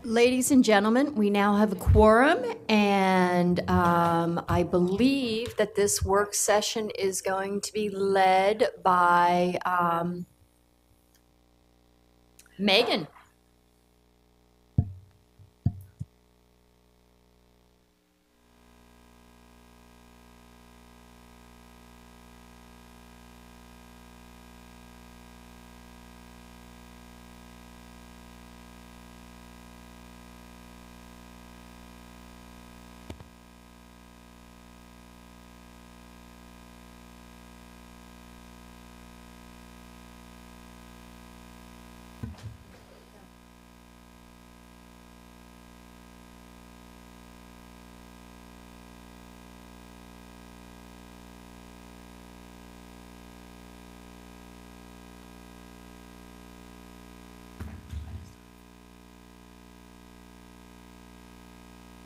Ladies and gentlemen, we now have a quorum, and I believe that this work session is going to be led by Megan.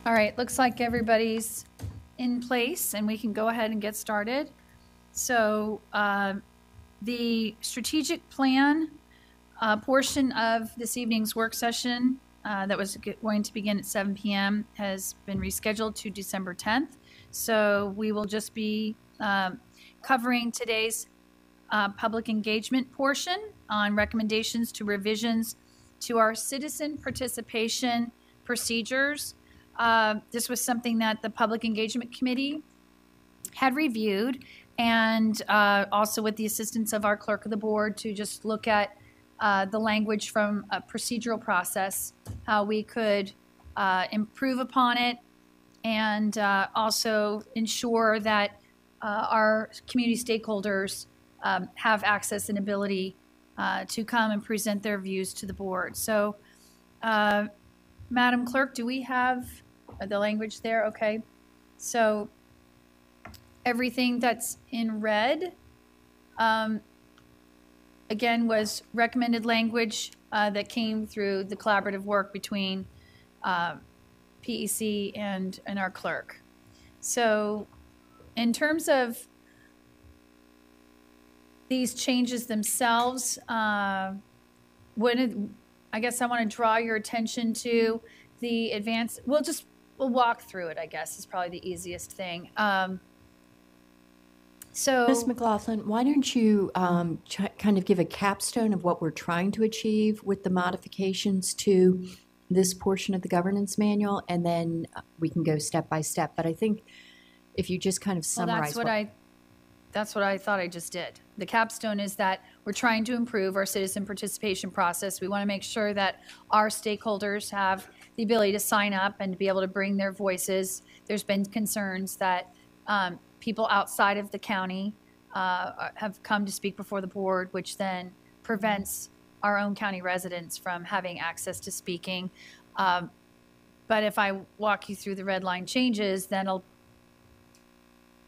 All right, looks like everybody's in place and we can go ahead and get started. So the strategic plan portion of this evening's work session that was going to begin at 7 p.m. has been rescheduled to December 10th. So we will just be covering today's public engagement portion on recommendations to revisions to our citizen participation procedures. This was something that the Public Engagement Committee had reviewed, and also with the assistance of our clerk of the board to just look at the language from a procedural process, how we could improve upon it, and also ensure that our community stakeholders have access and ability to come and present their views to the board. So, Madam Clerk, do we have the language there? Okay. So everything that's in red, again, was recommended language that came through the collaborative work between PEC and our clerk. So in terms of these changes themselves, I guess I want to draw your attention to the advance. We'll walk through it, I guess, is probably the easiest thing. So, Ms. McLaughlin, why don't you kind of give a capstone of what we're trying to achieve with the modifications to this portion of the governance manual, and then we can go step by step. But I think if you just kind of summarize. Well, that's what I thought I just did. The capstone is that we're trying to improve our citizen participation process. We want to make sure that our stakeholders have the ability to sign up and to be able to bring their voices. There's been concerns that people outside of the county have come to speak before the board, which then prevents our own county residents from having access to speaking. But if I walk you through the red line changes, then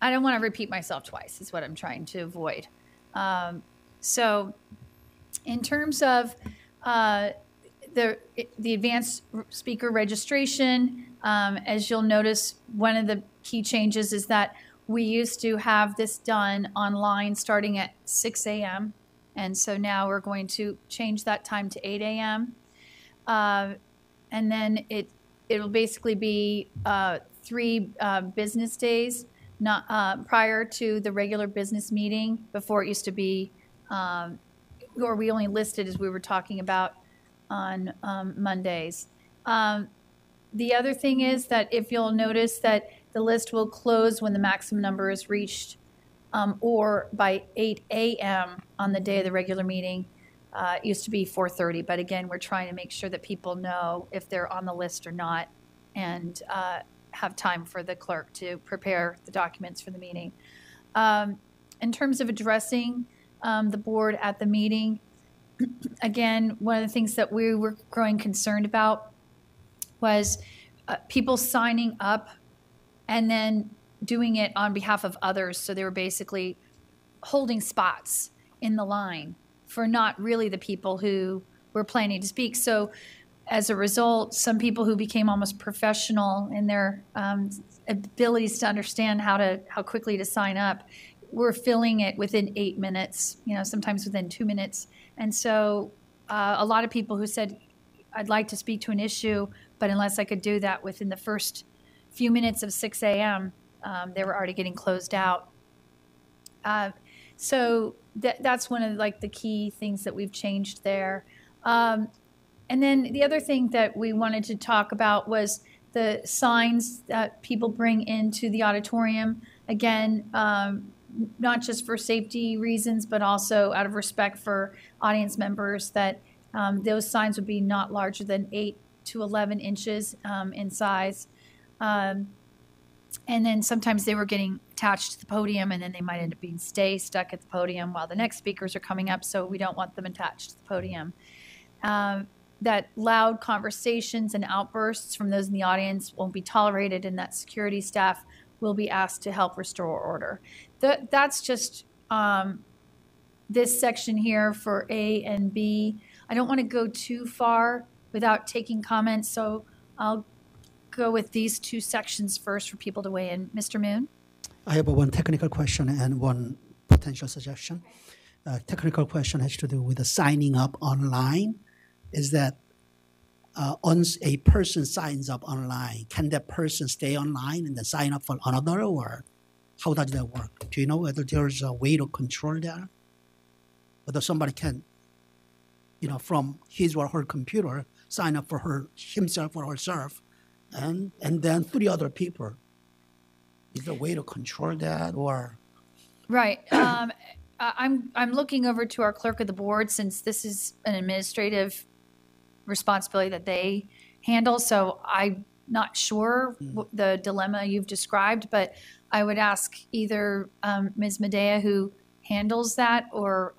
I don't want to repeat myself twice, is what I'm trying to avoid. So in terms of the advanced speaker registration, as you'll notice, one of the key changes is that we used to have this done online starting at 6 a.m. And so now we're going to change that time to 8 a.m. And then it'll basically be 3 business days, not prior to the regular business meeting. Before it used to be, or we only listed, as we were talking about, on Mondays. The other thing is that if you'll notice that the list will close when the maximum number is reached, or by 8 a.m. on the day of the regular meeting. It used to be 4:30, but again, we're trying to make sure that people know if they're on the list or not, and have time for the clerk to prepare the documents for the meeting. In terms of addressing the board at the meeting, again, one of the things that we were growing concerned about was people signing up and then doing it on behalf of others. So they were basically holding spots in the line for not really the people who were planning to speak. So as a result, some people who became almost professional in their abilities to understand how quickly to sign up were filling it within 8 minutes, sometimes within 2 minutes. And so a lot of people who said, I'd like to speak to an issue, but unless I could do that within the first few minutes of 6 a.m., they were already getting closed out. So that's one of like the key things that we've changed there. And then the other thing that we wanted to talk about was the signs that people bring into the auditorium. Again, not just for safety reasons, but also out of respect for audience members, that those signs would be not larger than 8 to 11 inches in size. And then sometimes they were getting attached to the podium, and then they might end up being stuck at the podium while the next speakers are coming up, so we don't want them attached to the podium. That loud conversations and outbursts from those in the audience won't be tolerated, and that security staff will be asked to help restore order. That's just this section here for A and B. I don't want to go too far without taking comments, so I'll go with these two sections first for people to weigh in. Mr. Moon? I have one technical question and one potential suggestion. Technical question has to do with the signing up online. Is that once a person signs up online, can that person stay online and then sign up for another, or how does that work? Do you know whether there's a way to control that? Whether somebody can, from his or her computer, sign up for himself or herself, and then 3 other people. Is there a way to control that, or? Right. I'm looking over to our clerk of the board, since this is an administrative responsibility that they handle. So I'm not sure the dilemma you've described, but I would ask either Ms. Medea, who handles that, or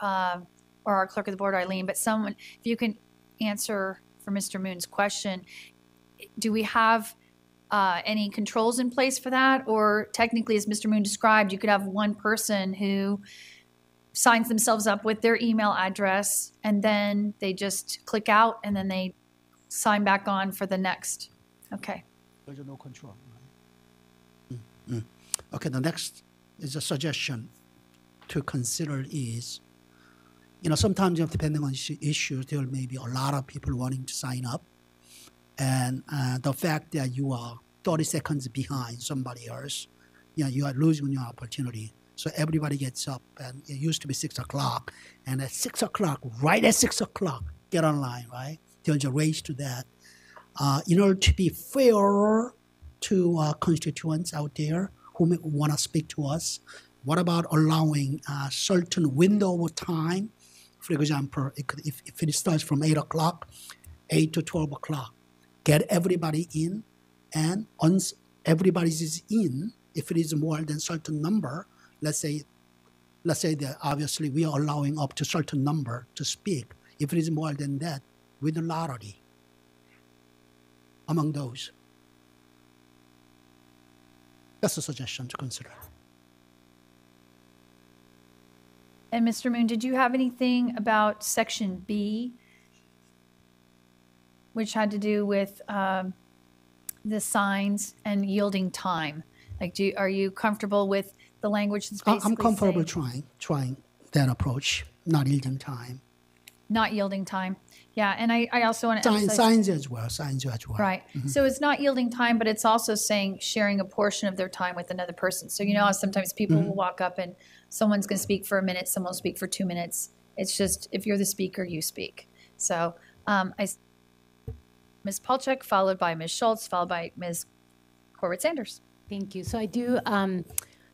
our clerk of the board, Eileen. But someone, if you can answer for Mr. Moon's question, do we have any controls in place for that? Or technically, as Mr. Moon described, you could have one person who signs themselves up with their email address, and then they just click out, and then they sign back on for the next. Okay. There's no control. Right? Okay, the next is a suggestion to consider is, sometimes depending on issues, there may be a lot of people wanting to sign up. And the fact that you are 30 seconds behind somebody else, you are losing your opportunity. So everybody gets up, and it used to be 6 o'clock. And at 6 o'clock, right at 6 o'clock, get online, right? There's a race to that. In order to be fair to constituents out there who want to speak to us, what about allowing a certain window of time? For example, if it starts from 8 o'clock, 8 to 12 o'clock, get everybody in, and once everybody is in, if it is more than a certain number, let's say that obviously we are allowing up to a certain number to speak. If it is more than that, with a lottery among those. That's a suggestion to consider. And Mr. Moon, did you have anything about Section B, which had to do with the signs and yielding time? Like, are you comfortable with the language that's basically I'm comfortable saying, trying that approach, not yielding time. Not yielding time. Yeah, and I also want to emphasize... Signs as well. Right. Mm-hmm. So it's not yielding time, but it's also saying sharing a portion of their time with another person. So how sometimes people will walk up and someone's going to speak for a minute, someone will speak for 2 minutes. It's just, if you're the speaker, you speak. So Ms. Palchuk, followed by Ms. Schultz, followed by Ms. Corbett-Sanders. Thank you. So I do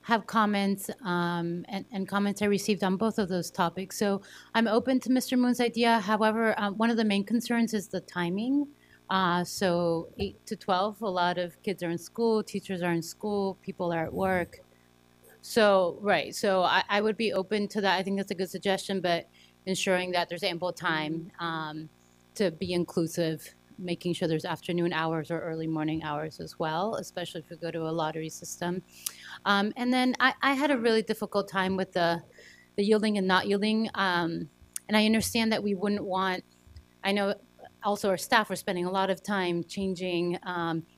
have comments and comments I received on both of those topics. So I'm open to Mr. Moon's idea. However, one of the main concerns is the timing. So 8 to 12, a lot of kids are in school, teachers are in school, people are at work. So, right. So I would be open to that. I think that's a good suggestion, but ensuring that there's ample time to be inclusive, making sure there's afternoon hours or early morning hours as well, especially if we go to a lottery system. And then I had a really difficult time with the yielding and not yielding. And I understand that we wouldn't want, I know also our staff are spending a lot of time changing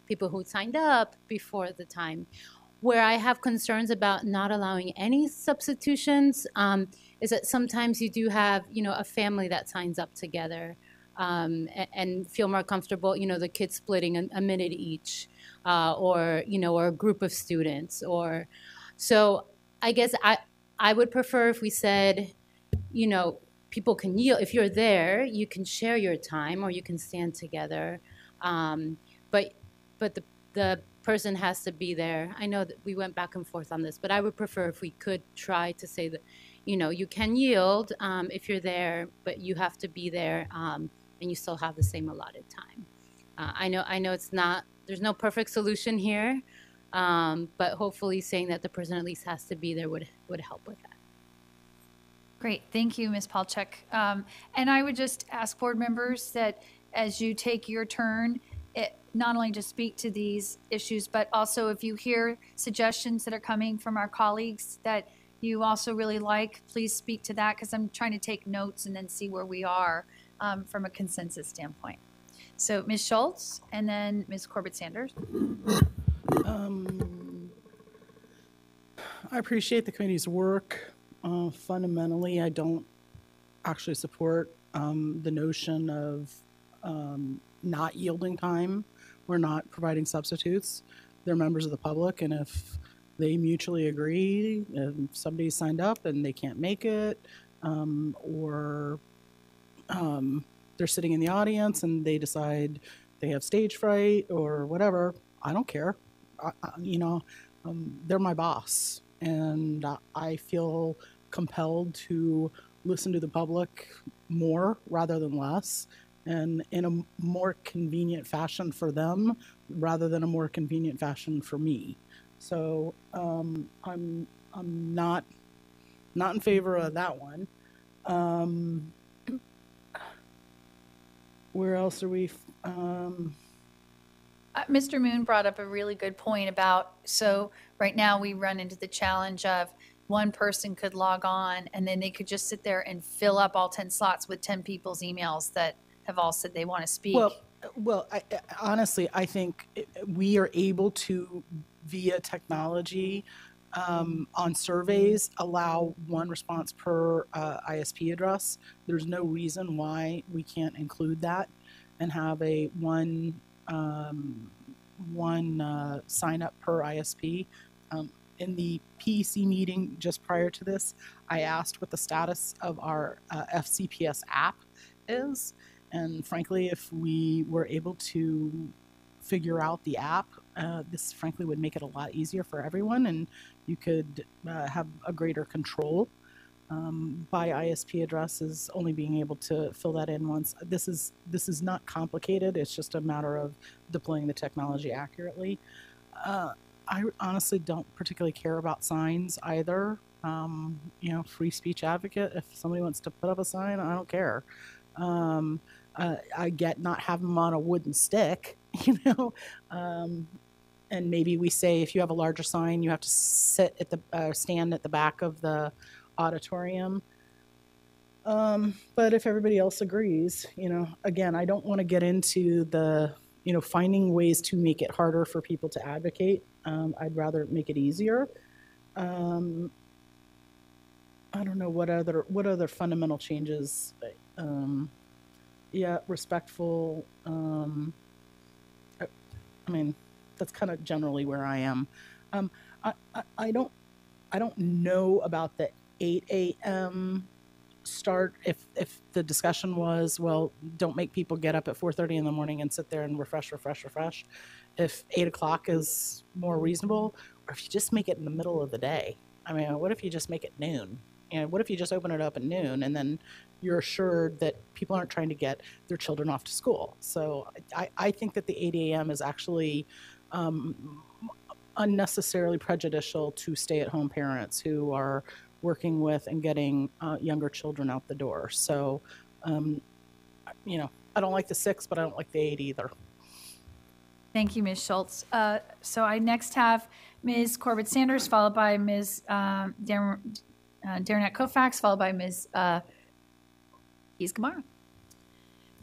people who signed up before the time. Where I have concerns about not allowing any substitutions is that sometimes you do have, a family that signs up together. and feel more comfortable, the kids splitting a minute each, or a group of students. Or so I guess I would prefer if we said, people can yield. If you're there, you can share your time, or you can stand together. But the person has to be there. I know that we went back and forth on this, but I would prefer if we could try to say that, you can yield if you're there, but you have to be there, and you still have the same allotted time. I know there's no perfect solution here, but hopefully saying that the person at least has to be there would help with that. Great, thank you, Ms. Palchuk. And I would just ask board members that as you take your turn, not only to speak to these issues, but also if you hear suggestions that are coming from our colleagues that you also really like, please speak to that, because I'm trying to take notes and then see where we are from a consensus standpoint. So Ms. Schultz and then Ms. Corbett-Sanders. I appreciate the committee's work. Fundamentally, I don't actually support the notion of not yielding time. We're not providing substitutes. They're members of the public, and if they mutually agree, if somebody signed up and they can't make it, or they're sitting in the audience and they decide they have stage fright or whatever, I don't care. They're my boss, and I feel compelled to listen to the public more rather than less, and in a more convenient fashion for them rather than a more convenient fashion for me. So I'm not in favor of that one. Where else are we? Mr. Moon brought up a really good point about, so right now we run into the challenge of one person could log on and then they could just sit there and fill up all 10 slots with 10 people's emails that have all said they want to speak. Well, honestly, I think we are able to, via technology, on surveys, allow one response per ISP address. There's no reason why we can't include that and have a one sign up per ISP. In the PEC meeting just prior to this, I asked what the status of our FCPS app is. And frankly, if we were able to figure out the app, this frankly would make it a lot easier for everyone, and you could have a greater control by ISP addresses only being able to fill that in once. This is not complicated. It's just a matter of deploying the technology accurately. I honestly don't particularly care about signs either. Free speech advocate. If somebody wants to put up a sign, I don't care. I get not having them on a wooden stick, and maybe we say if you have a larger sign, you have to sit at the stand at the back of the auditorium. But if everybody else agrees, again, I don't want to get into the finding ways to make it harder for people to advocate. I'd rather make it easier. I don't know what other fundamental changes. Respectful. That's kind of generally where I am. I don't know about the 8 a.m. start. If the discussion was, well, don't make people get up at 4:30 in the morning and sit there and refresh. If 8 o'clock is more reasonable, or if you just make it in the middle of the day. What if you just make it noon? What if you just open it up at noon and then you're assured that people aren't trying to get their children off to school? So I think that the 8 a.m. is actually unnecessarily prejudicial to stay-at-home parents who are working with and getting younger children out the door. So, I don't like the 6, but I don't like the 8 either. Thank you, Ms. Schultz. So I next have Ms. Corbett-Sanders, followed by Ms. Darrenette Koufax, followed by Ms. Keys-Gamarra.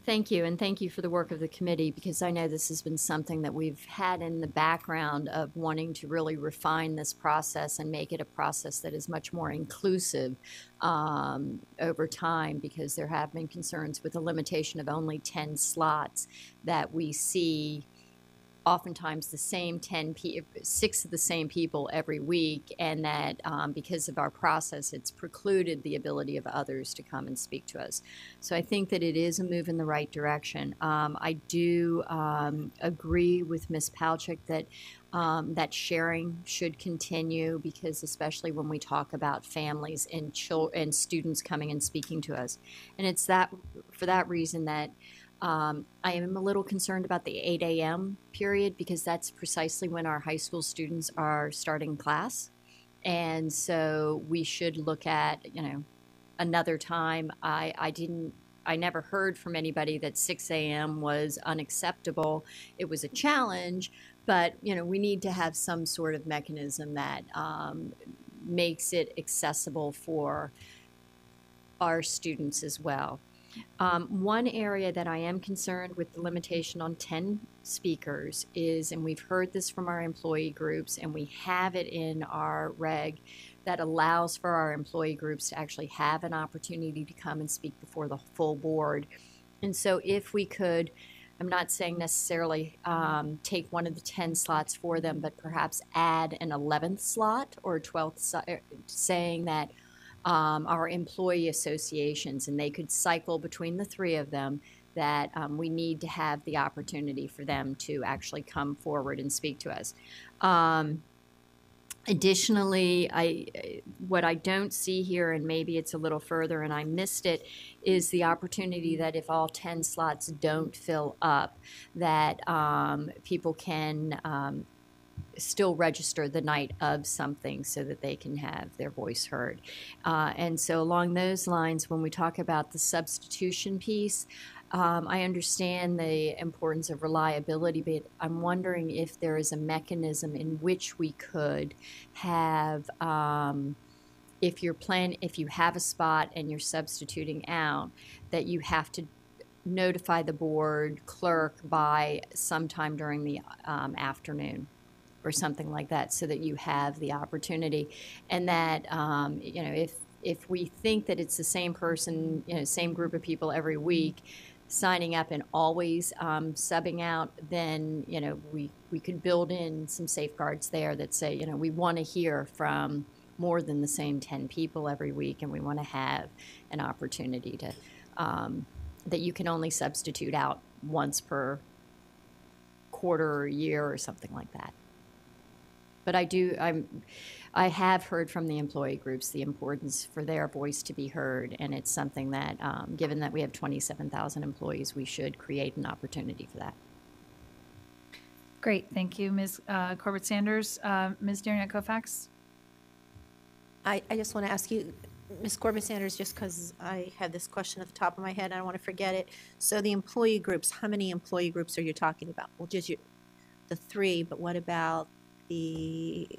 Thank you, and thank you for the work of the committee, because I know this has been something that we've had in the background of wanting to really refine this process and make it a process that is much more inclusive over time, because there have been concerns with the limitation of only 10 slots that we see oftentimes the same 6 of the same people every week, and that because of our process, it's precluded the ability of others to come and speak to us. So I think that it is a move in the right direction. I do agree with Ms. Palchik that that sharing should continue, because especially when we talk about families and students coming and speaking to us. And it's for that reason that I am a little concerned about the 8 a.m. period, because that's precisely when our high school students are starting class. And so we should look at, another time. I never heard from anybody that 6 a.m. was unacceptable. It was a challenge, but, we need to have some sort of mechanism that makes it accessible for our students as well. One area that I am concerned with the limitation on 10 speakers is, and we've heard this from our employee groups, and we have it in our reg that allows for our employee groups to actually have an opportunity to come and speak before the full board. And so if we could, I'm not saying necessarily take one of the 10 slots for them, but perhaps add an 11th slot or a 12th slot, saying that our employee associations, and they could cycle between the 3 of them, that we need to have the opportunity for them to actually come forward and speak to us. Additionally, what I don't see here, and maybe it's a little further and I missed it, is the opportunity that if all 10 slots don't fill up, that people can still register the night of something so that they can have their voice heard. And so along those lines, when we talk about the substitution piece, I understand the importance of reliability, but I'm wondering if there is a mechanism in which we could have, if you have a spot and you're substituting out, that you have to notify the board clerk by sometime during the afternoon or something like that, so that you have the opportunity. And that, if we think that it's the same person, same group of people every week signing up and always subbing out, then, we could build in some safeguards there that say, we want to hear from more than the same 10 people every week, and we want to have an opportunity to, that you can only substitute out once per quarter or year or something like that. But I have heard from the employee groups the importance for their voice to be heard, and it's something that, given that we have 27,000 employees, we should create an opportunity for that. Great, thank you, Ms. Corbett-Sanders. Ms. Darian-Kofax? I just want to ask you, Ms. Corbett-Sanders, just because I had this question at the top of my head, and I don't want to forget it. So the employee groups, how many employee groups are you talking about? Well, just the 3, but what about the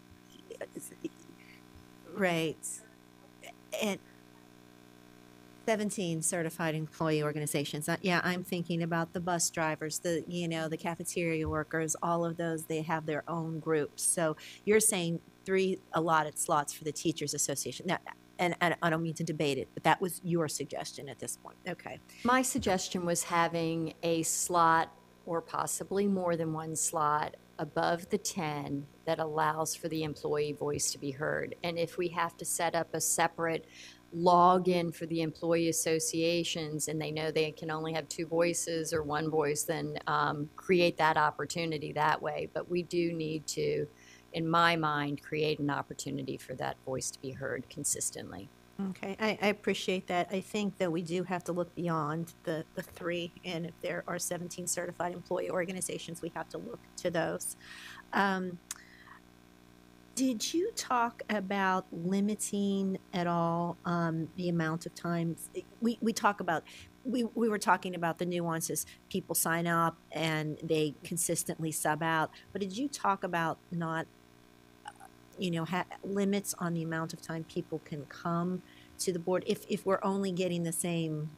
rates and 17 certified employee organizations? Yeah, I'm thinking about the bus drivers, the cafeteria workers, all of those. They have their own groups. So you're saying 3 allotted slots for the Teachers Association. Now, and I don't mean to debate it, but that was your suggestion at this point. Okay. My suggestion was having a slot, or possibly more than one slot, above the 10 that allows for the employee voice to be heard. And if we have to set up a separate login for the employee associations, and they know they can only have 2 voices or 1 voice, then create that opportunity that way. But we do need to, in my mind, create an opportunity for that voice to be heard consistently. Okay, I appreciate that. I think that we do have to look beyond the 3, and if there are 17 certified employee organizations, we have to look to those. Did you talk about limiting at all the amount of times? We were talking about the nuances. People sign up and they consistently sub out. But did you talk about not, limits on the amount of time people can come to the board if we're only getting the same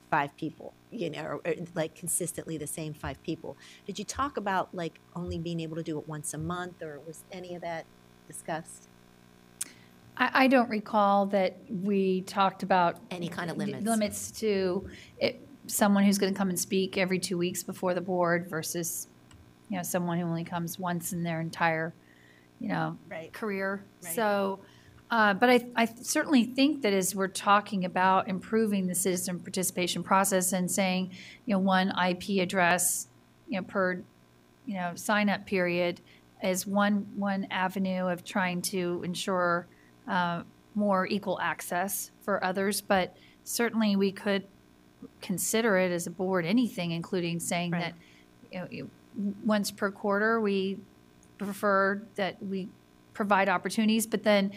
5 people, or like consistently the same 5 people. Did you talk about like only being able to do it once a month, or was any of that discussed? I don't recall that we talked about Any kind of limits? Limits to someone who's going to come and speak every 2 weeks before the board versus, someone who only comes once in their entire, Right. career. Right. So, but I certainly think that as we're talking about improving the citizen participation process and saying, one IP address, per, sign up period is one avenue of trying to ensure more equal access for others. But certainly we could consider it as a board anything, including saying Right. that once per quarter we prefer that we provide opportunities, but then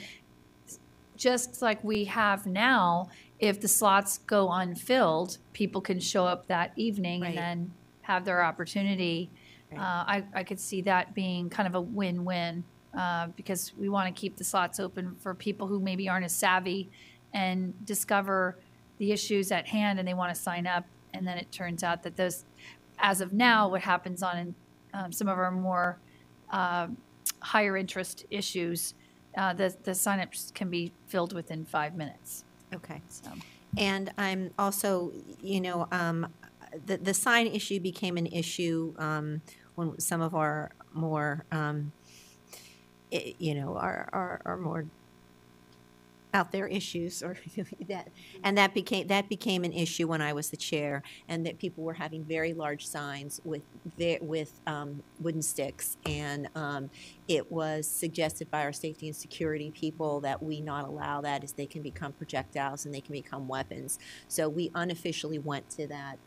just like we have now, if the slots go unfilled, people can show up that evening Right. and then have their opportunity. Right. I could see that being kind of a win-win because we want to keep the slots open for people who maybe aren't as savvy and discover the issues at hand and they want to sign up. And then it turns out that those, as of now, what happens on some of our more higher interest issues, the signups can be filled within 5 minutes. Okay. So. And I'm also, the sign issue became an issue when some of our more, our more out there issues, or that became an issue when I was the chair, and that people were having very large signs with wooden sticks, and it was suggested by our safety and security people that we not allow that, as they can become projectiles and they can become weapons. So we unofficially went to that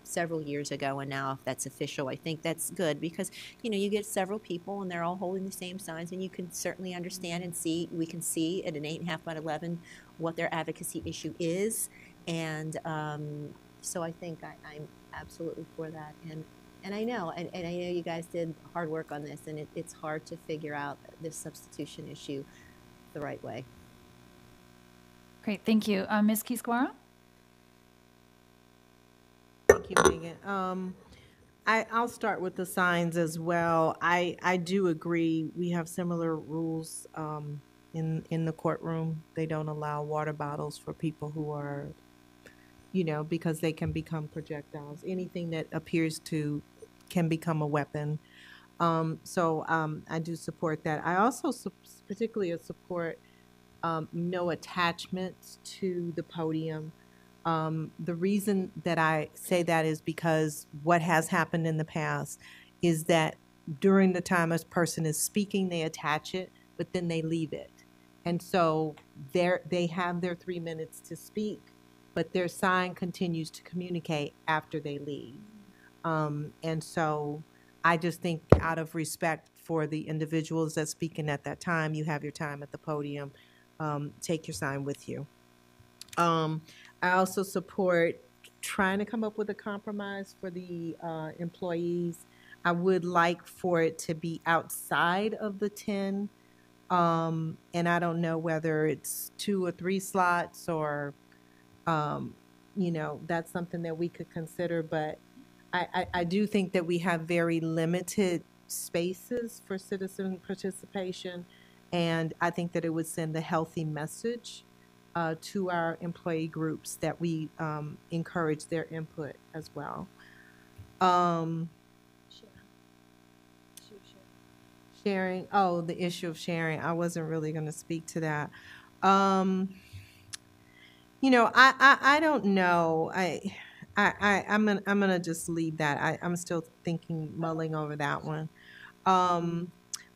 several years ago, and now if that's official, I think that's good, because you get several people and they're all holding the same signs, and you can certainly understand and see. We can see at an 8.5 by 11 what their advocacy issue is, and so I think I'm absolutely for that. And I know, and I know you guys did hard work on this, and it's hard to figure out this substitution issue the right way. Great, thank you. Ms. Kisquara? Thank you, Megan. I'll start with the signs as well. I do agree. We have similar rules in the courtroom. They don't allow water bottles for people who are, because they can become projectiles. Anything that appears to can become a weapon. So I do support that. I also particularly support no attachments to the podium. The reason that I say that is because what has happened in the past is that during the time a person is speaking, they attach it, but then they leave it. And so they have their 3 minutes to speak, but their sign continues to communicate after they leave. And so I just think, out of respect for the individuals that's speaking at that time, you have your time at the podium, take your sign with you. I also support trying to come up with a compromise for the employees. I would like for it to be outside of the 10, and I don't know whether it's 2 or 3 slots, or that's something that we could consider. But I do think that we have very limited spaces for citizen participation, and I think that it would send a healthy message to our employee groups that we encourage their input as well. Sharing. Oh, the issue of sharing. I wasn't really going to speak to that. I don't know. I'm gonna just leave that. I'm still mulling over that one.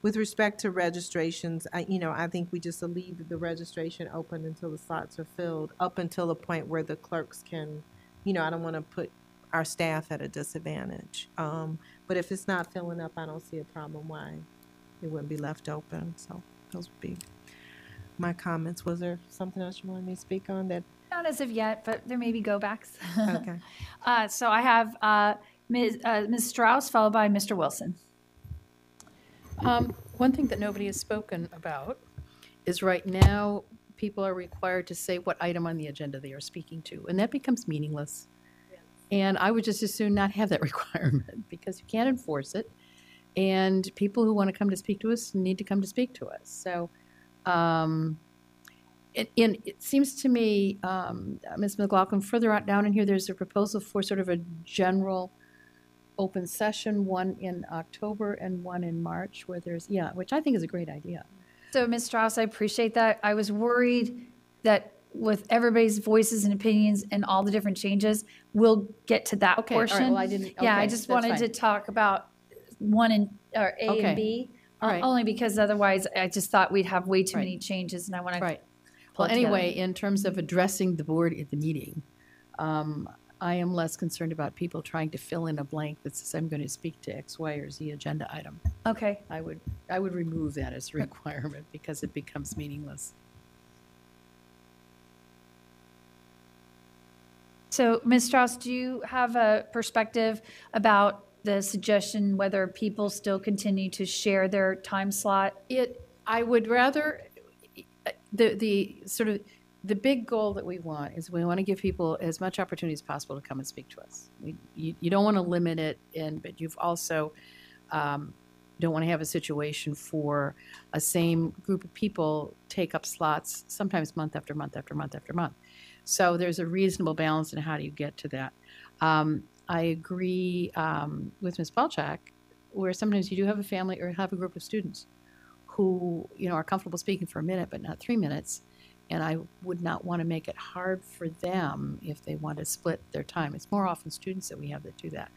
With respect to registrations, I think we just leave the registration open until the slots are filled, up until the point where the clerks can, I don't want to put our staff at a disadvantage. But if it's not filling up, I don't see a problem why it wouldn't be left open. So those would be my comments. Was there something else you wanted me to speak on? That? Not as of yet, but there may be go backs. Okay. So I have Ms. Strauss, followed by Mr. Wilson. One thing that nobody has spoken about is right now people are required to say what item on the agenda they are speaking to, and that becomes meaningless And I would just as soon not have that requirement because you can't enforce it. And people who want to come to speak to us need to come to speak to us. So it seems to me, Ms. McLaughlin, further on down in here, there's a proposal for sort of a general open session, one in October and one in March, where there's, which I think is a great idea. So, Ms. Strauss, I appreciate that. I was worried that with everybody's voices and opinions and all the different changes, we'll get to that Okay, all right, portion. well, I didn't- Yeah, okay, I just that's wanted fine. to talk about one and, or A Okay, and B. all right. Only because otherwise I just thought we'd have way too Right. many changes and I want to. Right. Well, anyway, in terms of addressing the board at the meeting, I am less concerned about people trying to fill in a blank that says I'm going to speak to X, Y, or Z agenda item. Okay. I would remove that as a requirement because it becomes meaningless. So, Ms. Strauss, do you have a perspective about the suggestion whether people still continue to share their time slot? I would rather, the sort of, the big goal that we want is we want to give people as much opportunity as possible to come and speak to us. You don't want to limit it, but you've also don't want to have a situation for a same group of people take up slots sometimes month after month after month after month. So there's a reasonable balance in how do you get to that. I agree with Ms. Palchak, where sometimes you do have a family or have a group of students who are comfortable speaking for a minute but not 3 minutes, and I would not want to make it hard for them if they want to split their time. It's more often students that we have that do that.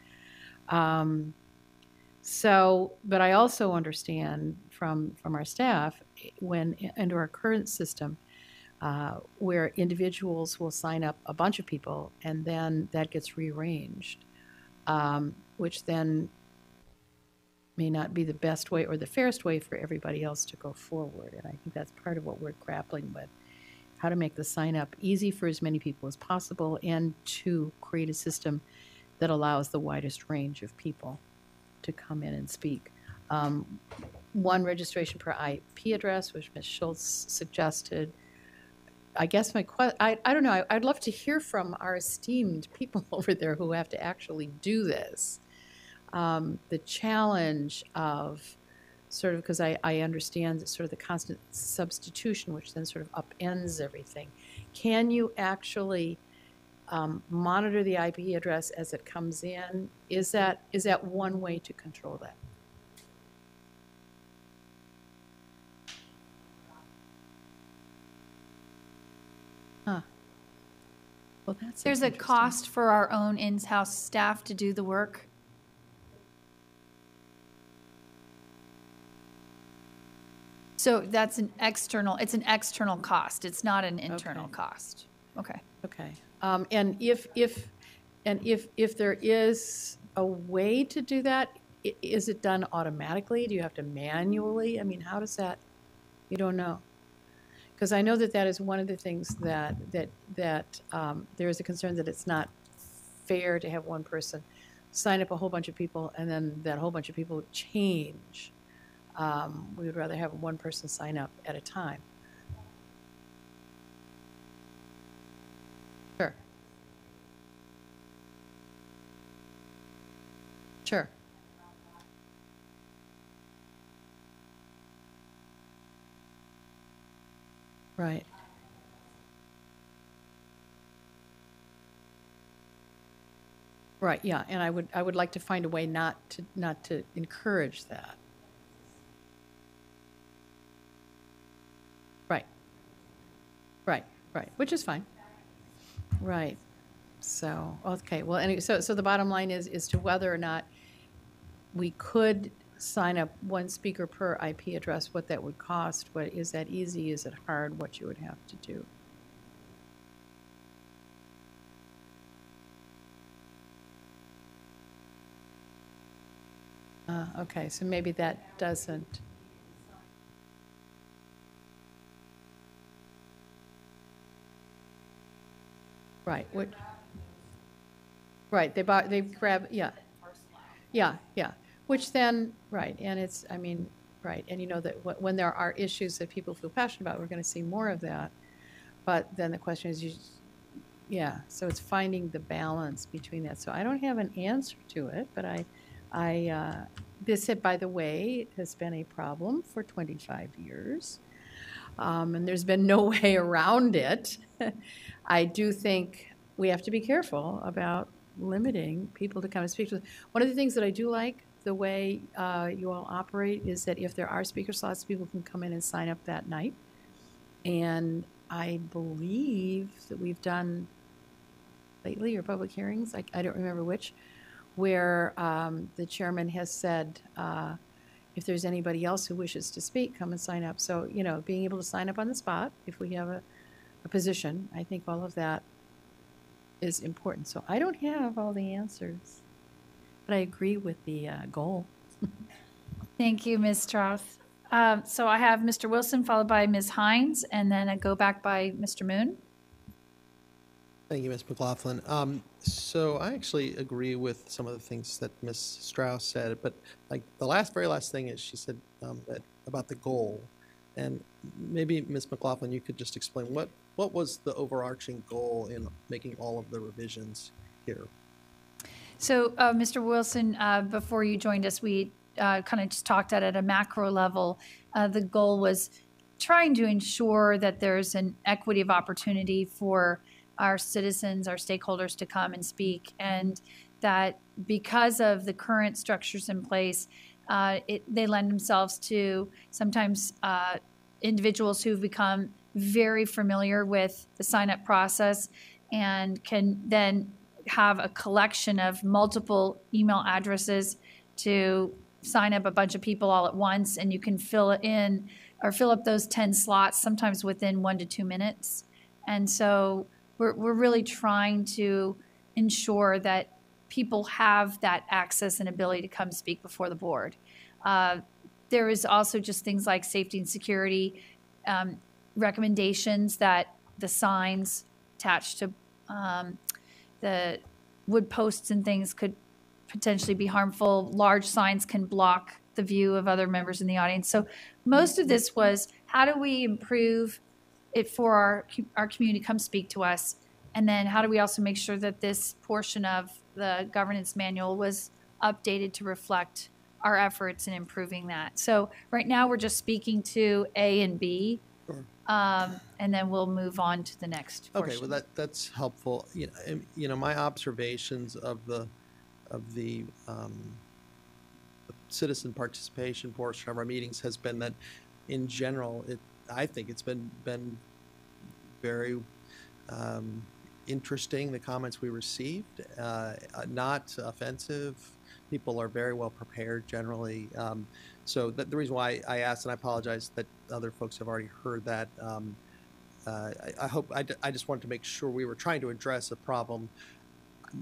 But I also understand from our staff when under our current system, where individuals will sign up a bunch of people and then that gets rearranged, which then may not be the best way or the fairest way for everybody else to go forward. And I think that's part of what we're grappling with, how to make the sign up easy for as many people as possible and to create a system that allows the widest range of people to come in and speak. One registration per IP address, which Ms. Schultz suggested. I guess I don't know, I'd love to hear from our esteemed people over there who have to actually do this. The challenge of sort of, because I understand sort of the constant substitution, which then sort of upends everything. Can you actually monitor the IP address as it comes in? Is that one way to control that? Well, There's a cost for our own in-house staff to do the work. So that's it's an external cost. It's not an internal cost. Okay. Okay. And if there is a way to do that, is it done automatically? Do you have to manually? I mean, how does that? You don't know. Because I know that is one of the things that there is a concern that it's not fair to have one person sign up a whole bunch of people and then that whole bunch of people change. We would rather have one person sign up at a time. Sure. Sure. Right. Right, yeah, and I would like to find a way not to encourage that. Right. Right, right, which is fine. Right. So, okay, well, anyway, so the bottom line is to whether or not we could sign up one speaker per IP address, what that would cost, is that easy, is it hard, what you would have to do. Okay, so maybe that doesn't. Right. Right. They grab. Yeah. Yeah. Yeah. Which then, right, and it's. I mean, right, and you know that when there are issues that people feel passionate about, we're going to see more of that. But then the question is, Yeah, so it's finding the balance between that. So I don't have an answer to it, but this, by the way, has been a problem for 25 years, and there's been no way around it. I do think we have to be careful about limiting people to come and speak to us. One of the things that I do like, the way you all operate, is that if there are speaker slots, people can come in and sign up that night. And I believe that we've done lately, or public hearings, I don't remember which, where the chairman has said, if there's anybody else who wishes to speak, come and sign up. So, you know, being able to sign up on the spot, if we have a position, I think all of that is important. So I don't have all the answers, but I agree with the goal. Thank you, Ms. Strauss. So I have Mr. Wilson followed by Ms. Hines, and then I go back by Mr. Moon. Thank you, Ms. McLaughlin. So I actually agree with some of the things that Ms. Strauss said, but like the very last thing is she said about the goal, and maybe Ms. McLaughlin, you could just explain what was the overarching goal in making all of the revisions here? So, Mr. Wilson, before you joined us, we kind of just talked at a macro level. The goal was trying to ensure that there's an equity of opportunity for our citizens, our stakeholders to come and speak, and that because of the current structures in place, they lend themselves to sometimes individuals who've become very familiar with the sign-up process and can then have a collection of multiple email addresses to sign up a bunch of people all at once, and you can fill up those 10 slots sometimes within 1 to 2 minutes. And so we're really trying to ensure that people have that access and ability to come speak before the board. There is also just things like safety and security recommendations that the signs attached to the wood posts and things could potentially be harmful. Large signs can block the view of other members in the audience. So most of this was, how do we improve it for our community to come speak to us? And then how do we also make sure that this portion of the governance manual was updated to reflect our efforts in improving that? So right now we're just speaking to A and B. Sure. And then we'll move on to the next portion. Okay, well that's helpful. You know, my observations of the citizen participation portion of our meetings has been that, in general, I think it's been very interesting. The comments we received, not offensive. People are very well prepared generally. So the reason why I asked, and I apologize that other folks have already heard that. I just wanted to make sure we were trying to address a problem.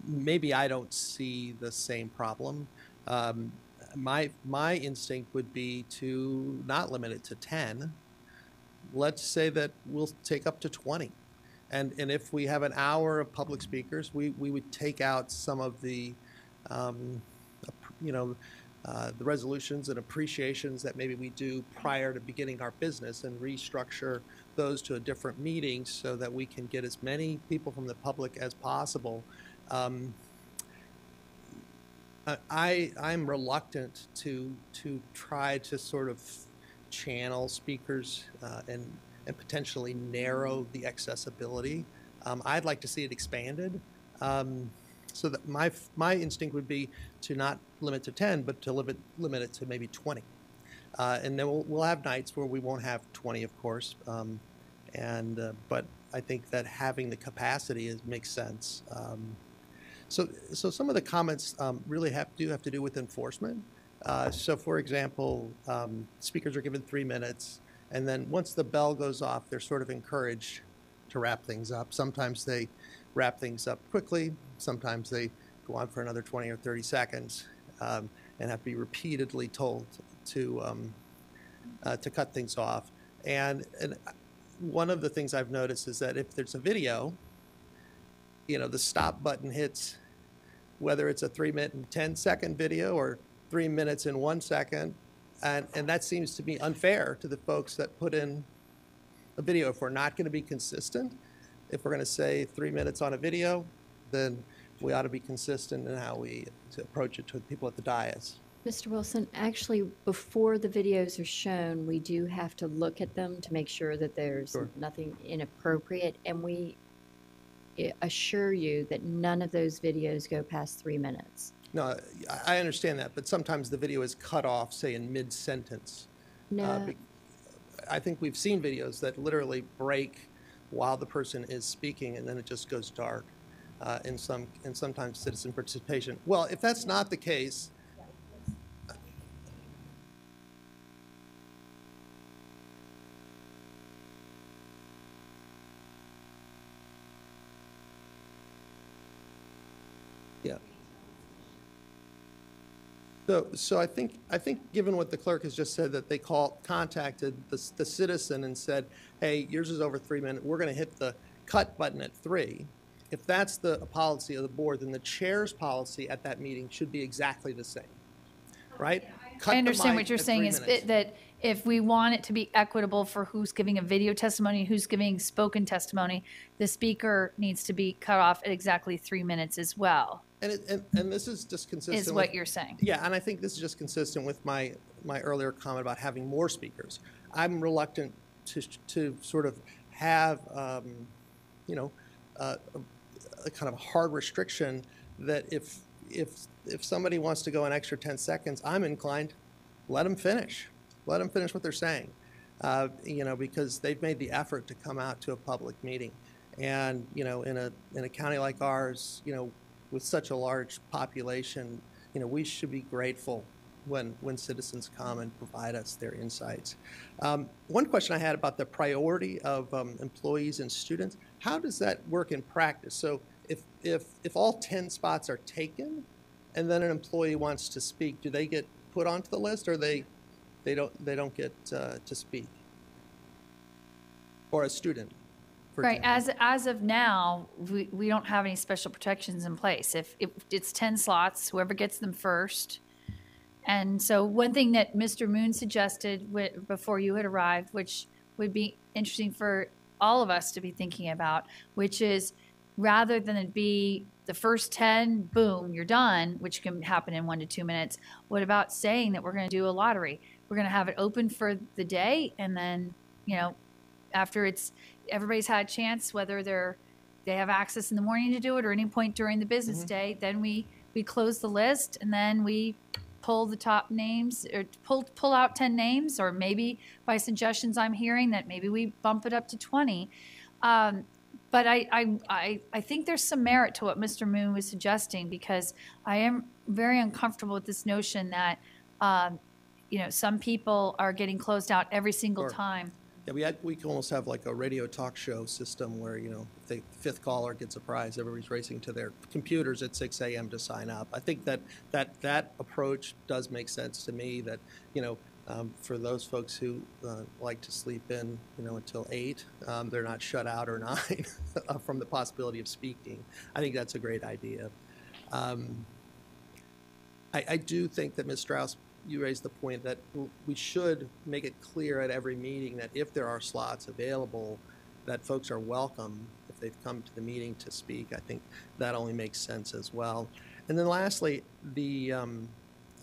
Maybe I don't see the same problem. My instinct would be to not limit it to 10. Let's say that we'll take up to 20. And if we have an hour of public speakers, we would take out some of the, the resolutions and appreciations that maybe we do prior to beginning our business and restructure those to a different meeting so that we can get as many people from the public as possible. I'm reluctant to try to sort of channel speakers and potentially narrow the accessibility. I'd like to see it expanded. So that my instinct would be to not limit to 10, but to limit it to maybe 20. And then we'll have nights where we won't have 20, of course. But I think that having the capacity makes sense. So some of the comments really do have to do with enforcement. So for example, speakers are given 3 minutes, and then once the bell goes off, they're sort of encouraged to wrap things up. Sometimes they wrap things up quickly. Sometimes they go on for another 20 or 30 seconds and have to be repeatedly told to cut things off. And one of the things I've noticed is that if there's a video, the stop button hits, whether it's a 3-minute and 10-second video or 3 minutes and 1 second, and that seems to be unfair to the folks that put in a video. If we're not going to be consistent, if we're going to say 3 minutes on a video, then we ought to be consistent in how we approach it to the people at the dais. Mr. Wilson, actually, before the videos are shown, we do have to look at them to make sure that there's Sure. nothing inappropriate, and we assure you that none of those videos go past 3 minutes. No, I understand that, but sometimes the video is cut off, say, in mid-sentence. No, I think we've seen videos that literally break while the person is speaking, and then it just goes dark. And sometimes citizen participation. Well, if that's not the case, yeah. So I think given what the clerk has just said, that they contacted the citizen and said, hey, yours is over 3 minutes. We're going to hit the cut button at 3. If that's the policy of the board, then the chair's policy at that meeting should be exactly the same, right? Cut I the understand mic what you're at saying 3 is minutes. that if we want it to be equitable for who's giving a video testimony, who's giving spoken testimony, the speaker needs to be cut off at exactly 3 minutes as well, And this is just consistent is what you're saying. Yeah, and I think this is just consistent with my earlier comment about having more speakers. I'm reluctant to sort of have, a kind of hard restriction that if somebody wants to go an extra 10 seconds, I'm inclined, let them finish. Let them finish what they're saying, because they've made the effort to come out to a public meeting. And, in a county like ours, with such a large population, we should be grateful when citizens come and provide us their insights. One question I had about the priority of employees and students, how does that work in practice? So if all 10 spots are taken and then an employee wants to speak, do they get put onto the list, or they don't get to speak? Or a student? for Right, example. as of now, we don't have any special protections in place. If it's 10 slots, whoever gets them first. And so one thing that Mr. Moon suggested before you had arrived, which would be interesting for all of us to be thinking about, which is rather than it be the first 10, boom, you're done, which can happen in 1 to 2 minutes, what about saying that we're going to do a lottery? We're going to have it open for the day, and then, after everybody's had a chance, whether they have access in the morning to do it or any point during the business day, then we close the list, and then we pull the top names, or pull out 10 names, or maybe by suggestions I'm hearing that maybe we bump it up to 20. But I think there's some merit to what Mr. Moon was suggesting, because I am very uncomfortable with this notion that some people are getting closed out every single Sure. time. Yeah, we can almost have like a radio talk show system where, if the fifth caller gets a prize, everybody's racing to their computers at 6 a.m. to sign up. I think that approach does make sense to me, that, for those folks who like to sleep in, until 8, they're not shut out, or 9 from the possibility of speaking. I think that's a great idea. I do think that Ms. Strauss, you raised the point that we should make it clear at every meeting that if there are slots available, that folks are welcome if they've come to the meeting to speak. I think that only makes sense as well. And then lastly, the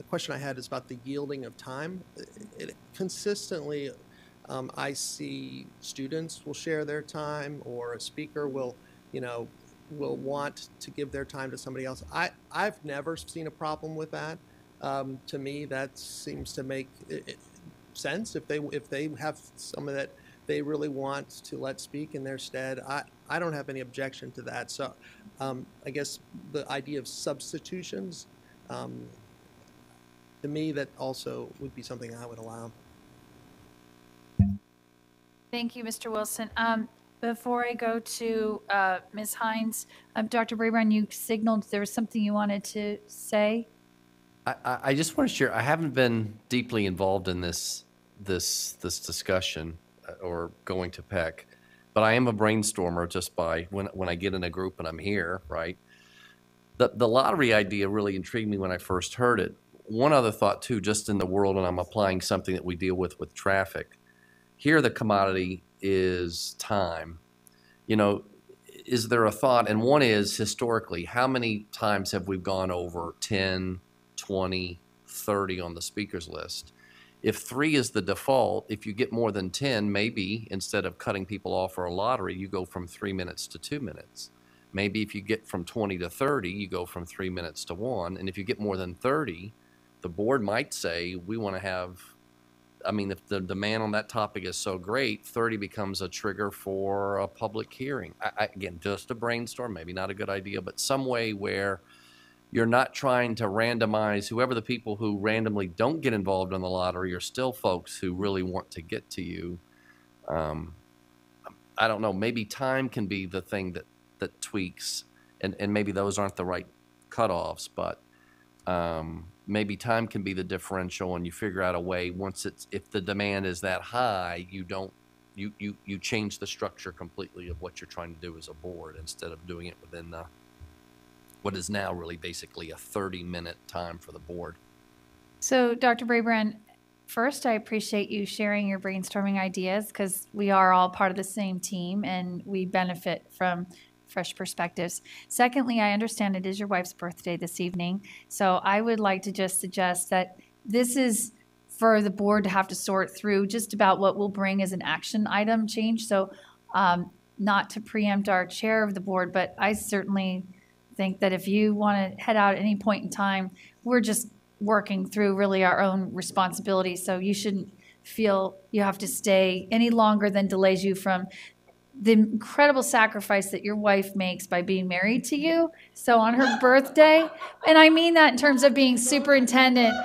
question I had is about the yielding of time. Consistently, I see students will share their time, or a speaker will want to give their time to somebody else. I've never seen a problem with that. To me, that seems to make sense. If they have someone that they really want to let speak in their stead, I don't have any objection to that. So I guess the idea of substitutions, to me, that also would be something I would allow. Thank you, Mr. Wilson. Before I go to Ms. Hines, Dr. Brabrand, you signaled there was something you wanted to say. I just want to share. I haven't been deeply involved in this discussion or going to PEC, but I am a brainstormer just by when I get in a group and I'm here. Right. The lottery idea really intrigued me when I first heard it. One other thought too, just in the world, and I'm applying something that we deal with traffic. Here, the commodity is time. is there a thought, and one is historically, how many times have we gone over 10, 20, 30 on the speakers list? If 3 is the default, if you get more than 10, maybe instead of cutting people off for a lottery, you go from 3 minutes to 2 minutes. Maybe if you get from 20 to 30, you go from 3 minutes to 1. And if you get more than 30, the board might say, we want to have, I mean, if the demand on that topic is so great, 30 becomes a trigger for a public hearing. Again, just a brainstorm, maybe not a good idea, but some way where you're not trying to randomize whoever the people who randomly don't get involved in the lottery are still folks who really want to get to you. I don't know, maybe time can be the thing that tweaks, and maybe those aren't the right cutoffs, but maybe time can be the differential, and you figure out a way if the demand is that high, you change the structure completely of what you're trying to do as a board instead of doing it within what is now really basically a 30-minute time for the board. So, Dr. Brabrand, first, I appreciate you sharing your brainstorming ideas because we are all part of the same team and we benefit from fresh perspectives. Secondly, I understand it is your wife's birthday this evening, so I would like to just suggest that this is for the board to have to sort through just about what we'll bring as an action item change. So not to preempt our chair of the board, but I certainly think that if you want to head out at any point in time, we're just working through really our own responsibilities. So you shouldn't feel you have to stay any longer than delays you from the incredible sacrifice that your wife makes by being married to you. So on her birthday, and I mean that in terms of being superintendent,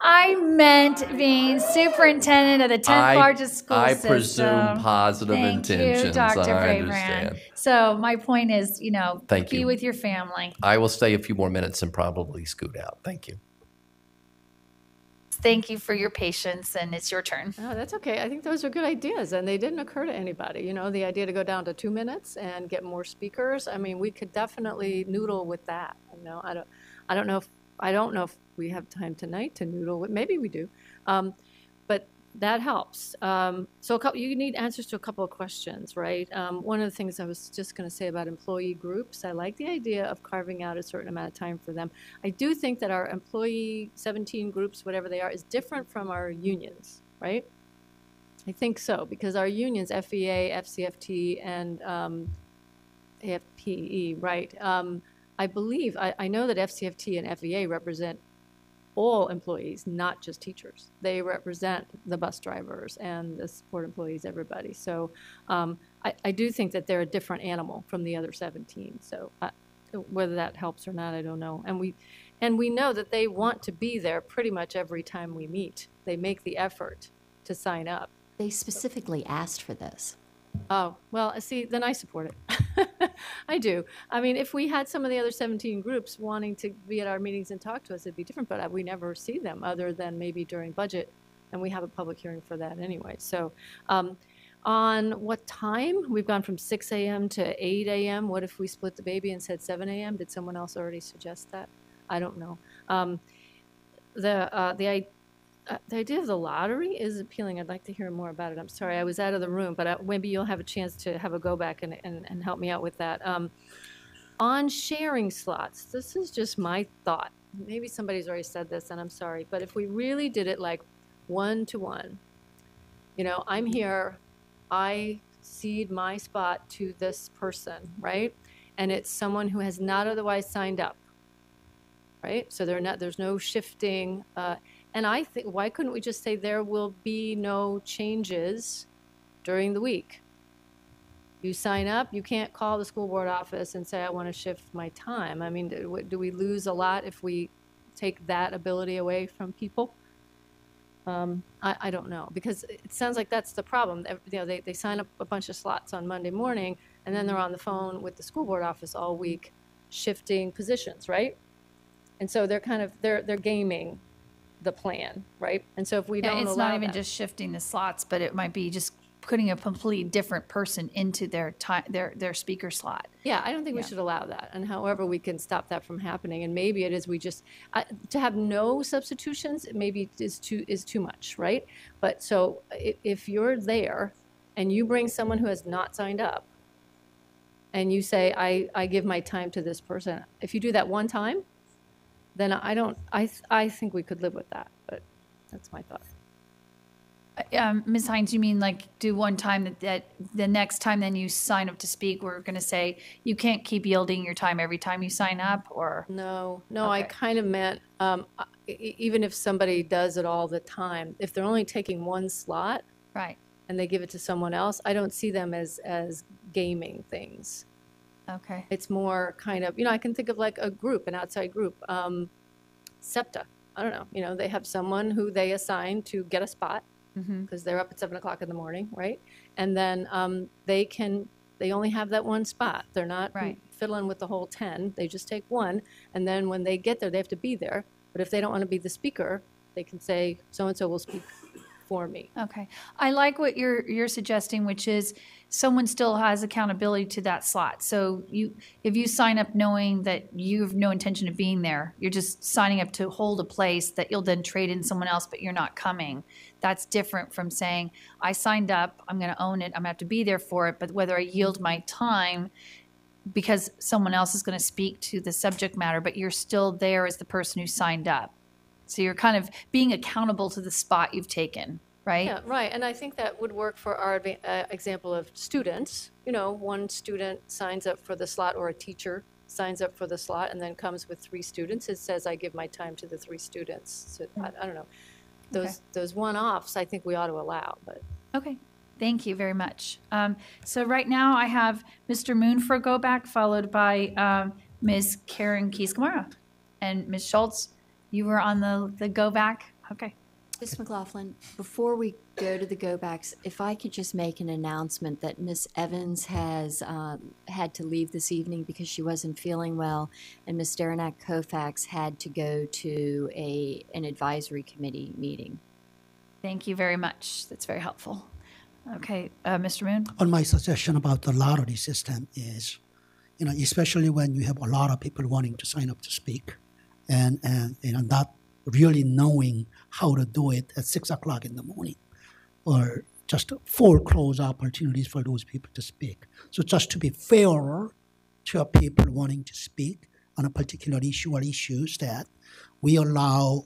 I meant being superintendent of the 10th largest school system. I presume positive intentions. Thank you, Dr. I Brabrand. understand. So my point is, Thank be you. with your family. I will stay a few more minutes and probably scoot out. Thank you. Thank you for your patience, and it's your turn. Oh, that's okay. I think those are good ideas, and they didn't occur to anybody. The idea to go down to 2 minutes and get more speakers. I mean, we could definitely noodle with that. I don't know if we have time tonight to noodle with. Maybe we do, but that helps. So you need answers to a couple of questions, right? One of the things I was just going to say about employee groups, I like the idea of carving out a certain amount of time for them. I do think that our employee 17 groups, whatever they are, is different from our unions, right? I think so, because our unions, FEA, FCFT, and AFPE, right? I believe, I know that FCFT and FEA represent all employees, not just teachers. They represent the bus drivers and the support employees, everybody. So I do think that they're a different animal from the other 17. So whether that helps or not, I don't know. And we know that they want to be there pretty much every time we meet. They make the effort to sign up. They specifically asked for this. Oh, well, see, then I support it. I do. I mean, if we had some of the other 17 groups wanting to be at our meetings and talk to us, it'd be different, but we never see them other than maybe during budget, and we have a public hearing for that anyway. So on what time? We've gone from 6 a.m. to 8 a.m. What if we split the baby and said 7 a.m.? Did someone else already suggest that? I don't know. The idea of the lottery is appealing. I'd like to hear more about it. I'm sorry, I was out of the room, but maybe you'll have a chance to have a go back and help me out with that. On sharing slots, this is just my thought. Maybe somebody's already said this, and I'm sorry, but if we really did it like one-to-one, I'm here, I cede my spot to this person, right? And it's someone who has not otherwise signed up, right? So there's no shifting. And I think, why couldn't we just say there will be no changes during the week? You sign up, you can't call the school board office and say, I want to shift my time. I mean, do we lose a lot if we take that ability away from people? I don't know, because it sounds like that's the problem. They sign up a bunch of slots on Monday morning, and then they're on the phone with the school board office all week, shifting positions, right? And so they're they're gaming the plan, right? And so if we don't it's allow not even that, just shifting the slots, but it might be just putting a completely different person into their speaker slot. yeah, I don't think we should allow that. And however we can stop that from happening, and maybe it is to have no substitutions, maybe is too much, right? But so if you're there and you bring someone who has not signed up, and you say, I give my time to this person. If you do that one time, then I think we could live with that, but that's my thought. Ms. Hines, you mean like do one time that the next time then you sign up to speak, we're going to say you can't keep yielding your time every time you sign up, or? No, I Okay. kind of meant, even if somebody does it all the time, if they're only taking one slot Right. and they give it to someone else, I don't see them as gaming things. Okay. It's more kind of, I can think of like a group, an outside group, SEPTA. I don't know, they have someone who they assign to get a spot because they're up at 7 o'clock in the morning, right? And then they only have that one spot. They're not Right. fiddling with the whole 10. They just take one. And then when they get there, they have to be there. But if they don't want to be the speaker, they can say, so-and-so will speak for me. Okay. I like what you're suggesting, which is someone still has accountability to that slot. So if you sign up knowing that you have no intention of being there, you're just signing up to hold a place that you'll then trade in someone else, but you're not coming. That's different from saying, I signed up, I'm going to own it, I'm going to have to be there for it, but whether I yield my time because someone else is going to speak to the subject matter, but you're still there as the person who signed up. So you're kind of being accountable to the spot you've taken, right? Yeah, right. And I think that would work for our example of students. One student signs up for the slot, or a teacher signs up for the slot and then comes with 3 students. It says, I give my time to the 3 students. So I don't know. Those one-offs, I think we ought to allow. But Okay. Thank you very much. So right now I have Mr. Moon for a go back, followed by Ms. Karen Keys-Gamara. And Ms. Schultz, you were on the go back. Okay. Ms. McLaughlin, before we go to the go-backs, if I could just make an announcement that Ms. Evans has had to leave this evening because she wasn't feeling well, and Ms. Derenak-Kofax had to go to an advisory committee meeting. Thank you very much. That's very helpful. Okay, Mr. Moon? On my suggestion about the lottery system is, especially when you have a lot of people wanting to sign up to speak and not really knowing how to do it at 6 o'clock in the morning, or just foreclose opportunities for those people to speak. So just to be fairer to people wanting to speak on a particular issue or issues, that we allow,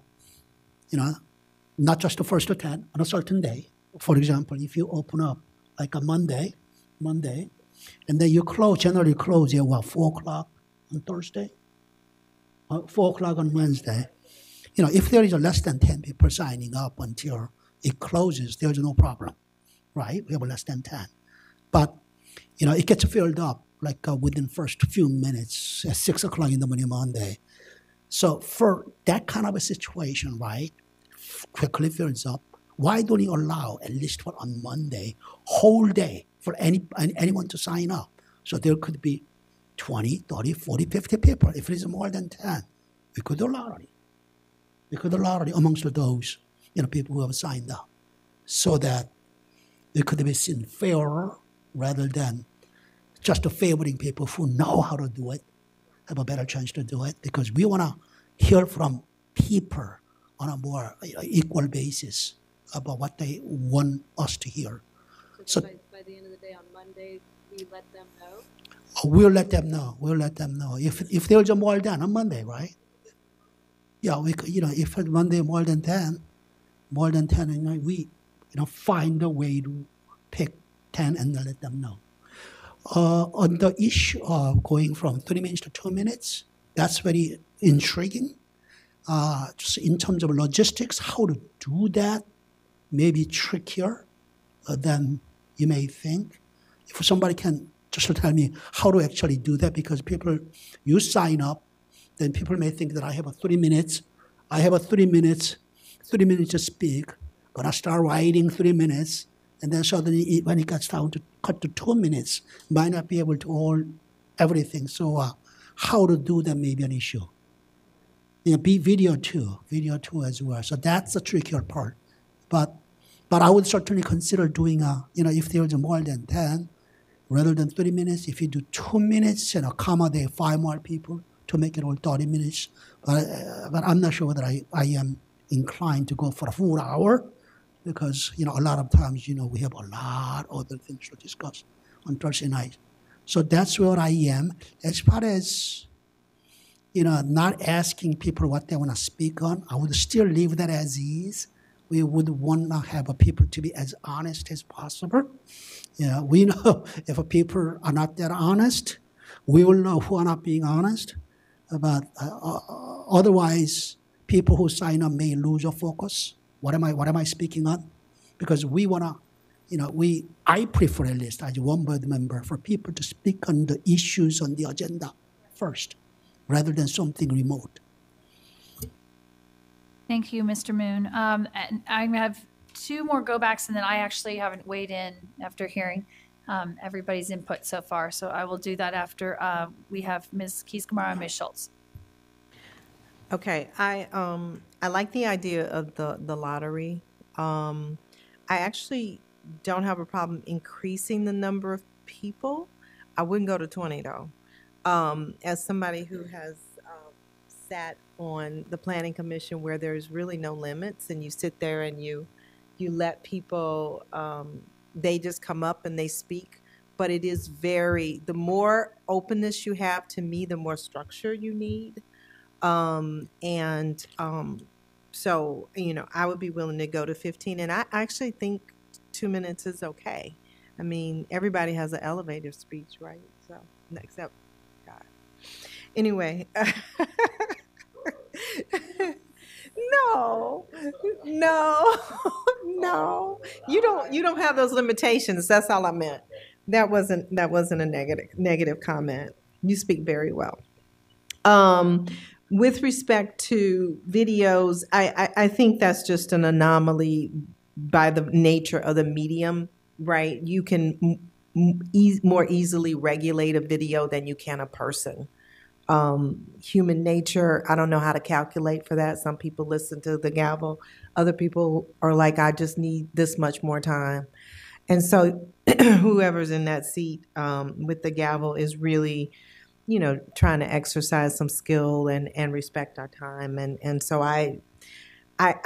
not just the first to 10 on a certain day. For example, if you open up like a Monday, and then you generally close at 4 o'clock on Thursday, 4 o'clock on Wednesday. If there is less than 10 people signing up until it closes, there's no problem, right? We have less than 10. But, it gets filled up like within first few minutes at 6 o'clock in the morning Monday. So for that kind of a situation, right, quickly fills up, why don't you allow at least for on Monday, whole day for anyone to sign up? So there could be 20, 30, 40, 50 people. If it is more than 10, we could do lottery. We could do lottery amongst those people who have signed up, so that it could be seen fairer rather than just favoring people who know how to do it, have a better chance to do it, because we want to hear from people on a more equal basis about what they want us to hear. So by the end of the day on Monday, we let them know? We'll let them know. We'll let them know. If there's more than on Monday, right? Yeah, we could, if on Monday more than 10, and we, find a way to pick 10 and then let them know. On the issue of going from 3 minutes to 2 minutes, that's very intriguing. Just in terms of logistics, how to do that may be trickier than you may think. If somebody can just tell me how to actually do that, because you sign up, then people may think that I have 3 minutes. I have 3 minutes to speak. Gonna start writing 3 minutes, and then suddenly when it gets down to cut to 2 minutes, might not be able to hold everything. So how to do that may be an issue. Be video too as well. So that's the trickier part. But I would certainly consider doing if there's more than 10, rather than 30 minutes, if you do 2 minutes and accommodate 5 more people to make it all 30 minutes. But I'm not sure whether I am inclined to go for a full hour, because, a lot of times, we have a lot of other things to discuss on Thursday night. So that's where I am. As far as, not asking people what they want to speak on, I would still leave that as is. We would want to have people to be as honest as possible. We know if people are not that honest, we will know who are not being honest. But otherwise, people who sign up may lose your focus. What am I speaking on? Because we want to, I prefer at least as one board member for people to speak on the issues on the agenda first, rather than something remote. Thank you, Mr. Moon. And I have two more go-backs, and then I actually haven't weighed in after hearing everybody's input so far. So I will do that after we have Ms. Keys-Gamarra and Ms. Schultz. Okay, I like the idea of the lottery. I actually don't have a problem increasing the number of people. I wouldn't go to 20 though. As somebody who has sat on the planning commission where there's really no limits, and you sit there and you let people, they just come up and they speak, but it is the more openness you have, to me, the more structure you need. So, I would be willing to go to 15, and I actually think 2 minutes is okay. I mean, everybody has an elevator speech, right? So, except God. Anyway. No. You don't have those limitations. That's all I meant. That wasn't a negative comment. You speak very well. With respect to videos, I think that's just an anomaly by the nature of the medium, right? You can more easily regulate a video than you can a person. Human nature, I don't know how to calculate for that. Some people listen to the gavel. Other people are like, I just need this much more time. And so whoever's in that seat with the gavel is really, trying to exercise some skill and respect our time. And so I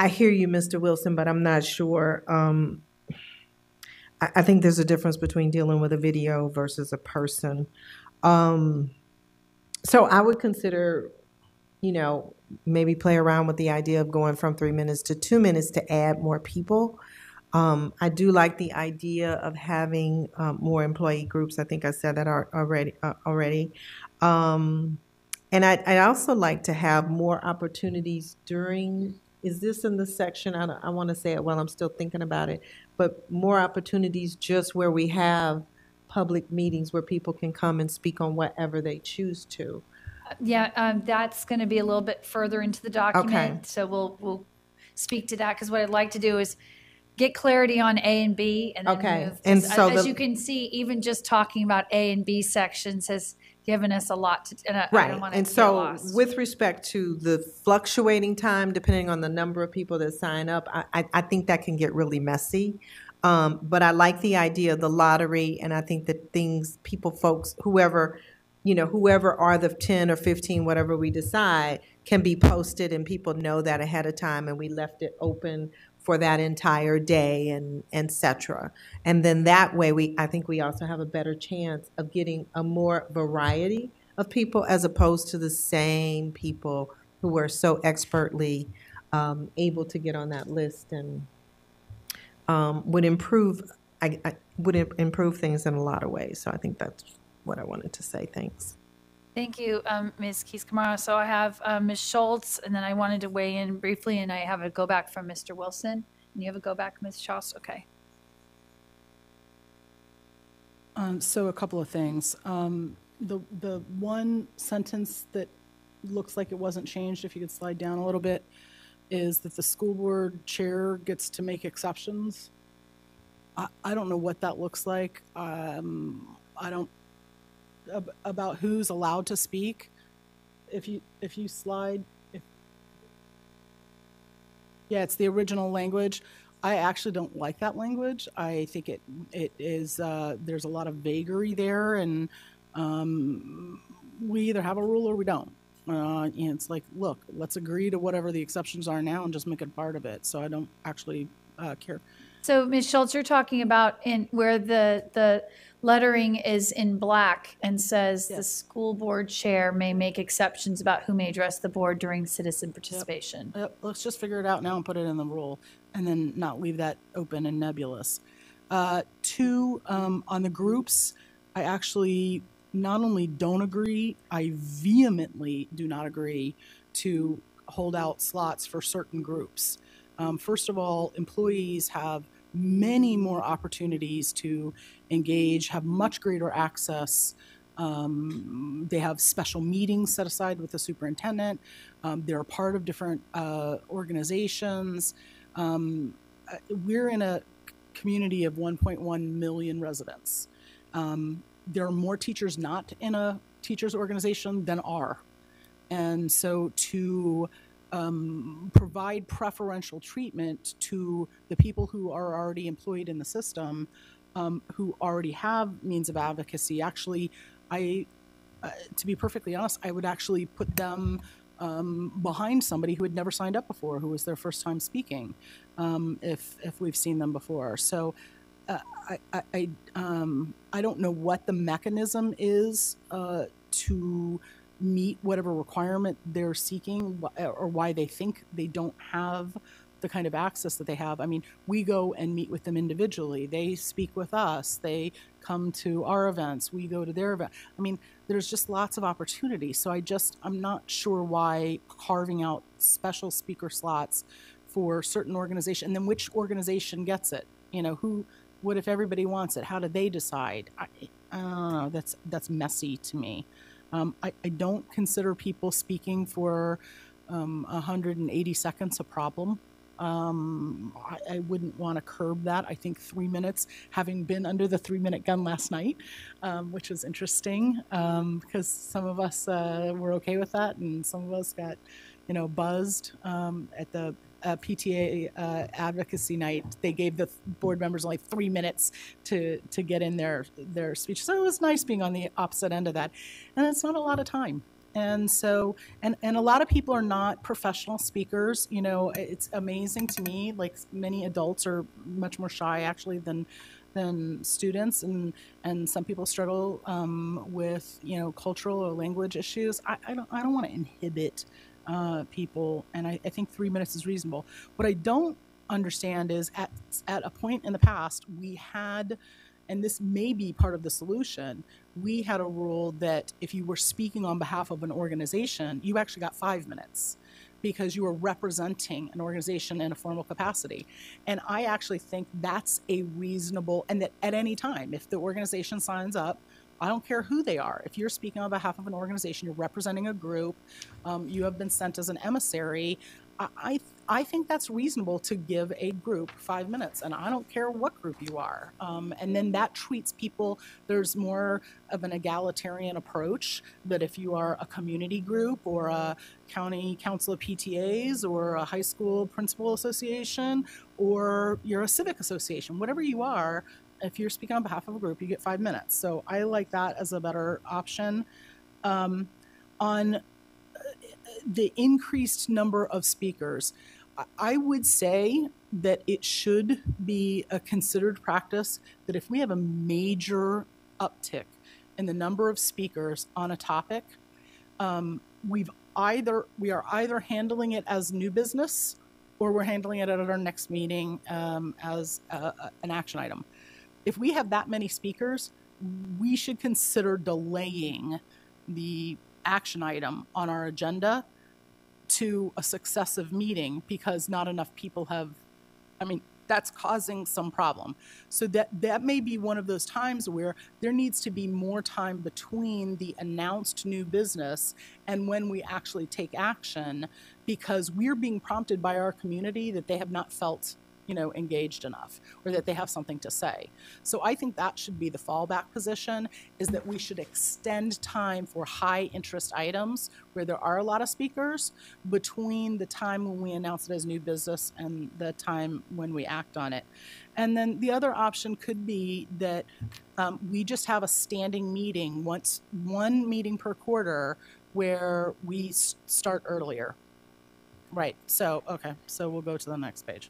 hear you, Mr. Wilson, but I'm not sure. I think there's a difference between dealing with a video versus a person. So I would consider, maybe play around with the idea of going from 3 minutes to 2 minutes to add more people. I do like the idea of having more employee groups. I think I said that already. And I'd also like to have more opportunities during, is this in the section? I want to say it while I'm still thinking about it, but more opportunities just where we have public meetings where people can come and speak on whatever they choose to. Yeah, that's going to be a little bit further into the document. Okay. So we'll speak to that, because what I'd like to do is get clarity on A and B, and then Okay. move. And so as you can see, even just talking about A and B sections has given us a lot to, and I don't want to And get so lost. with respect to the fluctuating time, depending on the number of people that sign up, I think that can get really messy. But I like the idea of the lottery, and I think that folks, whoever are the 10 or 15, whatever we decide, can be posted and people know that ahead of time, and we left it open for that entire day and et cetera. And then that way I think we also have a better chance of getting a more variety of people as opposed to the same people who are so expertly able to get on that list, and would improve things in a lot of ways. So I think that's what I wanted to say. Thanks. Thank you, Ms. Keys-Gamarra. So I have Ms. Schultz, and then I wanted to weigh in briefly, and I have a go back from Mr. Wilson. And you have a go back, Ms. Schultz? Okay. So a couple of things. The one sentence that looks like it wasn't changed, if you could slide down a little bit, is that the school board chair gets to make exceptions. I don't know what that looks like. I don't about who's allowed to speak. If you slide, yeah, it's the original language. I actually don't like that language. I think it is there's a lot of vagary there, and we either have a rule or we don't. And it's like, look, let's agree to whatever the exceptions are now and just make it part of it. So I don't actually care. So, Ms. Schultz, you're talking about where the lettering is in black and says the Yes. school board chair may make exceptions about who may address the board during citizen participation. Yep, let's just figure it out now and put it in the rule, and then not leave that open and nebulous. Two, on the groups, I actually not only don't agree, I vehemently do not agree to hold out slots for certain groups. First of all, employees have many more opportunities to engage, have much greater access. They have special meetings set aside with the superintendent. They're a part of different organizations. We're in a community of 1.1 million residents. There are more teachers not in a teachers organization than are. And so to provide preferential treatment to the people who are already employed in the system, who already have means of advocacy, actually, to be perfectly honest, I would actually put them behind somebody who had never signed up before, who was their first time speaking, if we've seen them before. So I don't know what the mechanism is to meet whatever requirement they're seeking, or why they think they don't have the kind of access that they have. I mean, we go and meet with them individually. They speak with us. They come to our events. We go to their event. I mean, there's just lots of opportunities. So I'm not sure why carving out special speaker slots for certain organization, and then which organization gets it? You know, what if everybody wants it? How do they decide? I don't know. That's messy to me. I don't consider people speaking for 180 seconds a problem. I wouldn't want to curb that. I think 3 minutes, having been under the 3-minute gun last night, which was interesting, because some of us were okay with that, and some of us got, buzzed at the PTA advocacy night. They gave the board members only 3 minutes to get in their speech. So it was nice being on the opposite end of that. And it's not a lot of time. And so, and a lot of people are not professional speakers. It's amazing to me, like many adults are much more shy actually than students, and some people struggle with, cultural or language issues. I don't want to inhibit people, and I think 3 minutes is reasonable. What I don't understand is at a point in the past, we had, and this may be part of the solution, we had a rule that if you were speaking on behalf of an organization, you actually got 5 minutes because you were representing an organization in a formal capacity. And I actually think that's a reasonable, and that at any time, if the organization signs up, I don't care who they are. If you're speaking on behalf of an organization, you're representing a group, you have been sent as an emissary, I think that's reasonable to give a group 5 minutes, and I don't care what group you are. And then that treats people, there's more of an egalitarian approach, that if you are a community group or a county council of PTAs or a high school principal association or you're a civic association, whatever you are, if you're speaking on behalf of a group, you get 5 minutes. So I like that as a better option. On the increased number of speakers, I would say that it should be a considered practice that if we have a major uptick in the number of speakers on a topic, we are either handling it as new business or we're handling it at our next meeting as an action item. If we have that many speakers, we should consider delaying the action item on our agenda to a successive meeting because not enough people have, that's causing some problem. So that may be one of those times where there needs to be more time between the announced new business and when we actually take action, because we're being prompted by our community that they have not felt engaged enough, or that they have something to say. So I think that should be the fallback position, is that we should extend time for high interest items where there are a lot of speakers between the time when we announce it as new business and the time when we act on it. And then the other option could be that we just have a standing meeting, one meeting per quarter, where we start earlier. Right, so, okay, so we'll go to the next page.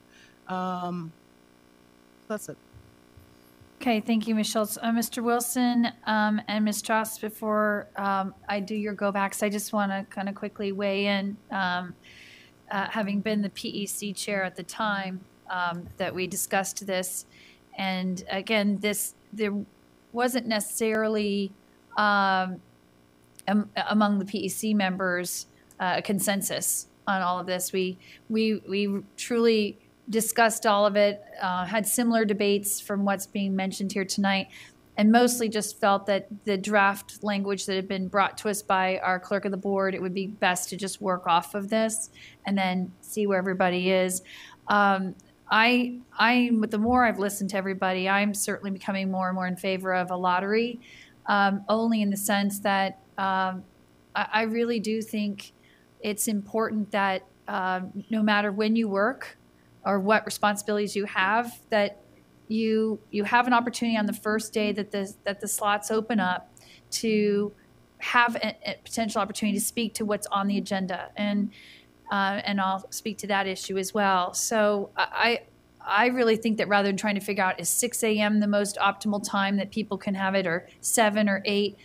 That's it. Okay, thank you, Ms. Schultz. Mr. Wilson and Ms. Strauss, before I do your go-backs, I just want to kind of quickly weigh in, having been the PEC chair at the time that we discussed this. And again, there wasn't necessarily among the PEC members a consensus on all of this. We truly discussed all of it, had similar debates from what's being mentioned here tonight, and mostly just felt that the draft language that had been brought to us by our clerk of the board, it would be best to just work off of this and then see where everybody is. The more I've listened to everybody, I'm certainly becoming more and more in favor of a lottery, only in the sense that I really do think it's important that no matter when you work or what responsibilities you have, that you have an opportunity on the first day that the slots open up to have a potential opportunity to speak to what's on the agenda, and I'll speak to that issue as well. So I really think that rather than trying to figure out is 6 a.m. the most optimal time that people can have it, or 7 or 8,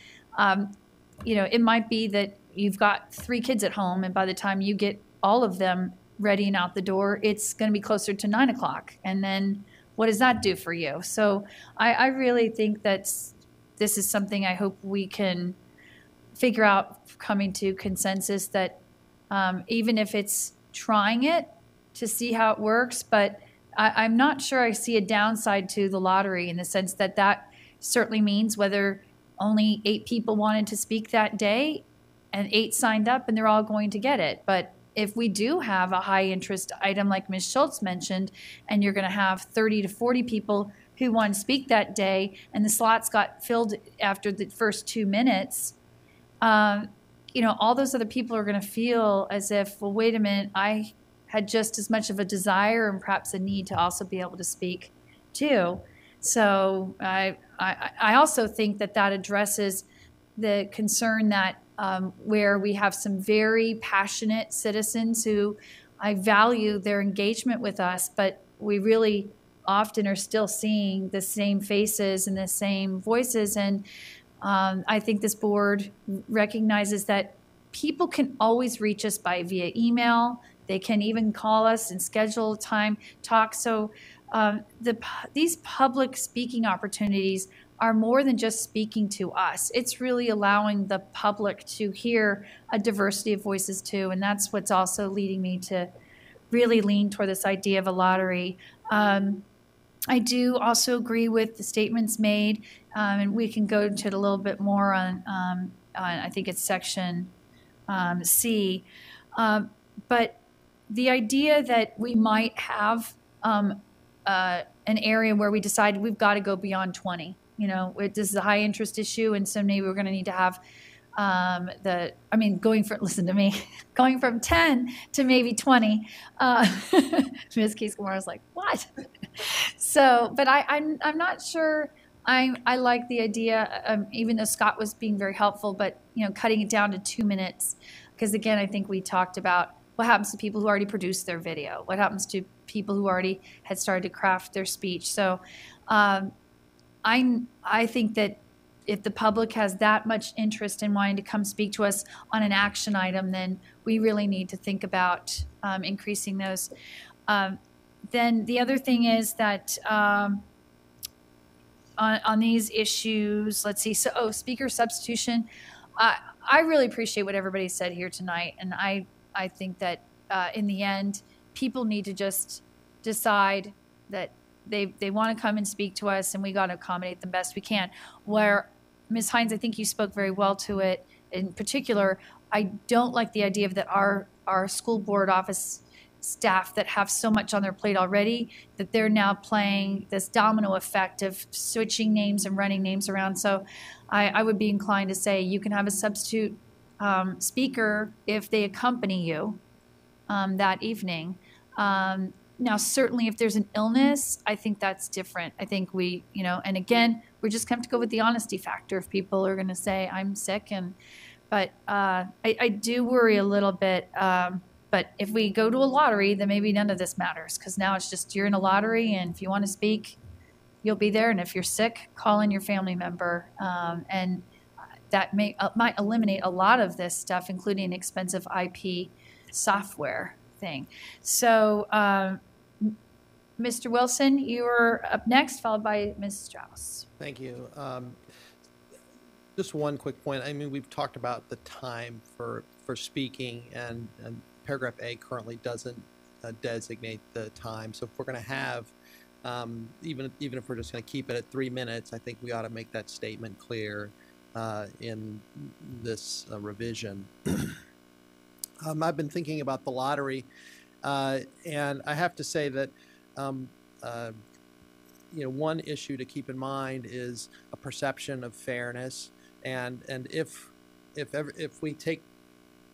it might be that you've got 3 kids at home, and by the time you get all of them ready and out the door, it's going to be closer to 9 o'clock. And then what does that do for you? So I really think that this is something I hope we can figure out, coming to consensus, that even if it's trying it to see how it works, but I'm not sure I see a downside to the lottery, in the sense that certainly means whether only 8 people wanted to speak that day and 8 signed up and they're all going to get it. But if we do have a high interest item like Ms. Schultz mentioned, and you're going to have 30 to 40 people who want to speak that day, and the slots got filled after the first 2 minutes, all those other people are going to feel as if, well, wait a minute, I had just as much of a desire and perhaps a need to also be able to speak too. So I also think that addresses the concern that where we have some very passionate citizens who I value their engagement with us, but we really often are still seeing the same faces and the same voices. And I think this board recognizes that people can always reach us via email. They can even call us and schedule time talk. So these public speaking opportunities are more than just speaking to us. It's really allowing the public to hear a diversity of voices too. And that's what's also leading me to really lean toward this idea of a lottery. I do also agree with the statements made, and we can go into it a little bit more on I think it's section C. But the idea that we might have an area where we decide we've got to go beyond 20. This is a high interest issue, and so maybe we're going to need to have going from 10 to maybe 20. Ms. Keys-Gamara was like, what? So, but I'm not sure. I like the idea, even though Scott was being very helpful, but cutting it down to 2 minutes, because again, I think we talked about what happens to people who already produced their video, what happens to people who already had started to craft their speech. So I think that if the public has that much interest in wanting to come speak to us on an action item, then we really need to think about increasing those. Then the other thing is that on these issues, let's see, so speaker substitution, I really appreciate what everybody said here tonight, and I think that in the end, people need to just decide that they want to come and speak to us, and we got to accommodate them best we can. Where, Ms. Hines, I think you spoke very well to it. In particular, I don't like the idea of that our school board office staff that have so much on their plate already, that they're now playing this domino effect of switching names and running names around. So I would be inclined to say you can have a substitute speaker if they accompany you that evening. Now, certainly if there's an illness, I think that's different. I think and again, we're just going to go with the honesty factor. If people are going to say I'm sick, but I do worry a little bit. But if we go to a lottery, then maybe none of this matters, because now it's just you're in a lottery, and if you want to speak, you'll be there. And if you're sick, call in your family member. And that might eliminate a lot of this stuff, including expensive IP software thing. So, Mr. Wilson, you're up next, followed by Ms. Strauss. Thank you. Just one quick point. I mean, we've talked about the time for speaking, and paragraph A currently doesn't designate the time. So if we're going to have, even if we're just going to keep it at 3 minutes, I think we ought to make that statement clear in this revision. I've been thinking about the lottery, and I have to say that one issue to keep in mind is a perception of fairness, and if we take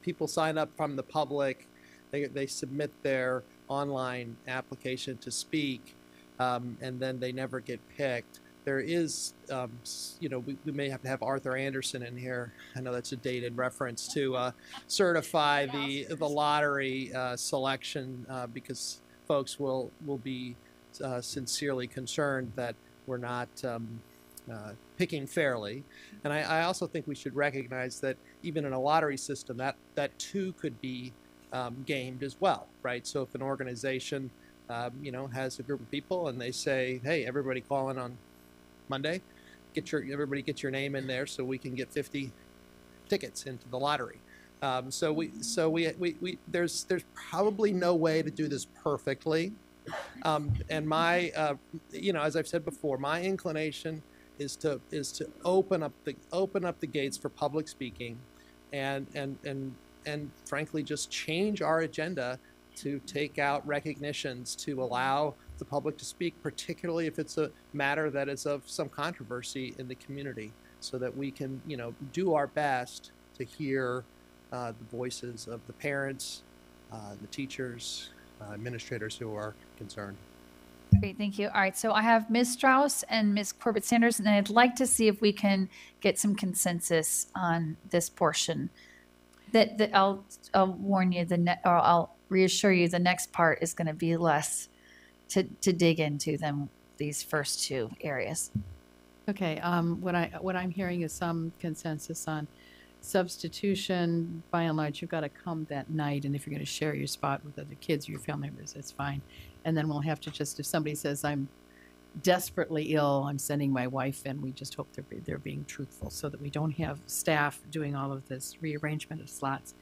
people sign up from the public, they submit their online application to speak, and then they never get picked. There is, we may have to have Arthur Anderson in here. I know that's a dated reference to certify the lottery selection, because folks will be sincerely concerned that we're not picking fairly. And I also think we should recognize that even in a lottery system, that too could be gamed as well, right? So if an organization has a group of people and they say, hey, everybody call in on Monday, everybody get your name in there so we can get 50 tickets into the lottery. There's probably no way to do this perfectly. And my, as I've said before, my inclination is to open up the gates for public speaking, and frankly just change our agenda to take out recognitions to allow the public to speak, particularly if it's a matter that is of some controversy in the community, so that we can do our best to hear the voices of the parents, the teachers, administrators who are concerned. Great, thank you. All right, so I have Ms. Strauss and Ms. Corbett-Sanders, and I'd like to see if we can get some consensus on this portion. That I'll warn you, or I'll reassure you, the next part is going to be less to dig into than these first two areas. Okay, what I'm hearing is some consensus on substitution. By and large, you've got to come that night, and if you're going to share your spot with other kids or your family members, that's fine. And then we'll have to just, if somebody says, I'm desperately ill, I'm sending my wife in, we just hope they're being truthful so that we don't have staff doing all of this rearrangement of slots.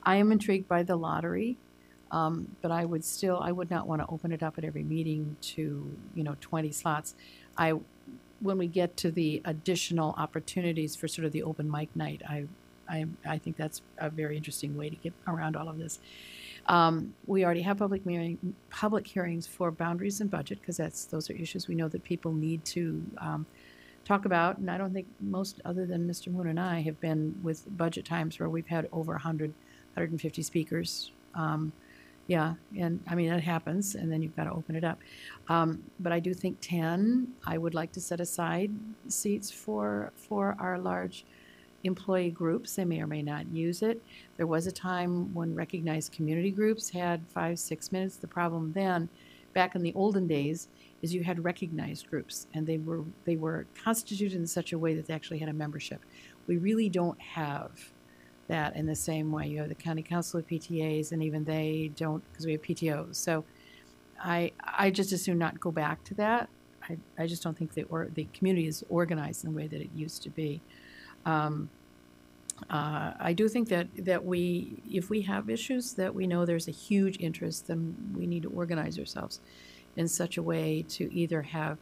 I am intrigued by the lottery, but I would not want to open it up at every meeting to 20 slots. When we get to the additional opportunities for sort of the open mic night, I think that's a very interesting way to get around all of this. We already have public hearings for boundaries and budget, because those are issues we know that people need to talk about. And I don't think most, other than Mr. Moon and I, have been with budget times where we've had over 100, 150 speakers. Yeah, and I mean, that happens, and then you've got to open it up. But I do think 10, I would like to set aside seats for our large employee groups. They may or may not use it. There was a time when recognized community groups had 5-6 minutes. The problem then, back in the olden days, is you had recognized groups, and they were constituted in such a way that they actually had a membership. We really don't have that in the same way. You have the county council of PTAs, and even they don't, because we have PTOs. So I just as soon not go back to that. I just don't think the community is organized in the way that it used to be. I do think that if we have issues that we know there's a huge interest, then we need to organize ourselves in such a way to either have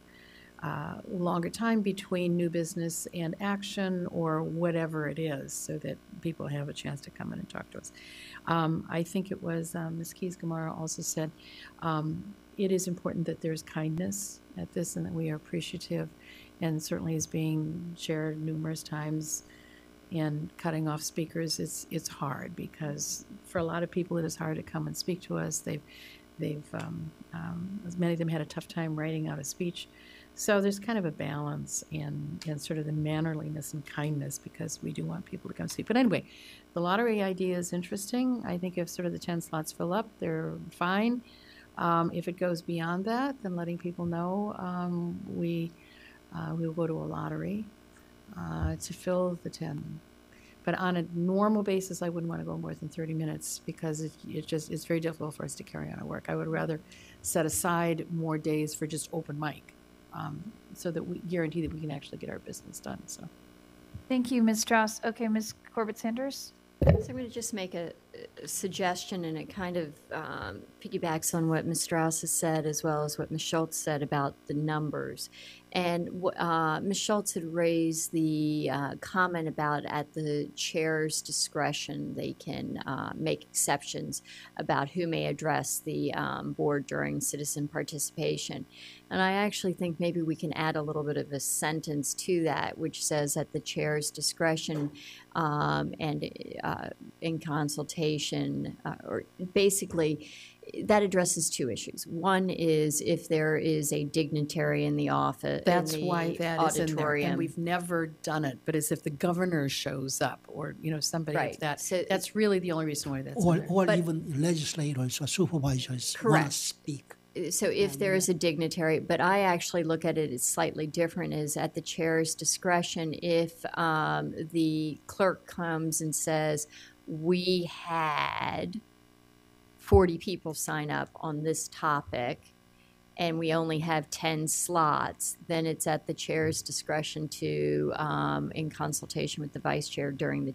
longer time between new business and action, or whatever it is, so that people have a chance to come in and talk to us. I think it was Ms. Keys-Gamarra also said it is important that there's kindness at this, and that we are appreciative, and certainly is being shared numerous times. And cutting off speakers, it's hard, because for a lot of people it is hard to come and speak to us. Many of them had a tough time writing out a speech. So there's kind of a balance in sort of the mannerliness and kindness, because we do want people to come speak. But anyway, the lottery idea is interesting. I think if sort of the 10 slots fill up, they're fine. If it goes beyond that, then letting people know we will go to a lottery to fill the 10. But on a normal basis, I wouldn't want to go more than 30 minutes because it's very difficult for us to carry on our work. I would rather set aside more days for just open mic so that we guarantee that we can actually get our business done. So, Thank you, Ms. Strauss. Okay, Ms. Corbett-Sanders? So I'm going to just make a suggestion, and it kind of piggybacks on what Ms. Strauss has said as well as what Ms. Schultz said about the numbers. And Ms. Schultz had raised the comment about at the chair's discretion, they can make exceptions about who may address the board during citizen participation. And I actually think maybe we can add a little bit of a sentence to that, which says at the chair's discretion and in consultation, or basically that addresses two issues. One is if there is a dignitary in the office. that's in the why that is in there. auditorium. And we've never done it, but as if the governor shows up or, somebody Right. of that. So- That's really the only reason why that's in Or, there. or But- even legislators or supervisors want to Correct. speak. So if there is a dignitary, but I actually look at it as slightly different, is at the chair's discretion if the clerk comes and says, we had 40 people sign up on this topic and we only have 10 slots, then it's at the chair's discretion to, in consultation with the vice chair during the,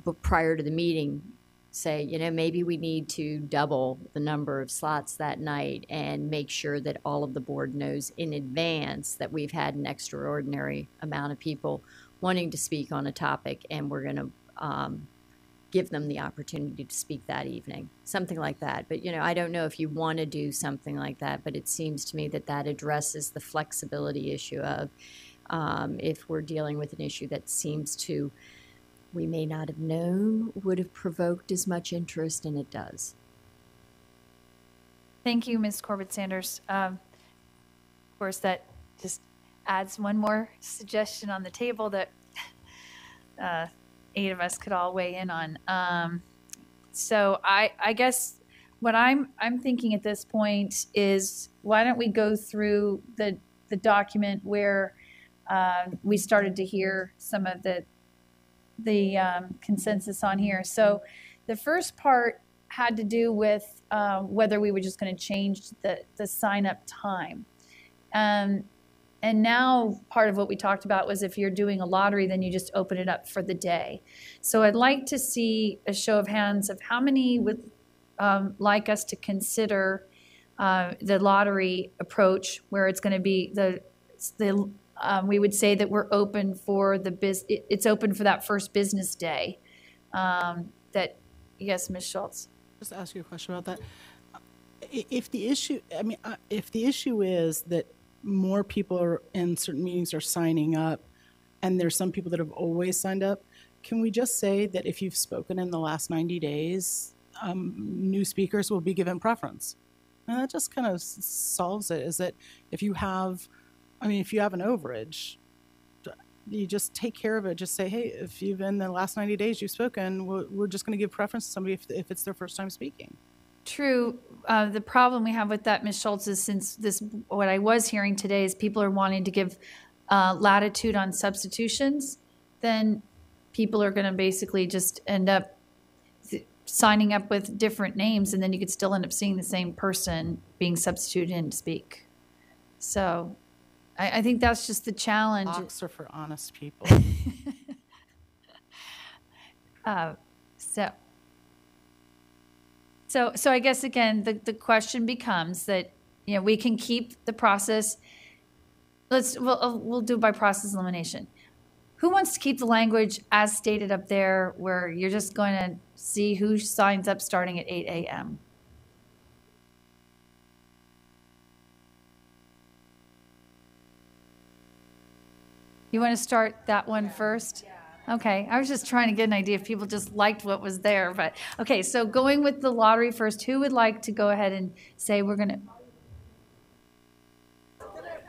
but prior to the meeting, say, maybe we need to double the number of slots that night and make sure that all of the board knows in advance that we've had an extraordinary amount of people wanting to speak on a topic and we're going to give them the opportunity to speak that evening, something like that. But, I don't know if you want to do something like that, but it seems to me that that addresses the flexibility issue of if we're dealing with an issue that seems to we may not have known would have provoked as much interest, and it does. Thank you, Ms. Corbett-Sanders. Of course, that just adds one more suggestion on the table that 8 of us could all weigh in on. So I guess what I'm thinking at this point is why don't we go through the document where we started to hear some of the consensus on here. So the first part had to do with whether we were just going to change the sign-up time. And now part of what we talked about was if you're doing a lottery, then you just open it up for the day. So I'd like to see a show of hands of how many would like us to consider the lottery approach where it's going to be we would say that we're open for it's open for that first business day. Yes, Ms. Schultz. Just ask you a question about that. If the issue is that more people are in certain meetings are signing up, and there's some people that have always signed up, can we just say that if you've spoken in the last 90 days, new speakers will be given preference? And that just kind of solves it. Is that if you have an overage, you just take care of it. Just say, hey, if you've in the last 90 days you've spoken, we're just going to give preference to somebody if it's their first time speaking. True. The problem we have with that, Ms. Schultz, is what I was hearing today is people are wanting to give latitude on substitutions, then people are going to basically just end up signing up with different names, and then you could still end up seeing the same person being substituted in to speak. So I think that's just the challenge. Locks are for honest people. So I guess again the question becomes that we can keep the process. We'll do by process elimination. Who wants to keep the language as stated up there, where you're just going to see who signs up starting at 8 a.m.? You want to start that one first? Okay, I was just trying to get an idea if people just liked what was there, but okay, so going with the lottery first, who would like to go ahead and say we're going to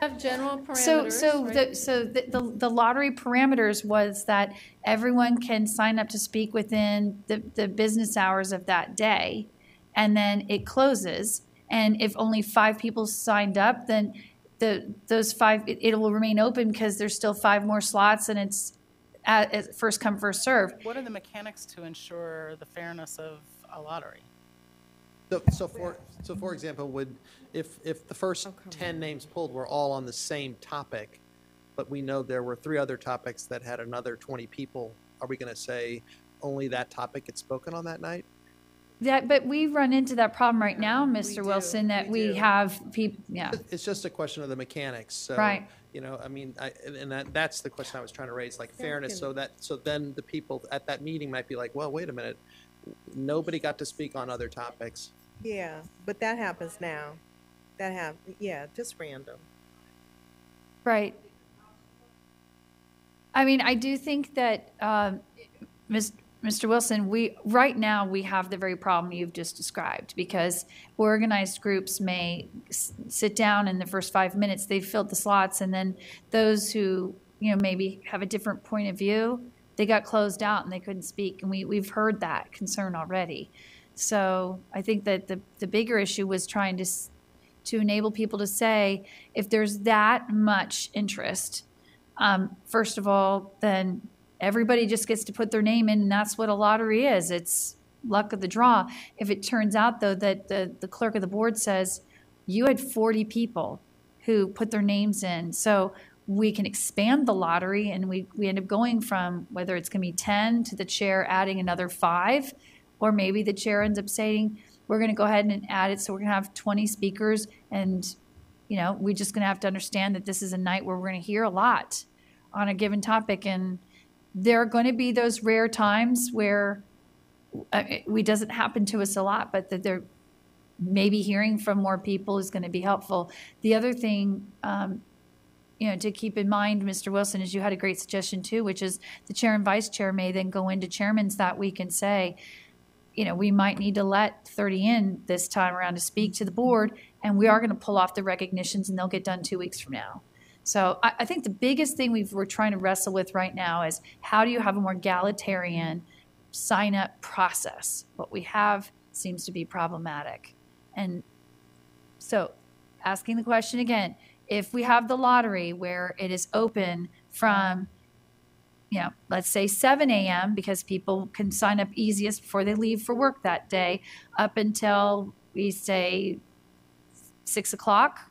Have general parameters. the lottery parameters was that everyone can sign up to speak within the business hours of that day, and then it closes. And if only 5 people signed up, then those 5, it will remain open because there's still 5 more slots, and it's at first come, first serve. What are the mechanics to ensure the fairness of a lottery? So for example, if the first 10 names pulled were all on the same topic, but we know there were 3 other topics that had another 20 people, are we going to say only that topic gets spoken on that night? But we run into that problem right now, Mr. Wilson, that we have people, yeah. It's just a question of the mechanics. So, Right. you know, I mean, that's the question I was trying to raise, like fairness. So then the people at that meeting might be like, well, wait a minute, nobody got to speak on other topics. Yeah, but that happens now. Just random. Right. I mean, I do think that, Mr. Wilson, right now we have the very problem you've just described, because organized groups may sit down in the first 5 minutes, they've filled the slots, and then those who, you know, maybe have a different point of view, they got closed out and they couldn't speak. And we've heard that concern already. So I think that the bigger issue was trying to enable people to say, if there's that much interest, first of all, then everybody just gets to put their name in, and that's what a lottery is. It's luck of the draw. If it turns out, though, that the clerk of the board says, you had 40 people who put their names in, so we can expand the lottery, and we end up going from, whether it's going to be 10 to the chair adding another 5, or maybe the chair ends up saying, we're going to go ahead and add it, so we're going to have 20 speakers, and, you know, we're just going to have to understand that this is a night where we're going to hear a lot on a given topic, and there are going to be those rare times where it doesn't happen to us a lot, but that they're maybe hearing from more people is going to be helpful. The other thing, you know, to keep in mind, Mr. Wilson, is you had a great suggestion too, which is the chair and vice chair may then go into chairman's that week and say, you know, we might need to let 30 in this time around to speak to the board, and we are going to pull off the recognitions, and they'll get done 2 weeks from now. So I think the biggest thing we're trying to wrestle with right now is, how do you have a more egalitarian sign-up process? What we have seems to be problematic. And so asking the question again, if we have the lottery where it is open from, you know, let's say 7 a.m. because people can sign up easiest before they leave for work that day, up until we say 6 o'clock.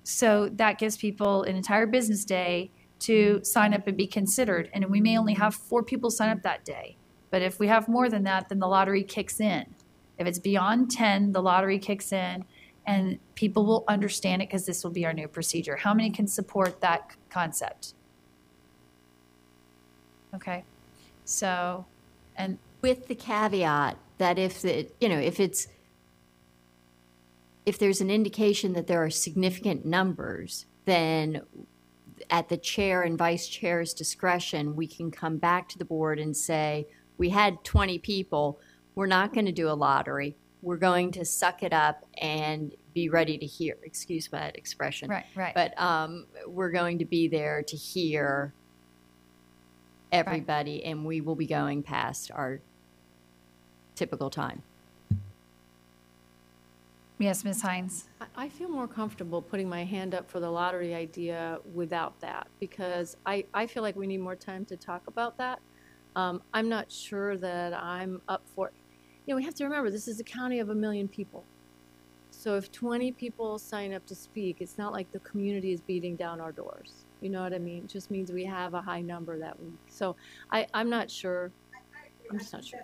So that gives people an entire business day to sign up and be considered. And we may only have 4 people sign up that day. But if we have more than that, then the lottery kicks in. If it's beyond 10, the lottery kicks in, and people will understand it because this will be our new procedure. How many can support that concept? Okay. So, and with the caveat that if there's an indication that there are significant numbers, then at the chair and vice chair's discretion, we can come back to the board and say, we had 20 people, we're not going to do a lottery. We're going to suck it up and be ready to hear, excuse that expression. Right. But we're going to be there to hear everybody, and we will be going past our typical time. Yes, Ms. Hines. I feel more comfortable putting my hand up for the lottery idea without that, because I feel like we need more time to talk about that. I'm not sure that I'm up for it. You know, we have to remember, this is a county of 1 million people. So if 20 people sign up to speak, it's not like the community is beating down our doors. You know what I mean? It just means we have a high number that week. So I'm not sure. I'm just not sure.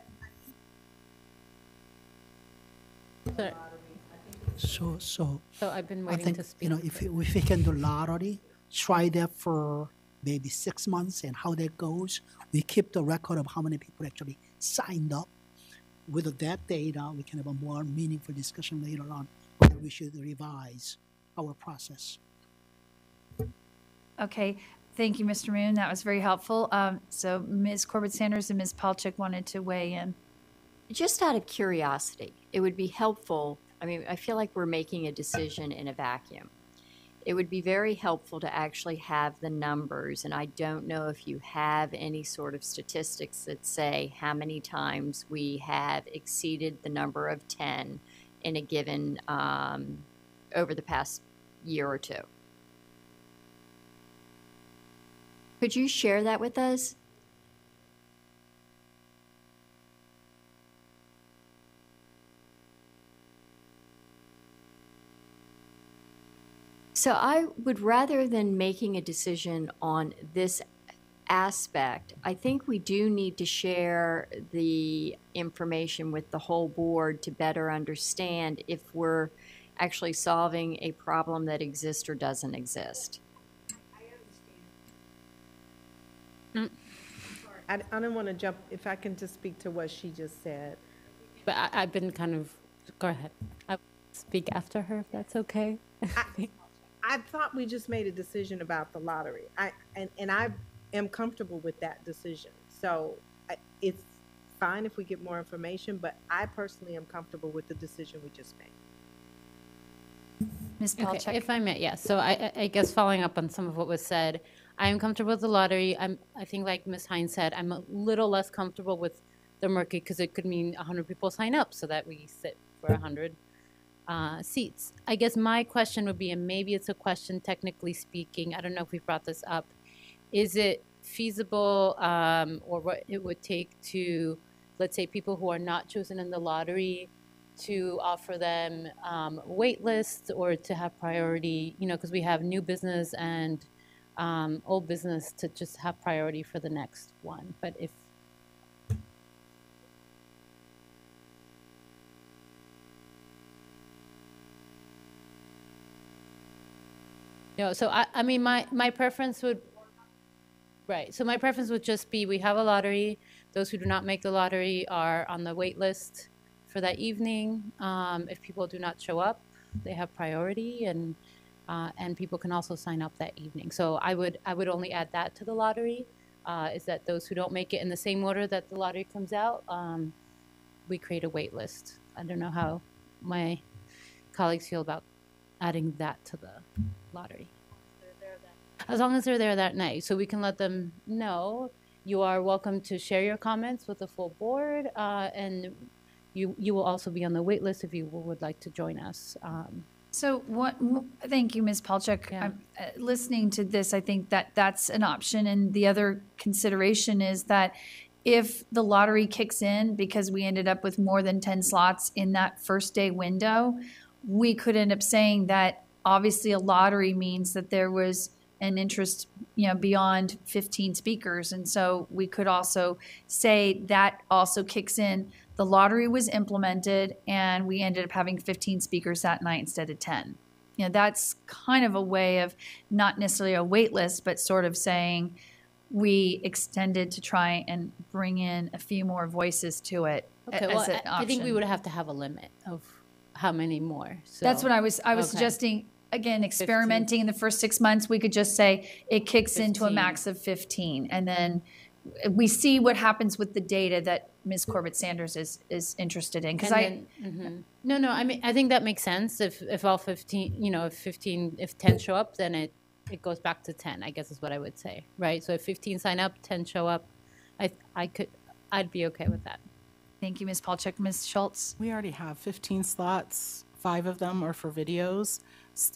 So I've been I waiting think, to speak. you know, if we can do lottery, try that for maybe 6 months, and how that goes. We keep the record of how many people actually signed up. With that data, we can have a more meaningful discussion later on whether we should revise our process. Okay. Thank you, Mr. Moon. That was very helpful. So Ms. Corbett-Sanders and Ms. Palchik wanted to weigh in. Just out of curiosity, it would be helpful. I mean, I feel like we're making a decision in a vacuum. It would be very helpful to actually have the numbers, and I don't know if you have any sort of statistics that say how many times we have exceeded the number of 10 in a given, over the past year or two. Could you share that with us? So I would, rather than making a decision on this aspect, I think we do need to share the information with the whole board to better understand if we're actually solving a problem that exists or doesn't exist. I don't want to jump, if I can just speak to what she just said. But I've been kind of, go ahead. I'll speak after her, if that's okay. I thought we just made a decision about the lottery. I am comfortable with that decision. So it's fine if we get more information, but I personally am comfortable with the decision we just made. Ms. Palchuk? Okay, if I may, yes. So I guess following up on some of what was said, I am comfortable with the lottery. I think like Ms. Hines said, I'm a little less comfortable with the market because it could mean 100 people sign up so that we sit for 100 seats. I guess my question would be, and maybe it's a question technically speaking, I don't know if we brought this up, is it feasible or what it would take to, let's say, people who are not chosen in the lottery to offer them wait lists or to have priority, you know, because we have new business and old business, to just have priority for the next one. But if no, so I mean, my preference would, right. So my preference would just be, we have a lottery. Those who do not make the lottery are on the wait list for that evening. If people do not show up, they have priority, and people can also sign up that evening. So I would only add that to the lottery, is that those who don't make it in the same order that the lottery comes out, we create a wait list. I don't know how my colleagues feel about adding that to the lottery. As long as they're there that night, so we can let them know. You are welcome to share your comments with the full board, and you will also be on the wait list if you would like to join us. So thank you, Ms. Palchuk. Yeah. Listening to this, I think that's an option. And the other consideration is that if the lottery kicks in because we ended up with more than 10 slots in that first day window, we could end up saying that obviously a lottery means that there was an interest, you know, beyond 15 speakers. And so we could also say that also kicks in. The lottery was implemented and we ended up having 15 speakers that night instead of 10. You know, that's kind of a way of not necessarily a wait list, but sort of saying we extended to try and bring in a few more voices to it. Okay, well, I think we would have to have a limit of how many more. So that's what I was okay. suggesting. Again, experimenting 15. In the first 6 months, we could just say it kicks 15. Into a max of 15. And then we see what happens with the data that Ms. Corbett Sanders is interested in. Because No, I mean, I think that makes sense. If all 15, you know, if 10 show up, then it goes back to 10, I guess is what I would say, right? So if 15 sign up, 10 show up, I'd be okay with that. Thank you, Ms. Palchuk. Ms. Schultz? We already have 15 slots. 5 of them are for videos.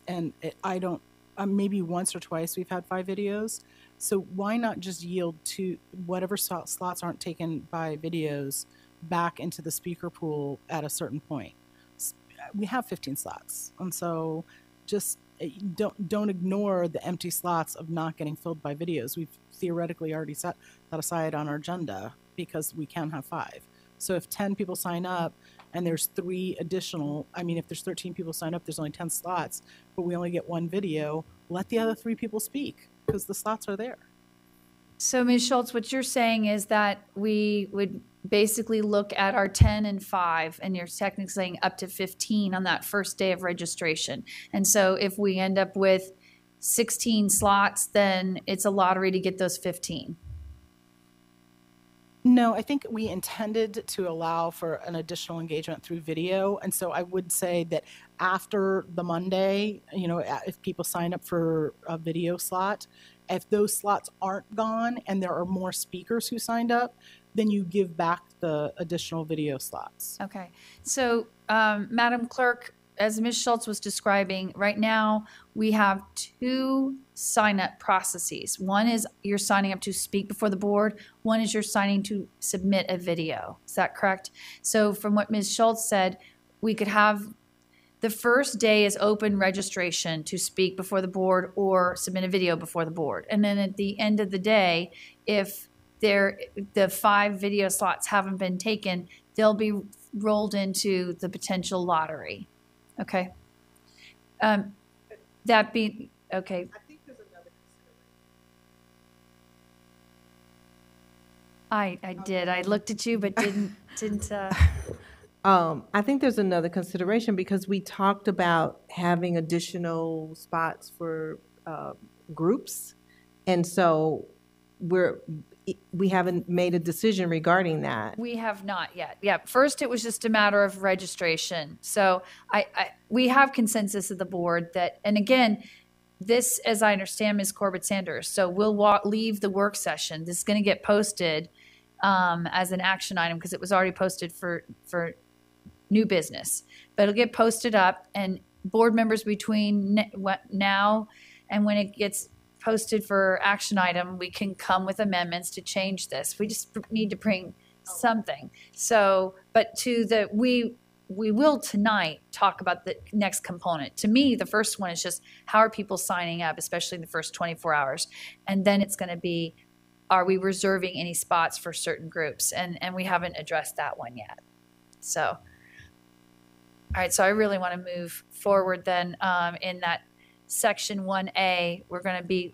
And maybe once or twice we've had 5 videos. So why not just yield to whatever slots aren't taken by videos back into the speaker pool at a certain point? We have 15 slots. And so just don't ignore the empty slots of not getting filled by videos. We've theoretically already set that aside on our agenda because we can have 5. So if 10 people sign up and there's 3 additional, I mean, if there's 13 people sign up, there's only 10 slots, but we only get 1 video, let the other 3 people speak because the slots are there. So Ms. Schultz, what you're saying is that we would basically look at our 10 and 5, and you're technically saying up to 15 on that first day of registration. And so if we end up with 16 slots, then it's a lottery to get those 15. No, I think we intended to allow for an additional engagement through video. And so I would say that after the Monday, you know, if people sign up for a video slot, if those slots aren't gone and there are more speakers who signed up, then you give back the additional video slots. Okay. So, Madam Clerk, as Ms. Schultz was describing, right now we have two sign-up processes. One is you're signing up to speak before the board. One is you're signing to submit a video. Is that correct? So from what Ms. Schultz said, we could have the first day is open registration to speak before the board or submit a video before the board. And then at the end of the day, if the 5 video slots haven't been taken, they'll be rolled into the potential lottery. Okay. That be, okay. I think there's another consideration. I did. I looked at you, but didn't. I think there's another consideration because we talked about having additional spots for groups, and so we haven't made a decision regarding that. We have not yet. Yeah. First, it was just a matter of registration. So we have consensus at the board that, and again, this, as I understand, Ms. Corbett Sanders. So we'll leave the work session. This is going to get posted as an action item because it was already posted for new business. But it'll get posted up, and board members between now and when it gets posted for action item, we can come with amendments to change this. We just need to bring something. So, but we will tonight talk about the next component. To me, the first one is just how are people signing up, especially in the first 24 hours. And then it's going to be, are we reserving any spots for certain groups? And we haven't addressed that one yet. So, all right, so I really want to move forward then in that Section 1A, we're going to be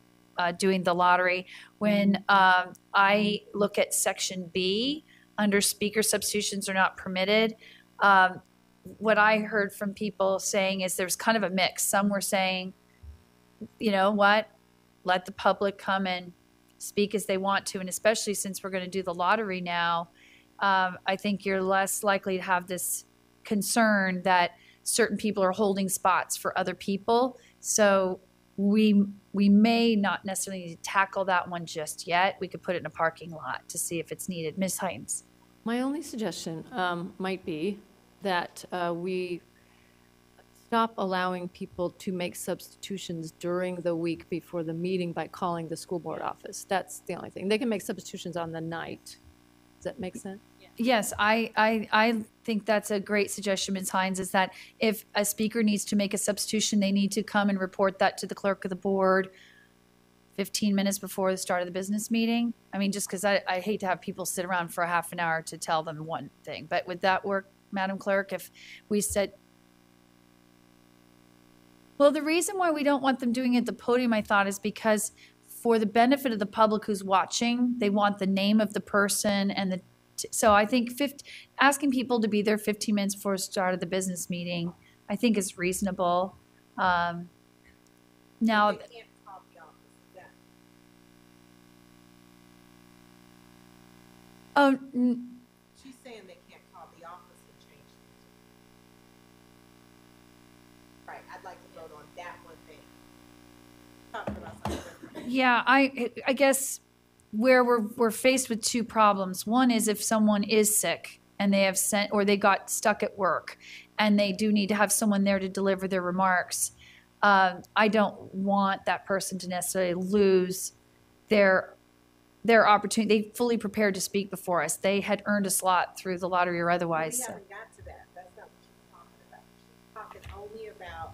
doing the lottery. When I look at Section B, under speaker substitutions are not permitted, what I heard from people saying is there's kind of a mix. Some were saying, you know what, let the public come and speak as they want to, and especially since we're going to do the lottery now, I think you're less likely to have this concern that certain people are holding spots for other people. So we may not necessarily need to tackle that one just yet. We could put it in a parking lot to see if it's needed. Ms. Hines. My only suggestion might be that we stop allowing people to make substitutions during the week before the meeting by calling the school board office. That's the only thing. They can make substitutions on the night. Does that make sense? Yes, I think that's a great suggestion, Ms. Hines, is that if a speaker needs to make a substitution, they need to come and report that to the clerk of the board 15 minutes before the start of the business meeting. I mean, just because I hate to have people sit around for a half an hour to tell them one thing. But would that work, Madam Clerk, if we said... Well, the reason why we don't want them doing it at the podium, I thought, is because for the benefit of the public who's watching, they want the name of the person and the... So I think asking people to be there 15 minutes before the start of the business meeting, I think is reasonable. Now, oh, she's saying they can't call the office and change things. Right, I'd like to vote on that one thing. Talking about something different. yeah, I guess where we're faced with two problems. One is if someone is sick and they have sent, or they got stuck at work and they do need to have someone there to deliver their remarks. I don't want that person to necessarily lose their opportunity. They fully prepared to speak before us. They had earned a slot through the lottery or otherwise. We haven't got to that. That's not what she's talking about. She's talking only about...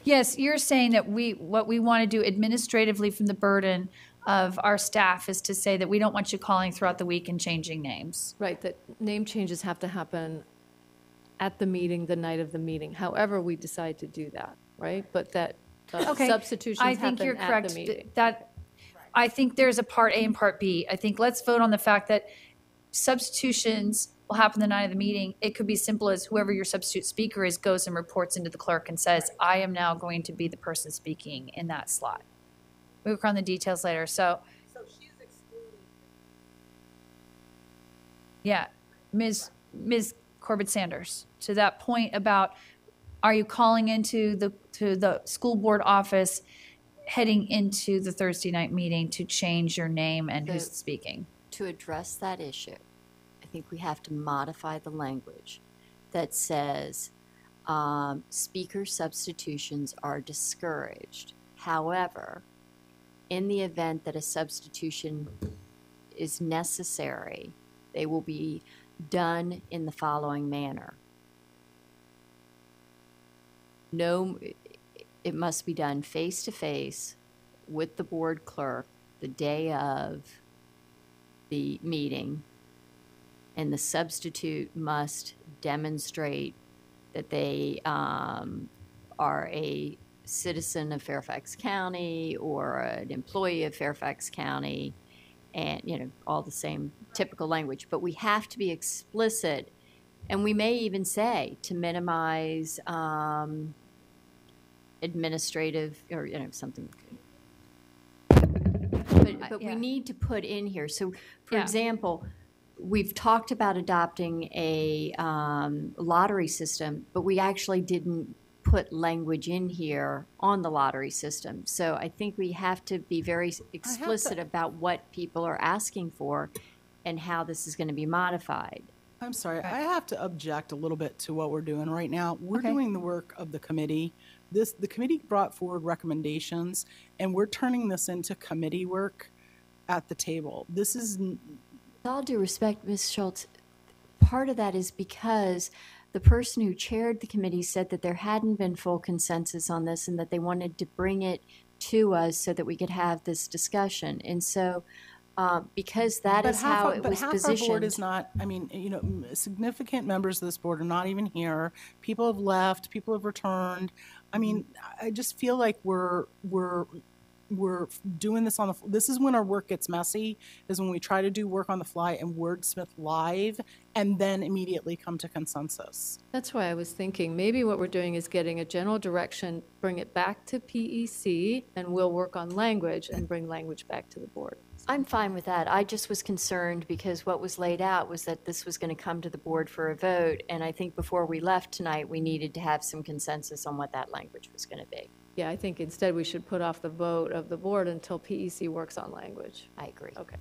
Yes, you're saying that what we want to do administratively from the burden of our staff is to say that we don't want you calling throughout the week and changing names. Right, that name changes have to happen at the meeting, the night of the meeting, however we decide to do that, right? But that substitutions I think happen you're at correct. the meeting. I think there's a part A and part B. I think let's vote on the fact that substitutions will happen the night of the meeting. It could be simple as whoever your substitute speaker is goes and reports into the clerk and says, I am now going to be the person speaking in that slot. We'll work on the details later. So she's excluding... Yeah, Ms. Corbett Sanders, to that point about, are you calling into the school board office heading into the Thursday night meeting to change your name and who's So- speaking. To address that issue, I think we have to modify the language that says speaker substitutions are discouraged. However, in the event that a substitution is necessary, they will be done in the following manner. No, it must be done face-to-face with the board clerk the day of the meeting, and the substitute must demonstrate that they are a citizen of Fairfax County or an employee of Fairfax County, and, you know, all the same typical language. But we have to be explicit, and we may even say to minimize administrative or, you know, something. But Yeah. we need to put in here. So, for Yeah. example, we've talked about adopting a lottery system, but we actually didn't put language in here on the lottery system. So I think we have to be very explicit about what people are asking for and how this is going to be modified. I'm sorry, I have to object a little bit to what we're doing right now. We're Okay. doing the work of the committee. The committee brought forward recommendations, and we're turning this into committee work at the table. This is With all due respect, Ms. Schultz, part of that is because the person who chaired the committee said that there hadn't been full consensus on this and that they wanted to bring it to us so that we could have this discussion. And so, because that is how it was half our board positioned. is not, I mean, you know, significant members of this board are not even here. People have left, people have returned. I mean, I just feel like we're doing this on the, this is when our work gets messy, is when we try to do work on the fly and wordsmith live and then immediately come to consensus. That's why I was thinking, maybe what we're doing is getting a general direction, bring it back to PEC, and we'll work on language and bring language back to the board. I'm fine with that. I just was concerned because what was laid out was that this was going to come to the board for a vote. And I think before we left tonight, we needed to have some consensus on what that language was going to be. Yeah, I think instead we should put off the vote of the board until PEC works on language. I agree. Okay.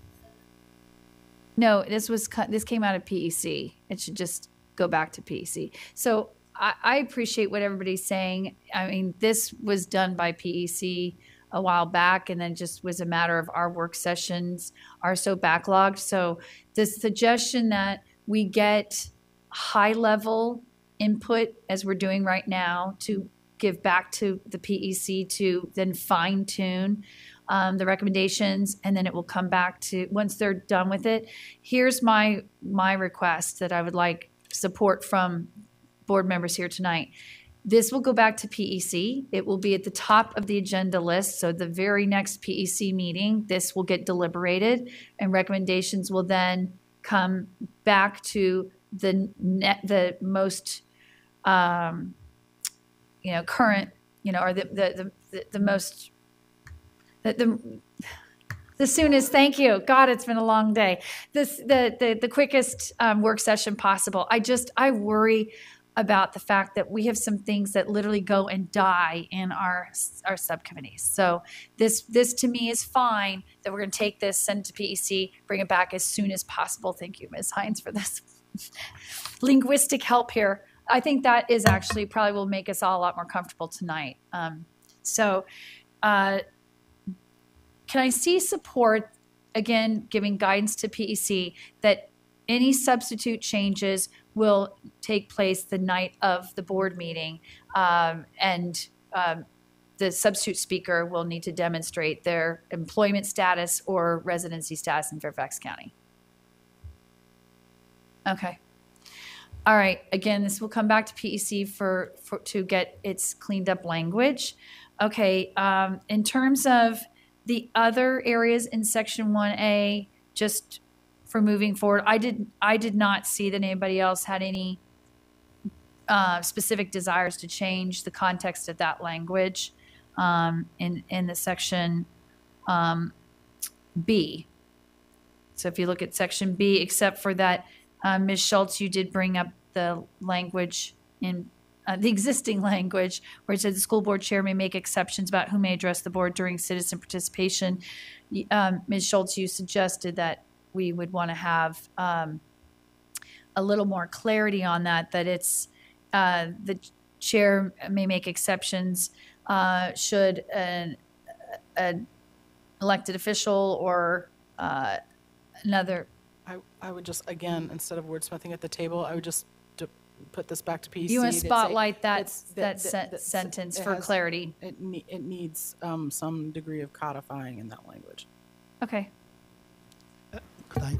No, this came out of PEC. It should just go back to PEC. So I appreciate what everybody's saying. I mean, this was done by PEC a while back, and then just was a matter of our work sessions are so backlogged. So the suggestion that we get high-level input, as we're doing right now, to give back to the PEC to then fine-tune the recommendations, and then it will come back to, once they're done with it. Here's my request that I would like support from board members here tonight. This will go back to PEC. It will be at the top of the agenda list. So the very next PEC meeting, this will get deliberated, and recommendations will then come back to the most current, or the most the soonest. Thank you, God. It's been a long day. The quickest work session possible. I worry about the fact that we have some things that literally go and die in our subcommittees. So this to me is fine that we're going to take this, send it to PEC, bring it back as soon as possible. Thank you, Ms. Hines, for this linguistic help here. I think that is actually probably will make us all a lot more comfortable tonight. Can I see support, again, giving guidance to PEC that any substitute changes will take place the night of the board meeting, and the substitute speaker will need to demonstrate their employment status or residency status in Fairfax County. Okay. All right. Again, this will come back to PEC to get its cleaned up language. Okay. In terms of the other areas in Section 1A, just for moving forward, I did not see that anybody else had any specific desires to change the context of that language in the Section B. So if you look at Section B, except for that, Ms. Schultz, you did bring up the language in the existing language where it says the school board chair may make exceptions about who may address the board during citizen participation. Ms. Schultz, you suggested that we would want to have a little more clarity on that, that it's the chair may make exceptions should an elected official or another. I would just, again, instead of wordsmithing at the table, I would just put this back to PEC. You want to spotlight that that sentence it for has- clarity. It needs some degree of codifying in that language. Okay. Could I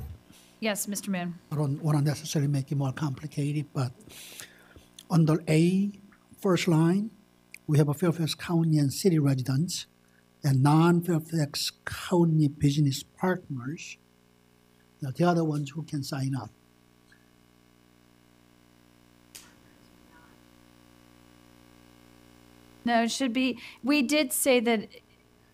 Yes, Mr. Moon. I don't want to necessarily make it more complicated, but under A, first line, we have a Fairfax County and city residents and non-Fairfax County business partners. Now, the other ones who can sign up. No, it should be, we did say that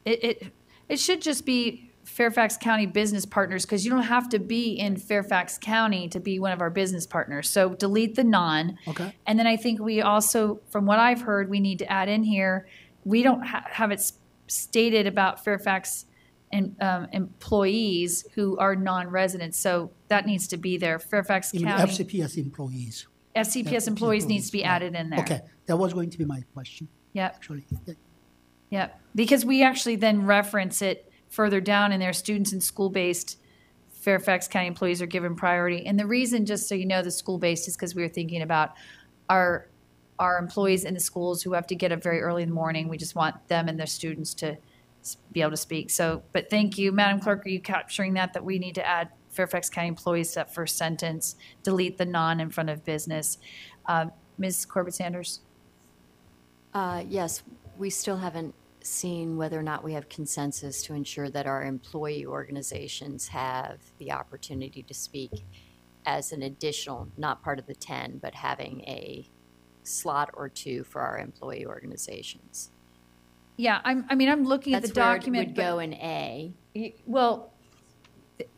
it should just be Fairfax County business partners, because you don't have to be in Fairfax County to be one of our business partners. So delete the non. Okay. And then I think we also, from what I've heard, we need to add in here, we don't have it stated about Fairfax employees who are non-residents. So that needs to be there. Fairfax In County. FCPS employees. FCPS employees needs to be added in there. Okay, that was going to be my question, Yep. actually. Yeah. Yep. Because we actually then reference it further down in there, students and school-based Fairfax County employees are given priority. And the reason, just so you know, the school-based is because we were thinking about our employees in the schools who have to get up very early in the morning. We just want them and their students to be able to speak. So, but thank you, Madam Clerk, are you capturing that we need to add Fairfax County employees to that first sentence, delete the non in front of business. Ms. Corbett-Sanders? Yes, we still haven't seen whether or not we have consensus to ensure that our employee organizations have the opportunity to speak as an additional, not part of the 10, but having a slot or two for our employee organizations. Yeah, I'm looking at the That's where document. it would go in A. Well,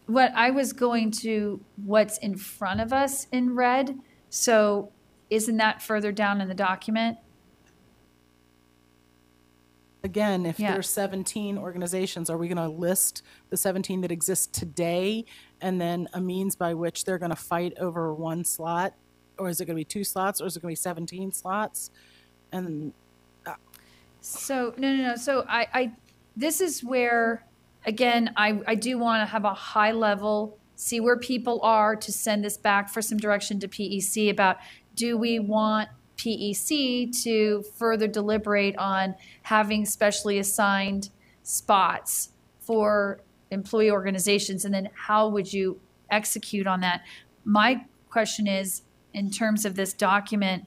what I was going to, what's in front of us in red. So isn't that further down in the document? Again, if Yeah. there's 17 organizations, are we going to list the 17 that exist today and then a means by which they're going to fight over one slot? Or is it going to be 2 slots, or is it going to be 17 slots? And So, no. So this is where, again, I do want to have a high level, see where people are to send this back for some direction to PEC about, do we want PEC to further deliberate on having specially assigned spots for employee organizations, and then how would you execute on that? My question is, in terms of this document,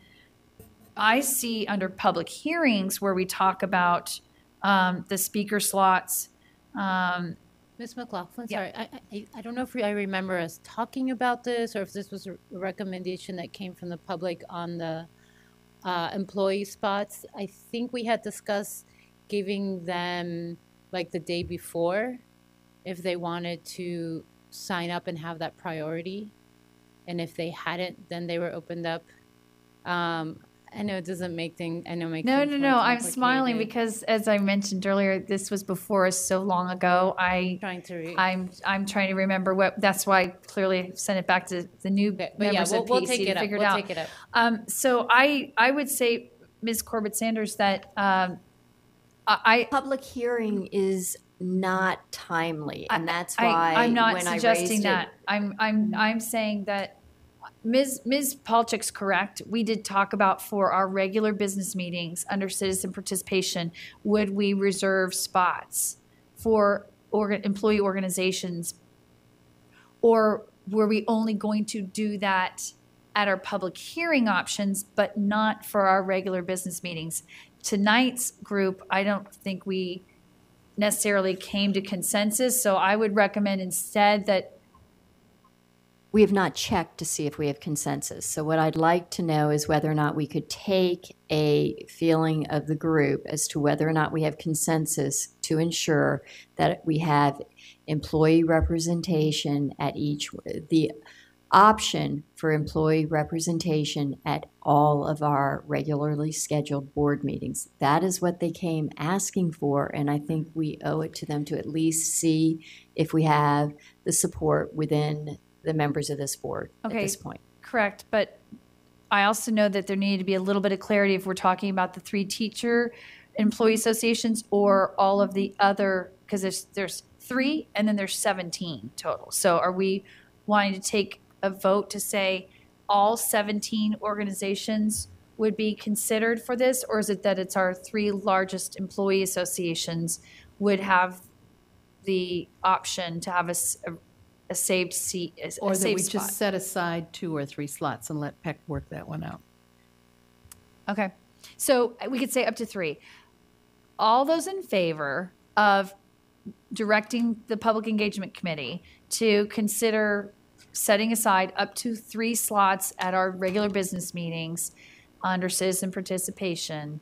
I see under public hearings where we talk about the speaker slots. Ms. McLaughlin, Yeah. sorry, I don't know if I remember us talking about this or if this was a recommendation that came from the public on the employee spots. I think we had discussed giving them like the day before if they wanted to sign up and have that priority. And if they hadn't, then they were opened up. I know it doesn't make things, I know it makes No. things more I'm smiling complicated. because, as I mentioned earlier, this was before us so long ago. Trying to read. I'm trying to remember what. That's why I clearly sent it back to the new But yeah, members of we'll PEC take to it up. figure it We'll out. take it up. So I would say, Ms. Corbett-Sanders, that Public hearing is not timely, and that's why I'm not when suggesting I raised that. I'm saying that Ms. Palchik's correct. We did talk about, for our regular business meetings under citizen participation, would we reserve spots for employee organizations, or were we only going to do that at our public hearing options, but not for our regular business meetings? Tonight's group, I don't think we necessarily came to consensus, so I would recommend instead that we have not checked to see if we have consensus. So what I'd like to know is whether or not we could take a feeling of the group as to whether or not we have consensus to ensure that we have employee representation at each, the option for employee representation at all of our regularly scheduled board meetings. That is what they came asking for, and I think we owe it to them to at least see if we have the support within the members of this board at this point. Correct, but I also know that there needed to be a little bit of clarity if we're talking about the 3 teacher employee associations or all of the other, because there's 3 and then there's 17 total. So are we wanting to take a vote to say all 17 organizations would be considered for this, or is it that it's our 3 largest employee associations would have the option to have a saved seat, Or a that safe we spot? just set aside 2 or 3 slots and let Peck work that one out. Okay, so we could say up to 3. All those in favor of directing the Public Engagement Committee to consider setting aside up to 3 slots at our regular business meetings under citizen participation.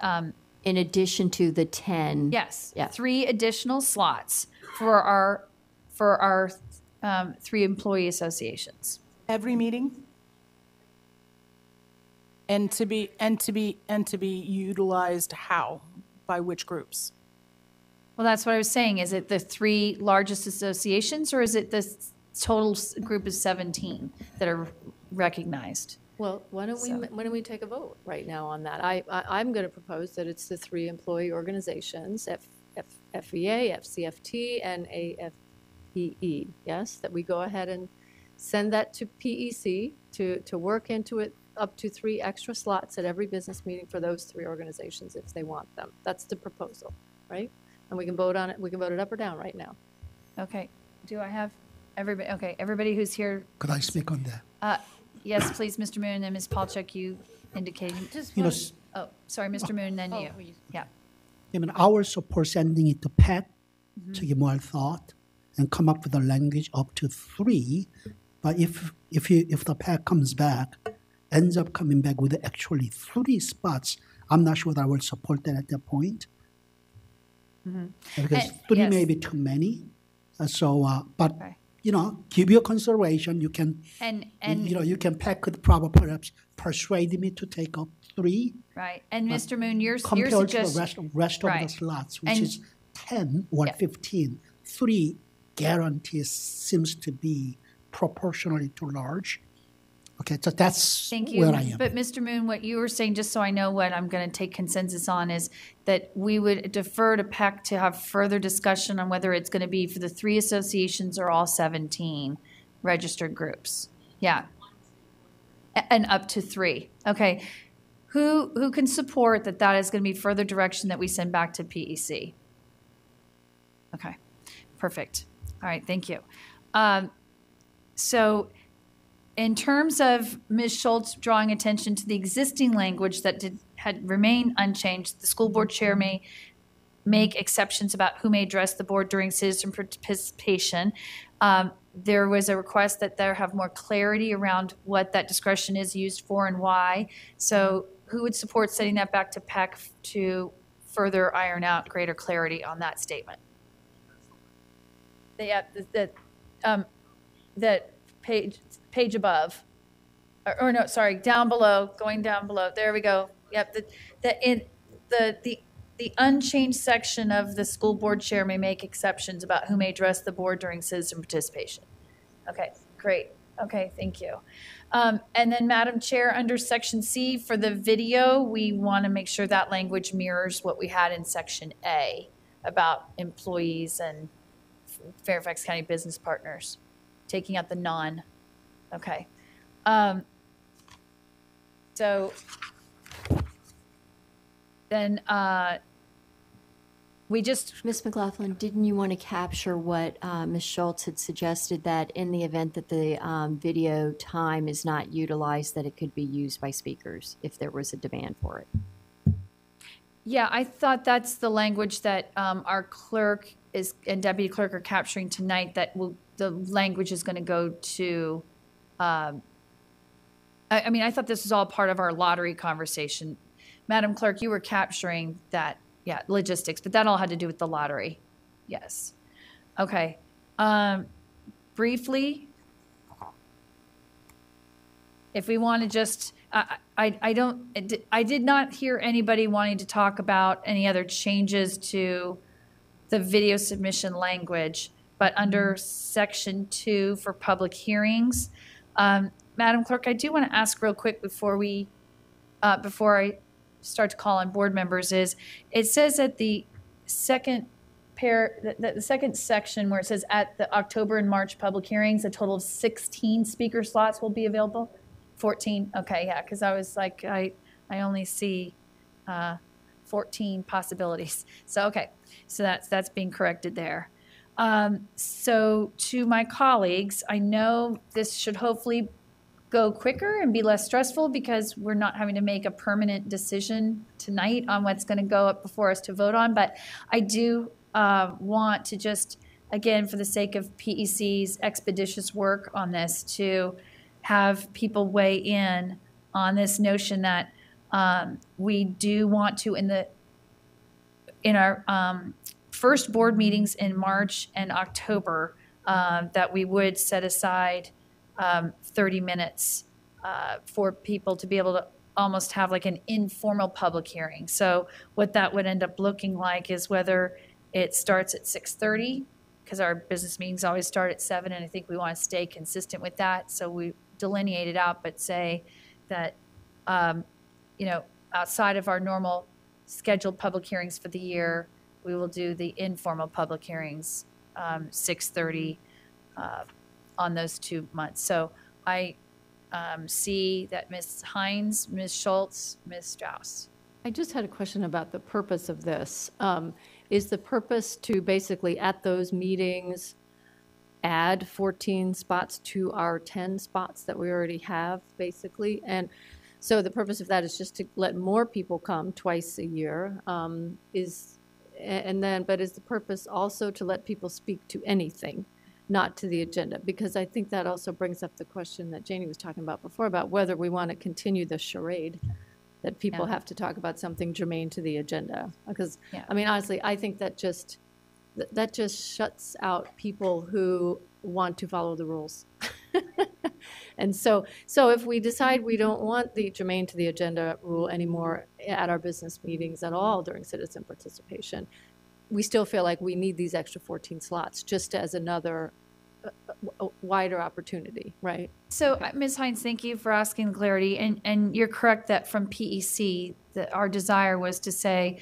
In addition to the 10. Yes, Yeah. 3 additional slots for our 3 employee associations. Every meeting? And to be utilized how? By which groups? Well, that's what I was saying. Is it the 3 largest associations, or is it the total group of 17 that are recognized? Well, why don't we take a vote right now on that? I'm going to propose that it's the 3 employee organizations, FEA, FCFT, and AFPE, yes? That we go ahead and send that to PEC to work into it up to 3 extra slots at every business meeting for those 3 organizations if they want them. That's the proposal, right? And we can vote on it. We can vote it up or down right now. Okay. Do I have everybody? Okay. Everybody who's here. Could I speak on that? Yes, please, Mr. Moon, and Ms. Palchuk, you indicated. You know, Oh, sorry, Mr. Moon, then you. Yeah. I mean, our support sending it to PEC to give more thought and come up with a language up to 3. But if the PEC comes back, ends up coming back with actually 3 spots, I'm not sure that I will support that at that point. Because 3 may be too many. But Okay. Give your consideration. You can And you can PEC could probably perhaps persuade me to take up 3. right. And Mr. Moon, your Compared to the suggestion. rest of right. the slots, which And- is 10 or 15, 3 guarantees seems to be proportionally too large. Okay, so that's Thank you. where I am. But Mr. Moon, what you were saying, just so I know what I'm going to take consensus on, is that we would defer to PEC to have further discussion on whether it's going to be for the 3 associations or all 17 registered groups. Yeah. And up to 3. Okay. Who can support that is going to be further direction that we send back to PEC? Okay. Perfect. All right. Thank you. So in terms of Ms. Schultz drawing attention to the existing language that had remained unchanged, the school board chair may make exceptions about who may address the board during citizen participation. There was a request that there have more clarity around what that discretion is used for and why. So who would support sending that back to PEC to further iron out greater clarity on that statement? That page above, or no, sorry, down below, going down below. There we go. Yep. The unchanged section of the school board chair may make exceptions about who may address the board during citizen participation. Okay, great. Okay, thank you. And then, Madam Chair, under Section C for the video, we want to make sure that language mirrors what we had in Section A about employees and Fairfax County business partners, taking out the non. Okay. So then we just, Ms. McLaughlin, didn't you want to capture what Ms. Schultz had suggested, that in the event that the video time is not utilized, that it could be used by speakers if there was a demand for it? yeah, I thought that's the language that our clerk and deputy clerk are capturing tonight, that the language is going to go to, I mean, I thought this was all part of our lottery conversation. Madam Clerk, you were capturing that, yeah, logistics, but that all had to do with the lottery. Yes. Okay. Briefly, if we want to just, I did not hear anybody wanting to talk about any other changes to the video submission language, but under section 2 for public hearings, Madam Clerk, I do want to ask real quick before I start to call on board members, is it says at the second the second section where it says at the October and March public hearings, a total of 16 speaker slots will be available. 14. Okay, yeah, because I was like, I only see 14 possibilities. So okay, so that's being corrected there. So to my colleagues, I know this should hopefully go quicker and be less stressful because we're not having to make a permanent decision tonight on what's going to go up before us to vote on. But I do want to just, again, for the sake of PEC's expeditious work on this, to have people weigh in on this notion that we do want to, in our first board meetings in March and October, that we would set aside 30 minutes for people to be able to almost have like an informal public hearing. So what that would end up looking like is whether it starts at 6:30, because our business meetings always start at 7, and I think we want to stay consistent with that. So we delineate it out, but say that, outside of our normal scheduled public hearings for the year, we will do the informal public hearings 6:30 on those 2 months. So I see that Ms. Hines, Ms. Schultz, Ms. Strauss. I just had a question about the purpose of this. Is the purpose to basically at those meetings add 14 spots to our 10 spots that we already have, basically? And so the purpose of that is just to let more people come twice a year. But is the purpose also to let people speak to anything, not to the agenda? Because I think that also brings up the question that Janie was talking about before about whether we want to continue the charade that people have to talk about something germane to the agenda. Because, I mean, honestly, I think that just shuts out people who want to follow the rules. And so if we decide we don't want the germane to the agenda rule anymore at our business meetings at all during citizen participation, we still feel like we need these extra 14 slots just as another wider opportunity, right? So, Ms. Hines, thank you for asking the clarity. And you're correct that from PEC, that our desire was to say,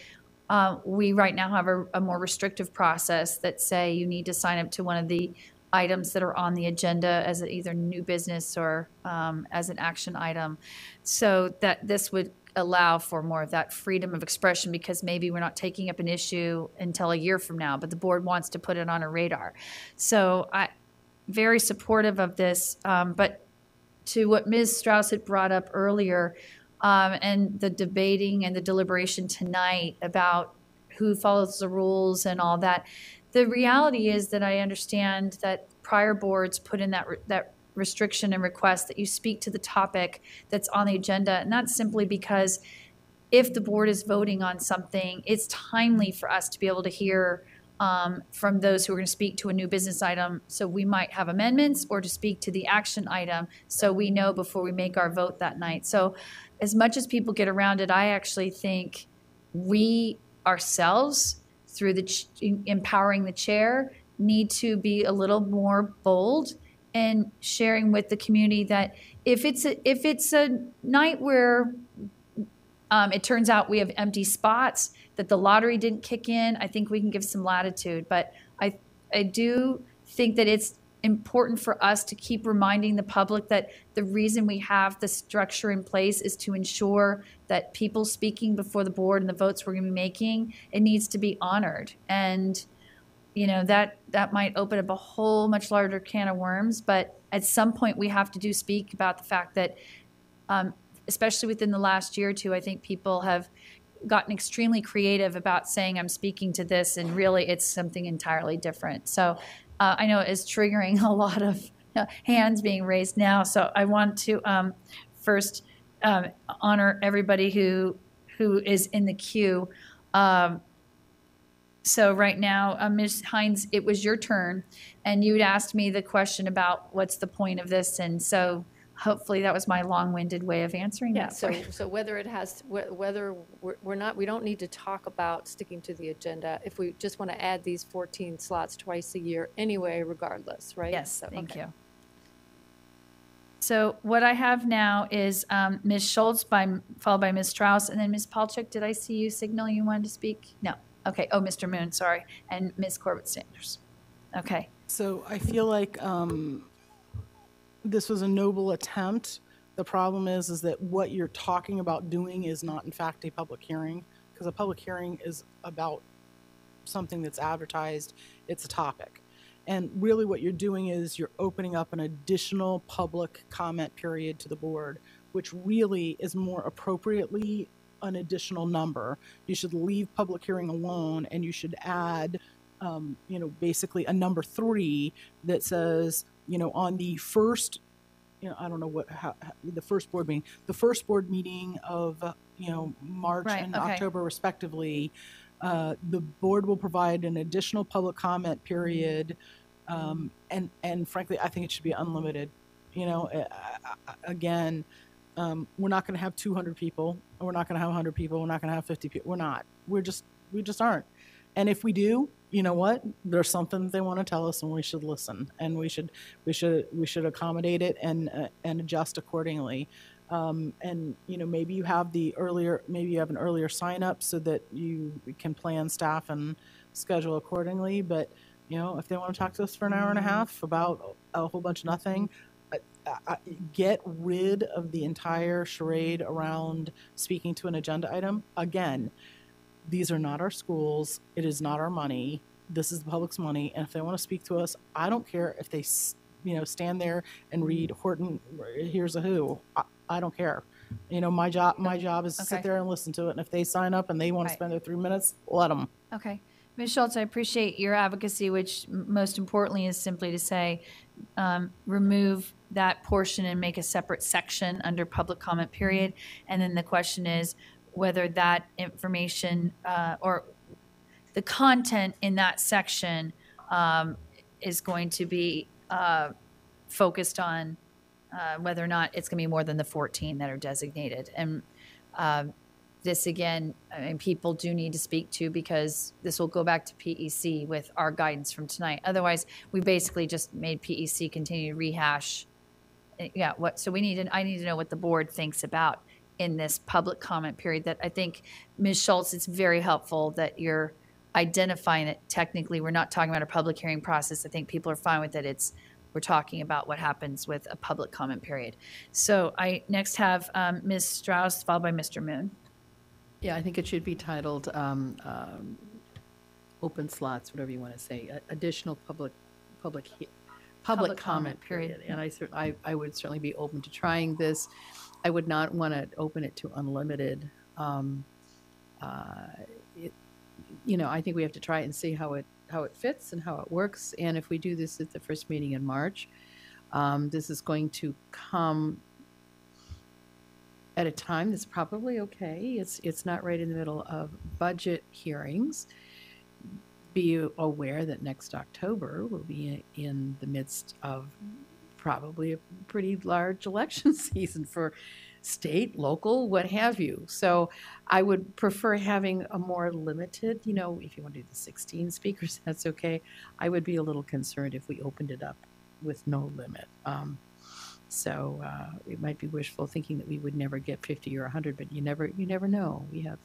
we right now have a more restrictive process that say you need to sign up to one of the items that are on the agenda as either new business or as an action item, so that this would allow for more of that freedom of expression, because maybe we're not taking up an issue until a year from now, but the board wants to put it on a radar. So I very supportive of this, but to what Ms. Strauss had brought up earlier, and the debating and the deliberation tonight about who follows the rules and all that, the reality is that I understand that prior boards put in that restriction and request that you speak to the topic that's on the agenda, and that's simply because if the board is voting on something, it's timely for us to be able to hear from those who are going to speak to a new business item. So we might have amendments, or to speak to the action item, so we know before we make our vote that night. So as much as people get around it, I actually think we ourselves, through empowering the chair, need to be a little more bold in sharing with the community that if it's a night where it turns out we have empty spots, that the lottery didn't kick in, I think we can give some latitude. But I do think that it's important for us to keep reminding the public that the reason we have the structure in place is to ensure that people speaking before the board and the votes we're going to be making, it needs to be honored. And that might open up a whole much larger can of worms, but at some point we have to speak about the fact that especially within the last year or two, I think people have gotten extremely creative about saying I'm speaking to this, and really it's something entirely different. So I know it's triggering a lot of hands being raised now. So I want to first honor everybody who is in the queue. So right now, Ms. Hines, it was your turn, and you'd asked me the question about what's the point of this. And so hopefully that was my long-winded way of answering Yeah, that. so whether it has, whether we're not, we don't need to talk about sticking to the agenda if we just want to add these 14 slots twice a year anyway, regardless, right? Yes, So, thank okay. you. So what I have now is Ms. Schultz followed by Ms. Strauss, and then Ms. Palchuk, did I see you signal you wanted to speak? No. Okay. Oh, Mr. Moon, sorry. And Ms. Corbett-Sanders. Okay. So I feel like this was a noble attempt. The problem is that what you're talking about doing is not, in fact, a public hearing, because a public hearing is about something that's advertised. It's a topic. And really what you're doing is you're opening up an additional public comment period to the board, which really is more appropriately an additional number. You should leave public hearing alone, and you should add, basically a number 3 that says, on the first, I don't know the first board meeting of, March Right, and okay. October respectively, the board will provide an additional public comment period. And frankly, I think it should be unlimited. Again, we're not going to have 200 people, or we're not going to have 100 people. We're not going to have 50 people. We're not. We just aren't. And if we do, you know what? There's something they want to tell us, and we should listen, and we should accommodate it and adjust accordingly. And maybe you have an earlier sign up so that you can plan staff and schedule accordingly. But if they want to talk to us for an hour and a half about a whole bunch of nothing, get rid of the entire charade around speaking to an agenda item. Again, these are not our schools. It is not our money. This is the public's money. And if they want to speak to us, I don't care if they, stand there and read Horton, Here's a Who. I don't care. My job is to sit Okay. there and listen to it. And if they sign up and they want to Right. spend their 3 minutes, let them. Okay. Ms. Schultz, I appreciate your advocacy, which most importantly is simply to say, remove that portion and make a separate section under public comment period. And then the question is whether that information or the content in that section is going to be focused on whether or not it's going to be more than the 14 that are designated. And this, again, people do need to speak to, because this will go back to PEC with our guidance from tonight. Otherwise, we basically just made PEC continue to rehash. Yeah, so I need to know what the board thinks about in this public comment period. That I think, Ms. Schultz, it's very helpful that you're identifying that technically we're not talking about a public hearing process. I think people are fine with it. We're talking about what happens with a public comment period. So I next have Ms. Strauss, followed by Mr. Moon. Yeah, I think it should be titled open slots, whatever you want to say, additional public comment period. And I would certainly be open to trying this. I would not want to open it to unlimited. I think we have to try it and see how it fits and how it works. And if we do this at the first meeting in March, this is going to come at a time that's probably okay. It's not right in the middle of budget hearings. Be aware that next October will be in the midst of probably a pretty large election season for state, local, what have you. So I would prefer having a more limited, if you want to do the 16 speakers, that's okay. I would be a little concerned if we opened it up with no limit. So it might be wishful thinking that we would never get 50 or 100, but you never know. We have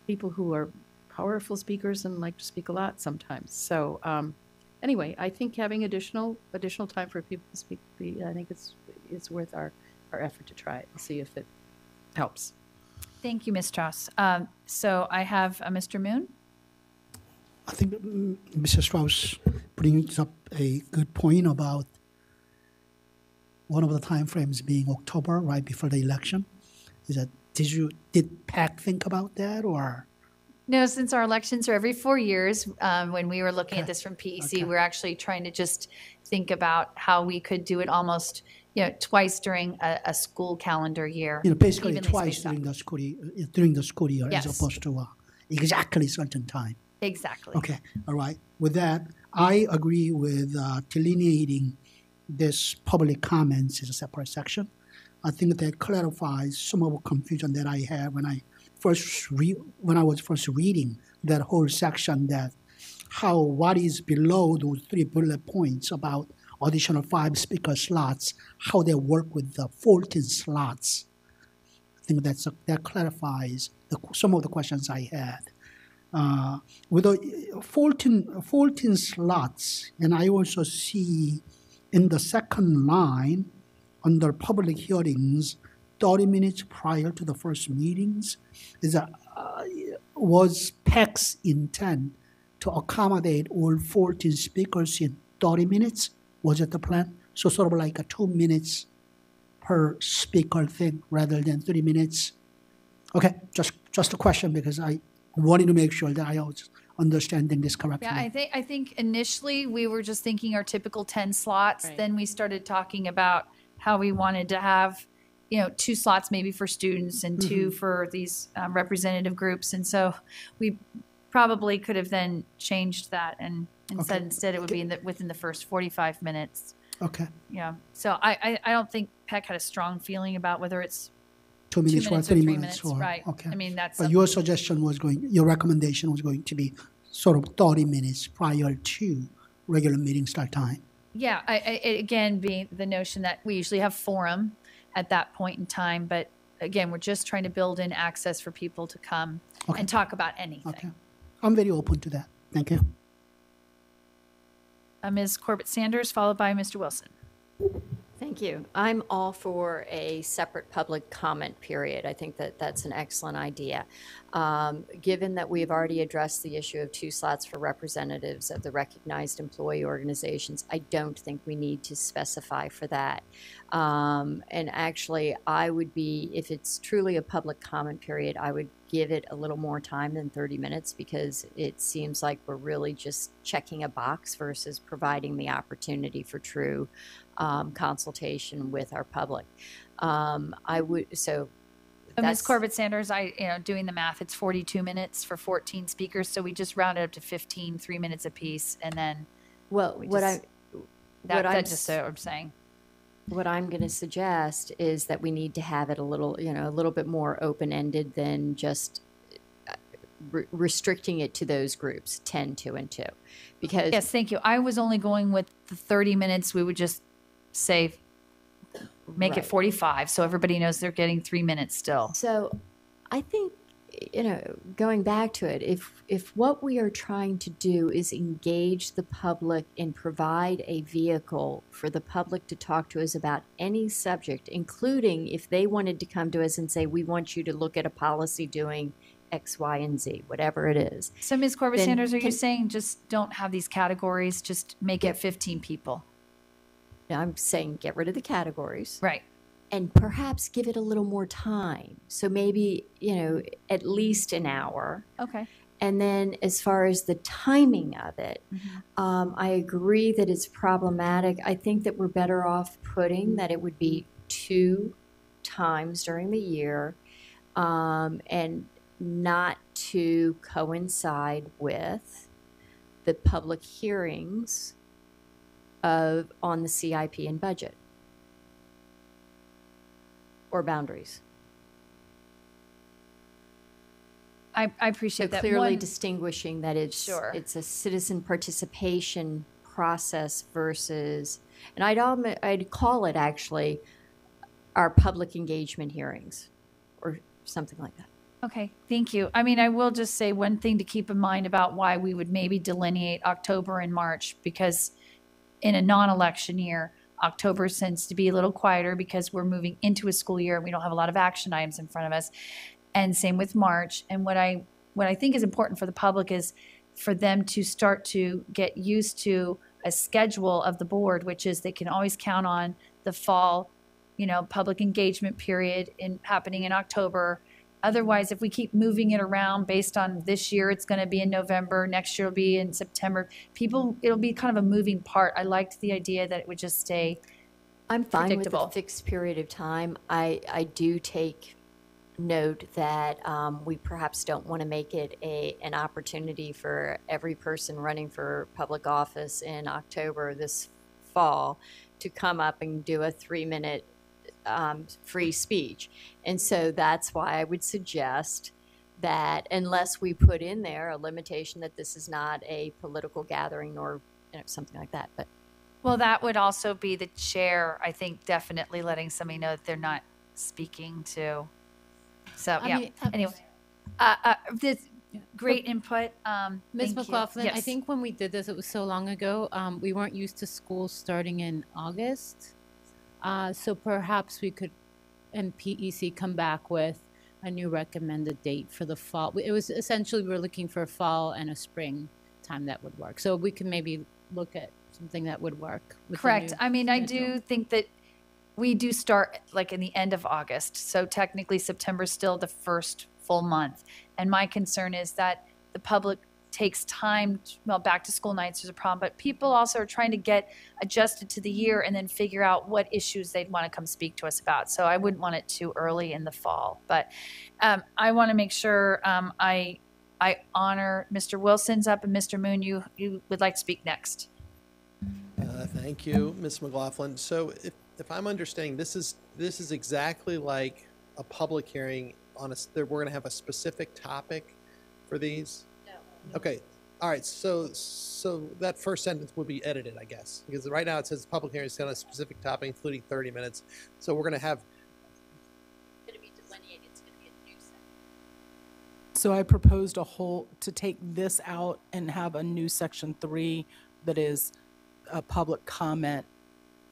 people who are powerful speakers and like to speak a lot sometimes. So anyway, I think having additional time for people to speak, I think it's worth our effort to try it and see if it helps. Thank you, Ms. Strauss. So I have Mr. Moon. I think Mr. Strauss brings up a good point about one of the time frames being October, right before the election. Did PAC think about that, or? No, since our elections are every 4 years, when we were looking at this from PEC, we're actually trying to just think about how we could do it almost, twice during a school calendar year. Basically evenly twice spaced out. during the school year, Yes. as opposed to exactly certain time. Exactly. Okay, all right. With that, I agree with delineating this public comments is a separate section. I think that clarifies some of the confusion that I had when I was first reading that whole section, that what is below those 3 bullet points about additional 5 speaker slots, how they work with the 14 slots. I think that clarifies some of the questions I had. With the 14 slots, and I also see in the second line under public hearings, 30 minutes prior to the first meetings, was PAC's intent to accommodate all 14 speakers in 30 minutes? Was it the plan? So sort of like a 2 minutes per speaker thing rather than 3 minutes? Okay, just a question because I wanted to make sure that I was understanding this correctly. Yeah, I think initially we were just thinking our typical 10 slots. Right. Then we started talking about how we wanted to have, 2 slots maybe for students and 2 for these representative groups. And so we probably could have then changed that and said instead it would be within the first 45 minutes. Okay. Yeah. So I don't think Peck had a strong feeling about whether it's 2 minutes, 2 or minutes 3 or 3 minutes. minutes. Or, Right. Okay. I mean, that's But your suggestion your recommendation was going to be sort of 30 minutes prior to regular meeting start time. Yeah, again, being the notion that we usually have forum at that point in time, but again, we're just trying to build in access for people to come and talk about anything. Okay. I'm very open to that. Thank you. Ms. Corbett Sanders, followed by Mr. Wilson. Thank you. I'm all for a separate public comment period. I think that that's an excellent idea. Given that we've already addressed the issue of 2 slots for representatives of the recognized employee organizations, I don't think we need to specify for that. And actually, I would be, if it's truly a public comment period, I would give it a little more time than 30 minutes because it seems like we're really just checking a box versus providing the opportunity for true consultation with our public. So Ms. Corbett Sanders, doing the math, it's 42 minutes for 14 speakers, so we just rounded up to 15, 3 minutes apiece, and then that's just what I'm saying. What I'm going to suggest is that we need to have it a little bit more open-ended than just restricting it to those groups, 10, 2, and 2. Because yes, thank you. I was only going with the 30 minutes. We would just say make it 45 so everybody knows they're getting 3 minutes still. So I think, going back to it, if what we are trying to do is engage the public and provide a vehicle for the public to talk to us about any subject, including if they wanted to come to us and say, we want you to look at a policy doing X, Y, and Z, whatever it is. So Ms. Corbett Sanders, are you saying just don't have these categories, just make it 15 people? No, I'm saying get rid of the categories. Right. And perhaps give it a little more time. So maybe, at least an hour. Okay. And then as far as the timing of it, I agree that it's problematic. I think that we're better off putting that it would be 2 times during the year and not to coincide with the public hearings on the CIP and budget or boundaries. I appreciate that. Clearly distinguishing that it's Sure. it's a citizen participation process versus, and I'd call it actually our public engagement hearings or something like that. Okay, thank you. I mean, I will just say one thing to keep in mind about why we would maybe delineate October and March, because in a non-election year, October tends to be a little quieter because we're moving into a school year and we don't have a lot of action items in front of us. And same with March. And what I think is important for the public is for them to start to get used to a schedule of the board, which is they can always count on the fall, public engagement period happening in October. Otherwise, if we keep moving it around based on this year, it's going to be in November, next year will be in September. It'll be kind of a moving part. I liked the idea that it would just stay I'm fine predictable. with a fixed period of time. I do take note that we perhaps don't want to make it an opportunity for every person running for public office in October this fall to come up and do a 3-minute free speech. And so that's why I would suggest that unless we put in there a limitation that this is not a political gathering or something like that. But Well, that would also be the chair, I think, definitely letting somebody know that they're not speaking to. So, I yeah. mean, Anyway, this great input. Ms. Thank you. McLaughlin, I Yes. think when we did this, it was so long ago, we weren't used to school starting in August. So perhaps we could, and PEC, come back with a new recommended date for the fall. It was essentially, we were looking for a fall and a spring time that would work. So we can maybe look at something that would work. With the Correct. new I mean, I schedule. do think that we do start like in the end of August. So technically September is still the first full month. And my concern is that the public takes time, well, back to school nights is a problem, but people also are trying to get adjusted to the year and then figure out what issues they'd want to come speak to us about. So I wouldn't want it too early in the fall. But I want to make sure I honor Mr. Wilson's up, and Mr. Moon, you would like to speak next. Thank you, Ms. McLaughlin. So if I'm understanding, this is exactly like a public hearing on we're going to have a specific topic for these? No. Okay. All right. So that first sentence would be edited, I guess, because right now it says public hearing is on a specific topic, including 30 minutes. So we're going to have. it's going to be delineated. It's going to be a new section. So I proposed to take this out and have a new section 3 that is a public comment,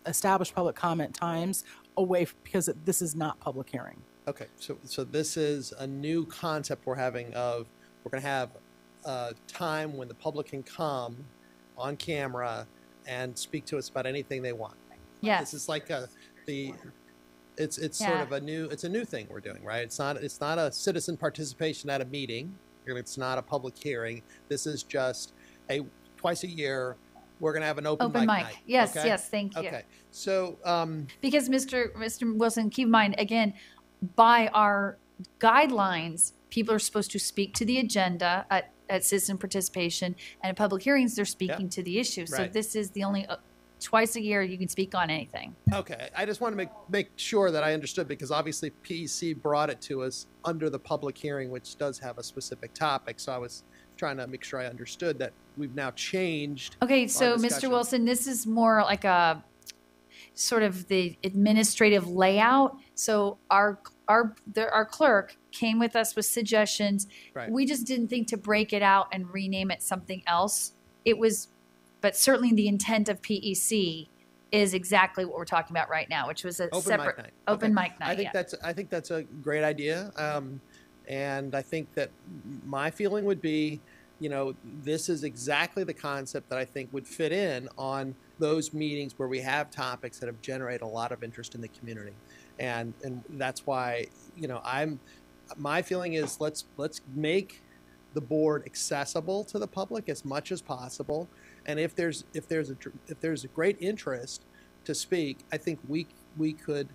established public comment times away because this is not public hearing. Okay, so this is a new concept we're having of we're going to have a time when the public can come on camera and speak to us about anything they want. Yes. This is like it's Yeah. sort of a new thing we're doing, right? It's not a citizen participation at a meeting. It's not a public hearing. This is just twice a year we're going to have an open mic night. Yes, okay? yes, thank you. Okay, so Because Mr. Wilson, keep in mind, again, by our guidelines, people are supposed to speak to the agenda at citizen participation, and at public hearings, they're speaking to the issue. So Right. this is the only, twice a year you can speak on anything. Okay, I just want to make sure that I understood, because obviously PEC brought it to us under the public hearing, which does have a specific topic. So I was trying to make sure I understood that we've now changed. Okay, so Mr. discussion. Wilson, this is more like a sort of the administrative layout. So our clerk came with us with suggestions. Right. We just didn't think to break it out and rename it something else. But certainly the intent of PEC is exactly what we're talking about right now, which was a Open separate mic night. open Okay. mic night. I think that's a great idea, and I think that my feeling would be, this is exactly the concept that I think would fit in on those meetings where we have topics that have generated a lot of interest in the community, and that's why my feeling is let's make the board accessible to the public as much as possible. And if there's a great interest to speak, I think we could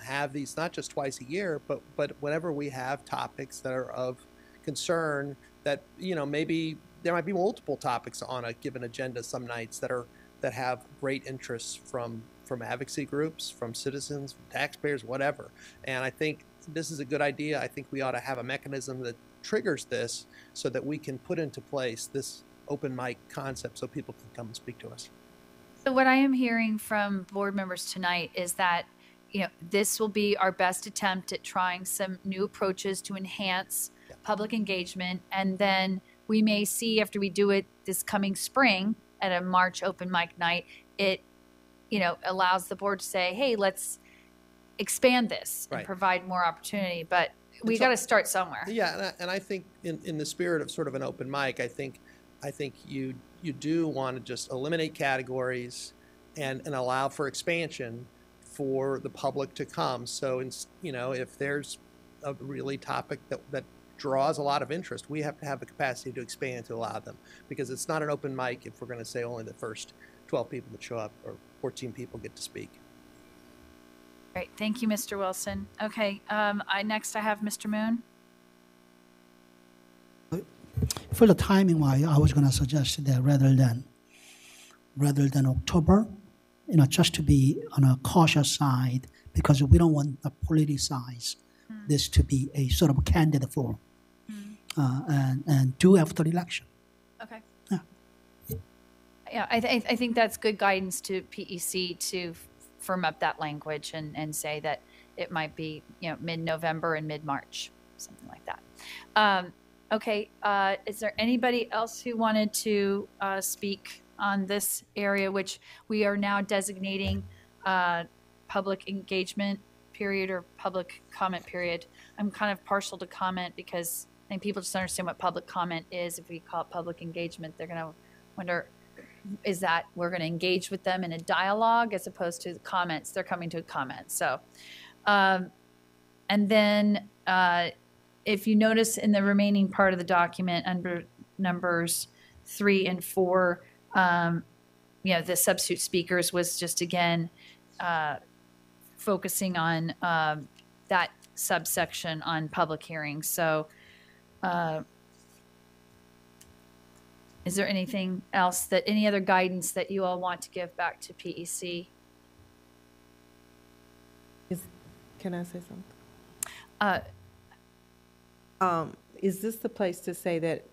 have these not just twice a year, but whenever we have topics that are of concern, that maybe there might be multiple topics on a given agenda some nights that have great interests from advocacy groups, from citizens, from taxpayers, whatever. And I think this is a good idea. I think we ought to have a mechanism that triggers this so that we can put into place this open mic concept so people can come and speak to us. So what I am hearing from board members tonight is that, this will be our best attempt at trying some new approaches to enhance public engagement. And then we may see after we do it this coming spring at a March open mic night, it, allows the board to say, hey, let's expand this and Right. provide more opportunity. But we got to start somewhere. Yeah, and I think in the spirit of sort of an open mic, I think you do want to just eliminate categories and allow for expansion for the public to come. So, if there's a really topic that draws a lot of interest, we have to have the capacity to expand to allow them, because it's not an open mic if we're going to say only the first 12 people that show up or 14 people get to speak. Great. Thank you, Mr. Wilson. Okay. Next I have Mr. Moon. For the timing wise, I was going to suggest that rather than October, just to be on a cautious side, because we don't want to politicize this to be a sort of candidate for, and do after election. Okay. Yeah. Yeah, I think that's good guidance to PEC to firm up that language and say that it might be, mid-November and mid-March, something like that. Okay, is there anybody else who wanted to speak on this area, which we are now designating public engagement period or public comment period? I'm kind of partial to comment because I think people just understand what public comment is. If we call it public engagement, they're going to wonder, is that we're going to engage with them in a dialogue as opposed to the comments? They're coming to a comment. So, and then if you notice in the remaining part of the document under numbers 3 and 4, the substitute speakers was just, again, focusing on that subsection on public hearings. So is there anything else any other guidance that you all want to give back to PEC? Can I say something? Is this the place to say that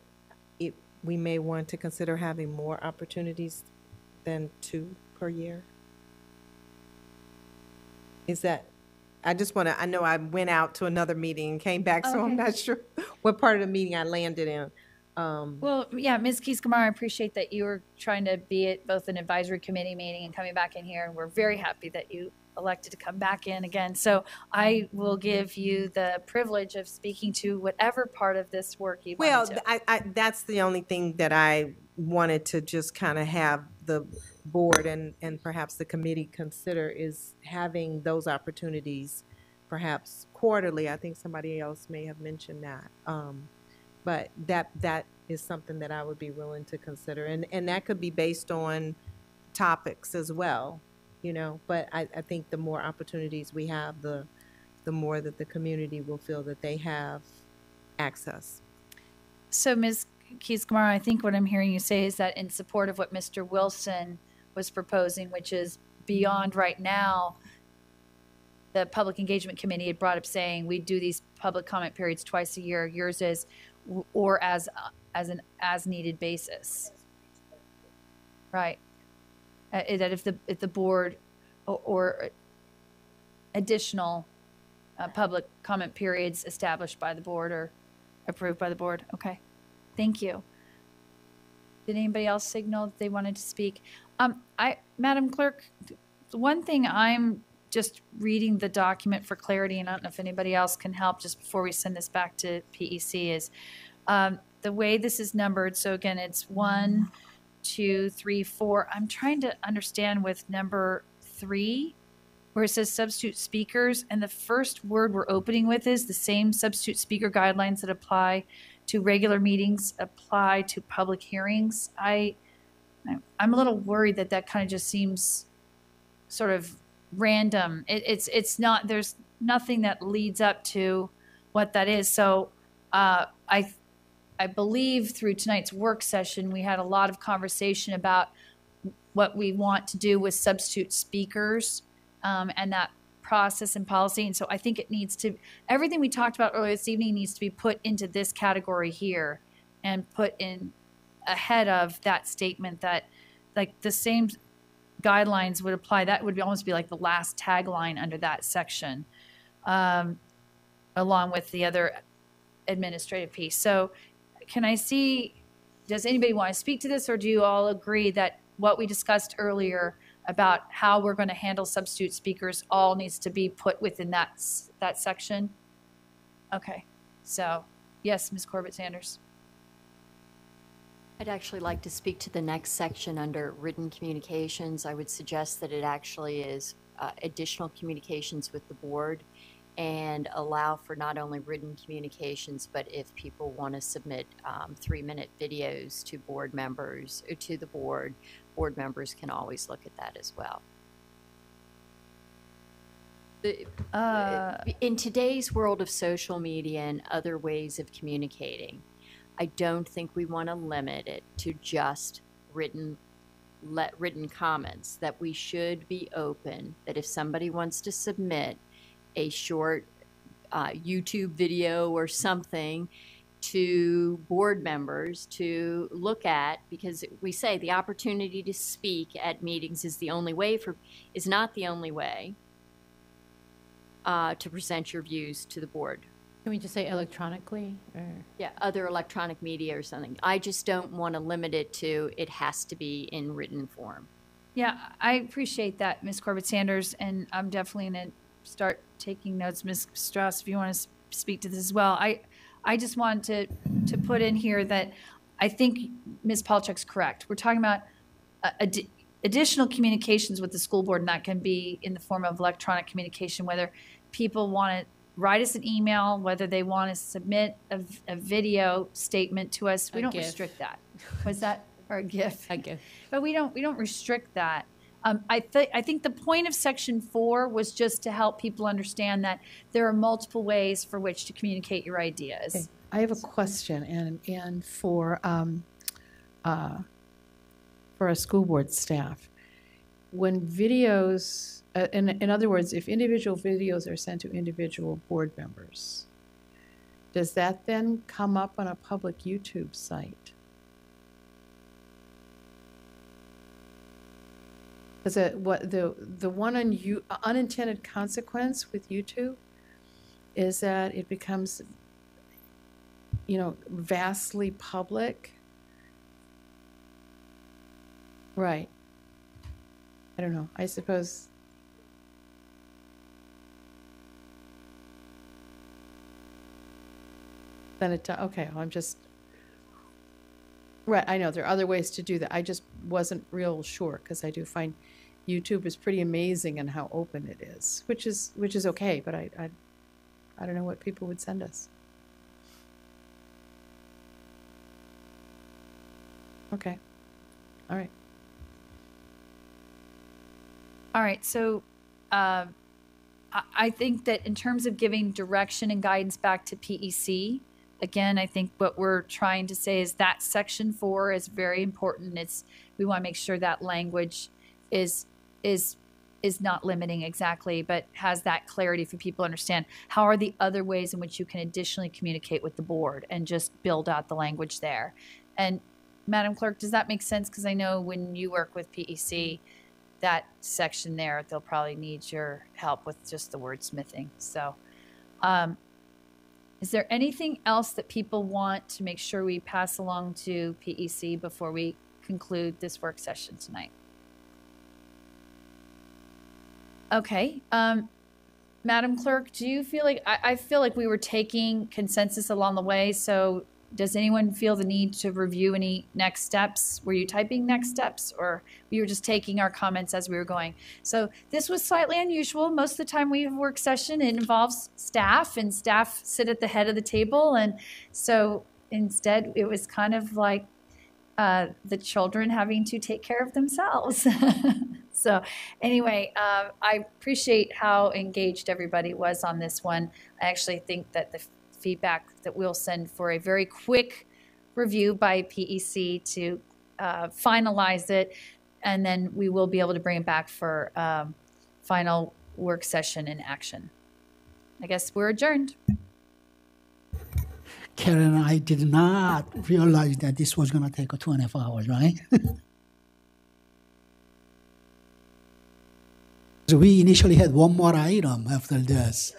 we may want to consider having more opportunities than 2 per year? Is that, I know I went out to another meeting and came back, so I'm not sure what part of the meeting I landed in. Well, yeah, Ms. Keys-Gamarra, I appreciate that you were trying to be at both an advisory committee meeting and coming back in here, and we're very happy that you elected to come back in again. So I will give you the privilege of speaking to whatever part of this work you want to. Well, that's the only thing that I wanted to just kind of have the board and perhaps the committee consider, is having those opportunities perhaps quarterly. I think somebody else may have mentioned that. But that is something that I would be willing to consider. And that could be based on topics as well, But I think the more opportunities we have, the more that the community will feel that they have access. So, Ms. Keys-Gamarra, I think what I'm hearing you say is that in support of what Mr. Wilson was proposing, which is beyond right now, the Public Engagement Committee had brought up saying we do these public comment periods twice a year. Yours is, or as an as-needed basis. Right. That if the board or additional public comment periods established by the board or approved by the board. Okay. Thank you. Did anybody else signal that they wanted to speak? Madam Clerk, the one thing I'm just reading the document for clarity, and I don't know if anybody else can help just before we send this back to PEC, is the way this is numbered. So again, it's 1, 2, 3, 4. I'm trying to understand with number 3, where it says substitute speakers, and the first word we're opening with is the same substitute speaker guidelines that apply to regular meetings apply to public hearings. I'm a little worried that kind of just seems sort of random. It's not, there's nothing that leads up to what that is. So I believe through tonight's work session, we had a lot of conversation about what we want to do with substitute speakers and that process and policy. And so I think it needs to, everything we talked about earlier this evening needs to be put into this category here and put in ahead of that statement that like the same guidelines would apply. That would almost be like the last tagline under that section, along with the other administrative piece. So can I see, does anybody want to speak to this, or do you all agree that what we discussed earlier about how we're going to handle substitute speakers all needs to be put within that section? Okay, so yes, Ms. Corbett-Sanders. I'd actually like to speak to the next section under written communications. I would suggest that it actually is additional communications with the board and allow for not only written communications, but if people want to submit 3-minute videos to board members or to the board members can always look at that as well. In today's world of social media and other ways of communicating, I don't think we want to limit it to just written written comments, that we should be open, that if somebody wants to submit a short YouTube video or something to board members to look at, because we say the opportunity to speak at meetings is not the only way to present your views to the board. Can we just say electronically? Or? Yeah, other electronic media or something. I just don't want to limit it to it has to be in written form. Yeah, I appreciate that, Ms. Corbett-Sanders, and I'm definitely going to start taking notes. Ms. Strauss, if you want to speak to this as well. I just wanted to put in here that I think Ms. Palchuk's correct. We're talking about additional communications with the school board, and that can be in the form of electronic communication, whether people want to write us an email, whether they want to submit a video statement to us. We don't restrict that. Was that, or a GIF? A GIF. But we don't restrict that. I think the point of Section 4 was just to help people understand that there are multiple ways for which to communicate your ideas. Okay. I have a question, and for our school board staff, when videos, in other words, if individual videos are sent to individual board members, does that then come up on a public YouTube site? Because the one unintended consequence with YouTube is that it becomes, vastly public. Right. I don't know. I suppose. Then okay, well, I'm just. Right, I know there are other ways to do that. I just wasn't real sure, because I do find YouTube is pretty amazing in how open it is, which is okay, but I don't know what people would send us. Okay. All right. All right, so I think that in terms of giving direction and guidance back to PEC, again, I think what we're trying to say is that Section 4 is very important. We want to make sure that language is not limiting exactly, but has that clarity for people to understand how are the other ways in which you can additionally communicate with the board, and just build out the language there. And Madam Clerk, does that make sense? Because I know when you work with PEC, that section there, they'll probably need your help with just the wordsmithing. So is there anything else that people want to make sure we pass along to PEC before we conclude this work session tonight? Okay. Madam Clerk, do you feel like, I feel like we were taking consensus along the way, so does anyone feel the need to review any next steps? Were you typing next steps, or we were just taking our comments as we were going? So this was slightly unusual. Most of the time we have a work session, it involves staff, and staff sit at the head of the table. And so instead it was kind of like the children having to take care of themselves. So anyway, I appreciate how engaged everybody was on this one. I actually think that the feedback that we'll send for a very quick review by PEC to finalize it, and then we will be able to bring it back for final work session in action. I guess we're adjourned. Karen, I did not realize that this was going to take 2.5 hours, right? So we initially had one more item after this.